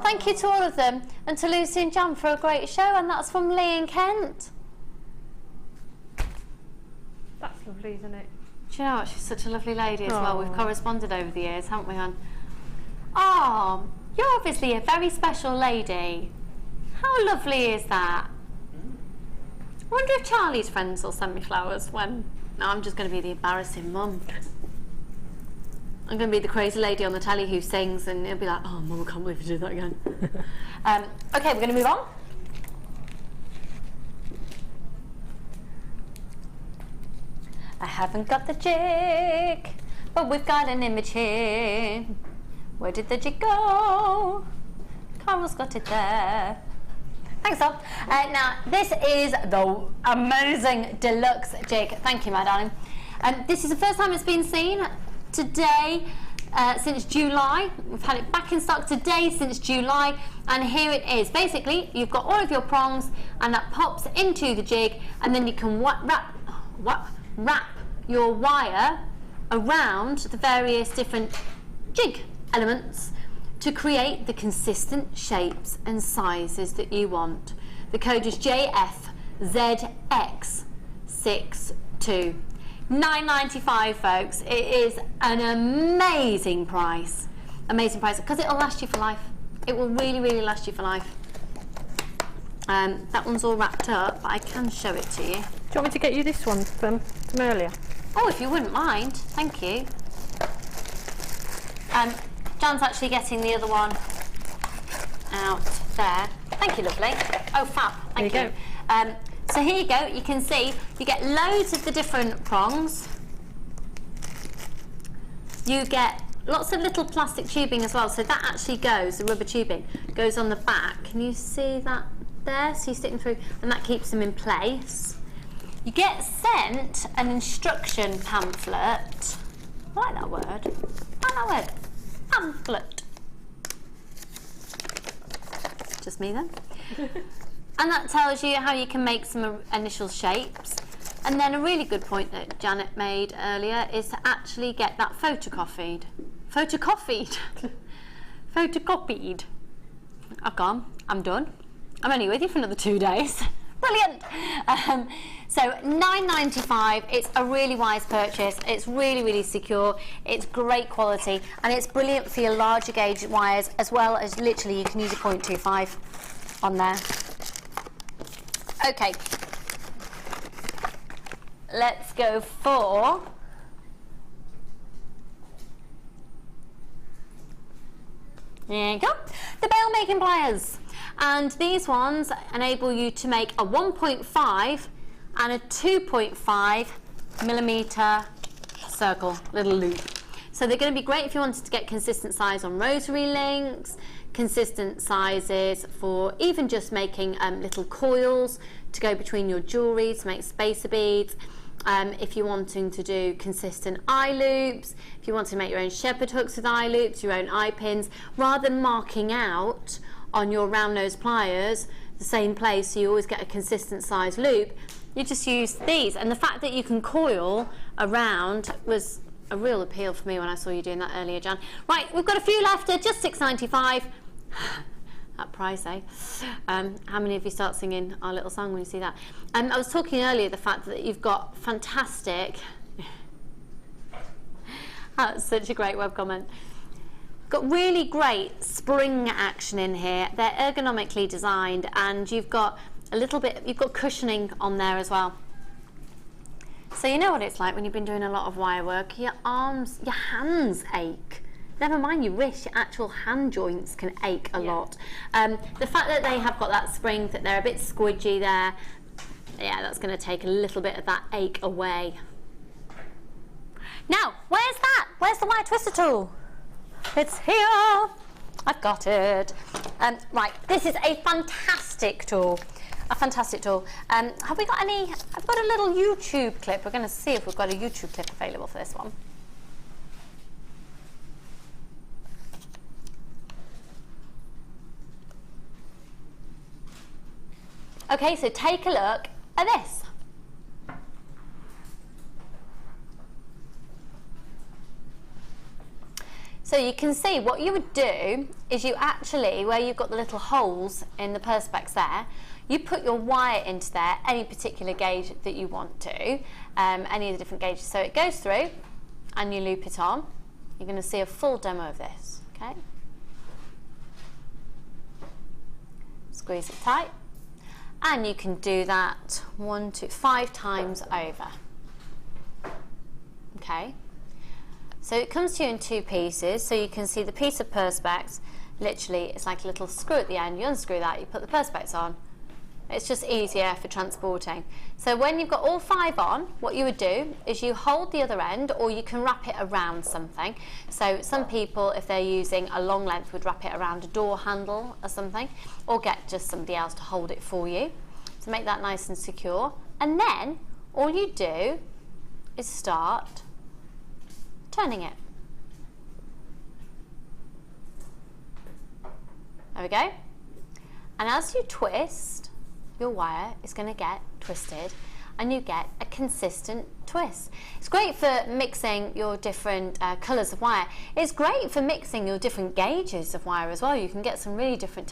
Thank you to all of them and to Lucy and Jan for a great show, and that's from Lee in Kent. That's lovely, isn't it? Do you know what? She's such a lovely lady as well. We've corresponded over the years, haven't we, hon? Oh, you're obviously a very special lady. How lovely is that? I wonder if Charlie's friends will send me flowers when... No, I'm just going to be the embarrassing mum. I'm going to be the crazy lady on the telly who sings and it'll be like, oh, Mum, I can't believe you did that again. Okay, we're going to move on. I haven't got the jig, but we've got an image here. Where did the jig go? Carol's got it there. Thanks, Al. Now, this is the amazing Deluxe jig. Thank you, my darling. This is the first time it's been seen. Today, since July. We've had it back in stock today since July, and here it is. Basically, you've got all of your prongs, and that pops into the jig, and then you can wrap your wire around the various different jig elements to create the consistent shapes and sizes that you want. The code is JFZX62. $9.95, folks. It is an amazing price. Amazing price, because it'll last you for life. It will really, really last you for life. That one's all wrapped up, but I can show it to you. Do you want me to get you this one from earlier? Oh, if you wouldn't mind. Thank you. Jan's actually getting the other one out there. Thank you, lovely. Oh, fab. Thank you. So here you go. You can see you get loads of the different prongs. You get lots of little plastic tubing as well. So that actually goes, the rubber tubing, goes on the back. Can you see that there? So you stick them through and that keeps them in place. You get sent an instruction pamphlet. I like that word. I like that word. Pamphlet. Just me then. And that tells you how you can make some initial shapes. And then a really good point that Janet made earlier is to actually get that photocopied. Photocopied. I've gone. I'm done. I'm only with you for another 2 days. Brilliant. So $9.95. It's a really wise purchase. It's really, really secure. It's great quality, and it's brilliant for your larger gauge wires, as well as literally you can use a 0.25 on there. Okay. Let's go for there you go. The bail making pliers. And these ones enable you to make a 1.5 and a 2.5 millimeter circle, little loop. So they're going to be great if you wanted to get consistent size on rosary links, consistent sizes for even just making little coils to go between your jewellery to make spacer beads. If you're wanting to do consistent eye loops, if you want to make your own shepherd hooks with eye loops, your own eye pins, rather than marking out on your round nose pliers the same place so you always get a consistent size loop, you just use these. And the fact that you can coil around was a real appeal for me when I saw you doing that earlier, Jan. Right, we've got a few left here, just $6.95. That price, eh? How many of you start singing our little song when you see that? I was talking earlier the fact that you've got fantastic that's such a great web comment. Got really great spring action in here. They're ergonomically designed, and you've got a little bit, you've got cushioning on there as well. So you know what it's like when you've been doing a lot of wire work. Your arms, your hands ache. Never mind your wrists, your actual hand joints can ache a lot. The fact that they have got that spring, that they're a bit squidgy there, yeah, that's going to take a little bit of that ache away. Now, where's that? Where's the wire twister tool? It's here. I've got it. Right, this is a fantastic tool. A fantastic tool. Have we got any? I've got a little YouTube clip. We're going to see if we've got a YouTube clip available for this one. Okay, so take a look at this. So you can see what you would do is you actually, where you've got the little holes in the perspex there, you put your wire into there, any particular gauge that you want to, any of the different gauges. So it goes through and you loop it on. You're going to see a full demo of this, okay? Squeeze it tight. And you can do that 1, 2, 5 times over. Okay. So it comes to you in 2 pieces. So you can see the piece of perspex. Literally, it's like a little screw at the end. You unscrew that, you put the perspex on. It's just easier for transporting. So when you've got all 5 on, what you would do is you hold the other end, or you can wrap it around something. So some people, if they're using a long length, would wrap it around a door handle or something, or get just somebody else to hold it for you to make that nice and secure. And then all you do is start turning it. There we go. And as you twist, your wire is going to get twisted and you get a consistent twist. It's great for mixing your different colours of wire. It's great for mixing your different gauges of wire as well. You can get some really different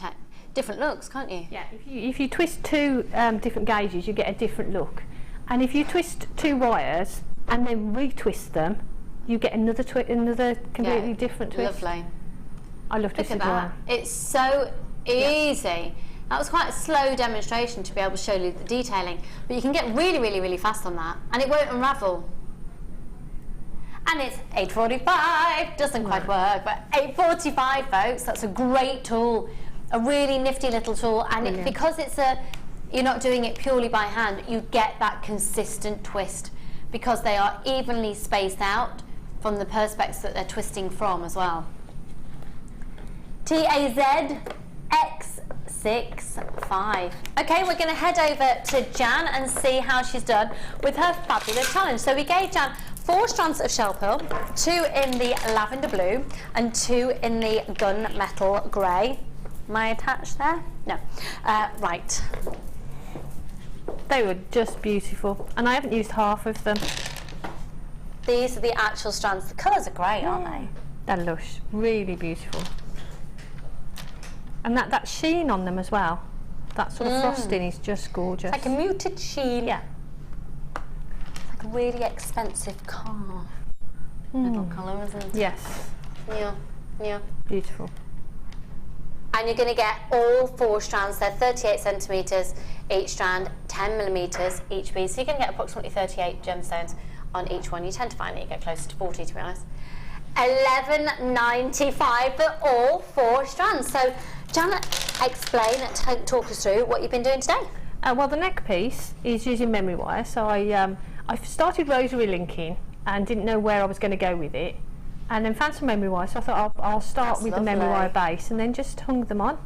looks, can't you? Yeah, if you twist 2 different gauges, you get a different look. And if you twist 2 wires and then retwist them, you get another completely different twist. Lovely. I love twisting wire. It's so easy. Yeah. That was quite a slow demonstration to be able to show you the detailing, but you can get really, really, really fast on that, and it won't unravel. And it's 8:45, doesn't quite work, but 8:45, folks. That's a great tool. A really nifty little tool, and because you're not doing it purely by hand, you get that consistent twist because they are evenly spaced out from the perspex that they're twisting from as well. TAZX65. Okay, we're going to head over to Jan and see how she's done with her fabulous challenge. So we gave Jan 4 strands of shell pearl, 2 in the lavender blue and 2 in the gunmetal grey. Am I attached there? No. Right. They were just beautiful, and I haven't used half of them. These are the actual strands. The colours are great, aren't they? They're lush, really beautiful. And that sheen on them as well. That sort of frosting is just gorgeous. It's like a muted sheen. Yeah. It's like a really expensive car. Little colour, isn't it? Yes. Yeah, yeah. Beautiful. And you're going to get all 4 strands. They're 38 centimetres each strand, 10 millimetres each piece. So you're going to get approximately 38 gemstones on each one. You tend to find that you get closer to 40, to be honest. $11.95 for all 4 strands. So, Janet, explain and talk us through what you've been doing today. Well, the neck piece is using memory wire. So I started rosary linking and didn't know where I was going to go with it. And then found some memory wire, so I thought I'll start with the memory wire base and then just hung them on.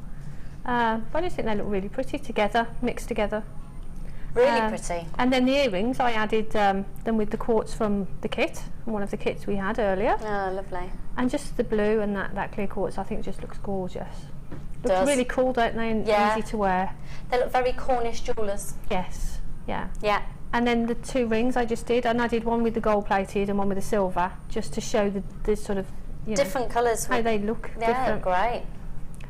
But I just think they look really pretty together, mixed together. Really pretty. And then the earrings, I added them with the quartz from the kit, one of the kits we had earlier. Oh, lovely. And just the blue and that clear quartz, I think just looks gorgeous. Looks really cool, don't they? And easy to wear. They look very Cornish jewellers. Yes, yeah. Yeah. And then the 2 rings I just did, and I did one with the gold plated and one with the silver, just to show the sort of different colours. How they look. Yeah, different. Great.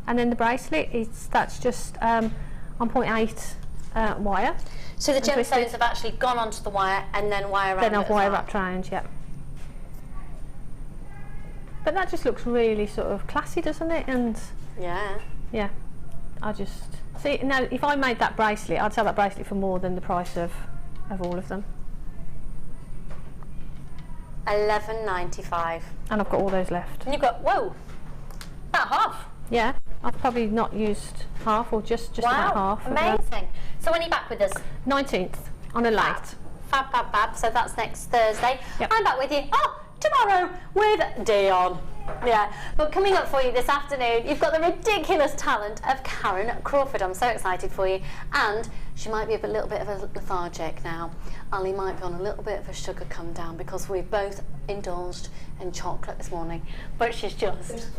And then the bracelet that's just on 0.8 wire. So the gemstones have actually gone onto the wire and then wire around. Then I've wire wrapped around, yeah. But that just looks really sort of classy, doesn't it? And yeah. I just see now. If I made that bracelet, I'd sell that bracelet for more than the price of all of them. $11.95. And I've got all those left. And you've got about half. Yeah, I've probably not used half, or just about half. Amazing. So when are you back with us? 19th on a late. Fab. So that's next Thursday. Yep. I'm back with you. Tomorrow with Dion. Yeah, but coming up for you this afternoon, you've got the ridiculous talent of Karen Crawford. I'm so excited for you. And she might be a little bit of a lethargic now. Ali might be on a little bit of a sugar come down because we've both indulged in chocolate this morning. But she's just...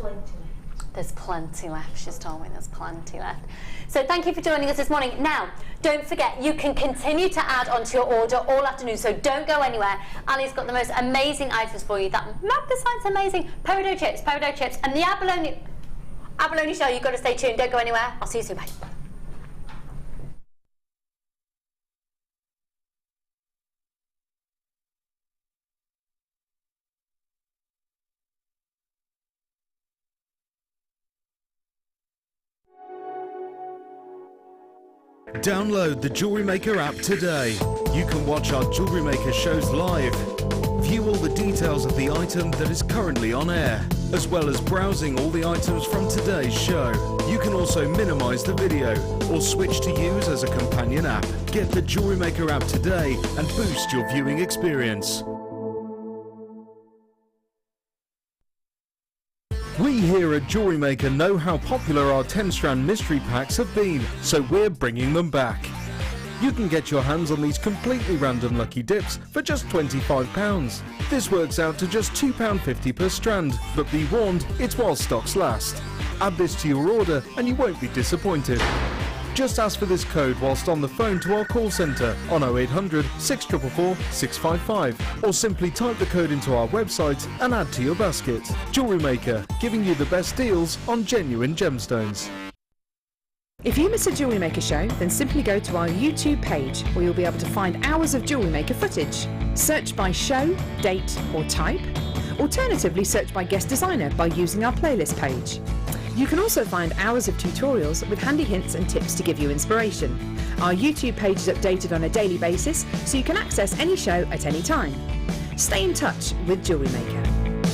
There's plenty left, she's told me. There's plenty left. So thank you for joining us this morning. Now, don't forget, you can continue to add onto your order all afternoon, so don't go anywhere. Ali's got the most amazing items for you. That magnesite's amazing. Peridot chips, and the abalone shell. You've got to stay tuned. Don't go anywhere. I'll see you soon. Bye. Download the Jewellery Maker app today. You can watch our Jewellery Maker shows live, view all the details of the item that is currently on air, as well as browsing all the items from today's show. You can also minimize the video or switch to use as a companion app. Get the Jewellery Maker app today and boost your viewing experience. We here at Jewellery Maker know how popular our 10-strand mystery packs have been, so we're bringing them back. You can get your hands on these completely random lucky dips for just £25. This works out to just £2.50 per strand, but be warned, it's while stocks last. Add this to your order and you won't be disappointed. Just ask for this code whilst on the phone to our call centre on 0800 644 655, or simply type the code into our website and add to your basket. Jewellery Maker, giving you the best deals on genuine gemstones. If you miss a Jewellery Maker show, then simply go to our YouTube page where you'll be able to find hours of Jewellery Maker footage. Search by show, date or type. Alternatively, search by guest designer by using our playlist page. You can also find hours of tutorials with handy hints and tips to give you inspiration. Our YouTube page is updated on a daily basis, so you can access any show at any time. Stay in touch with Jewellery Maker.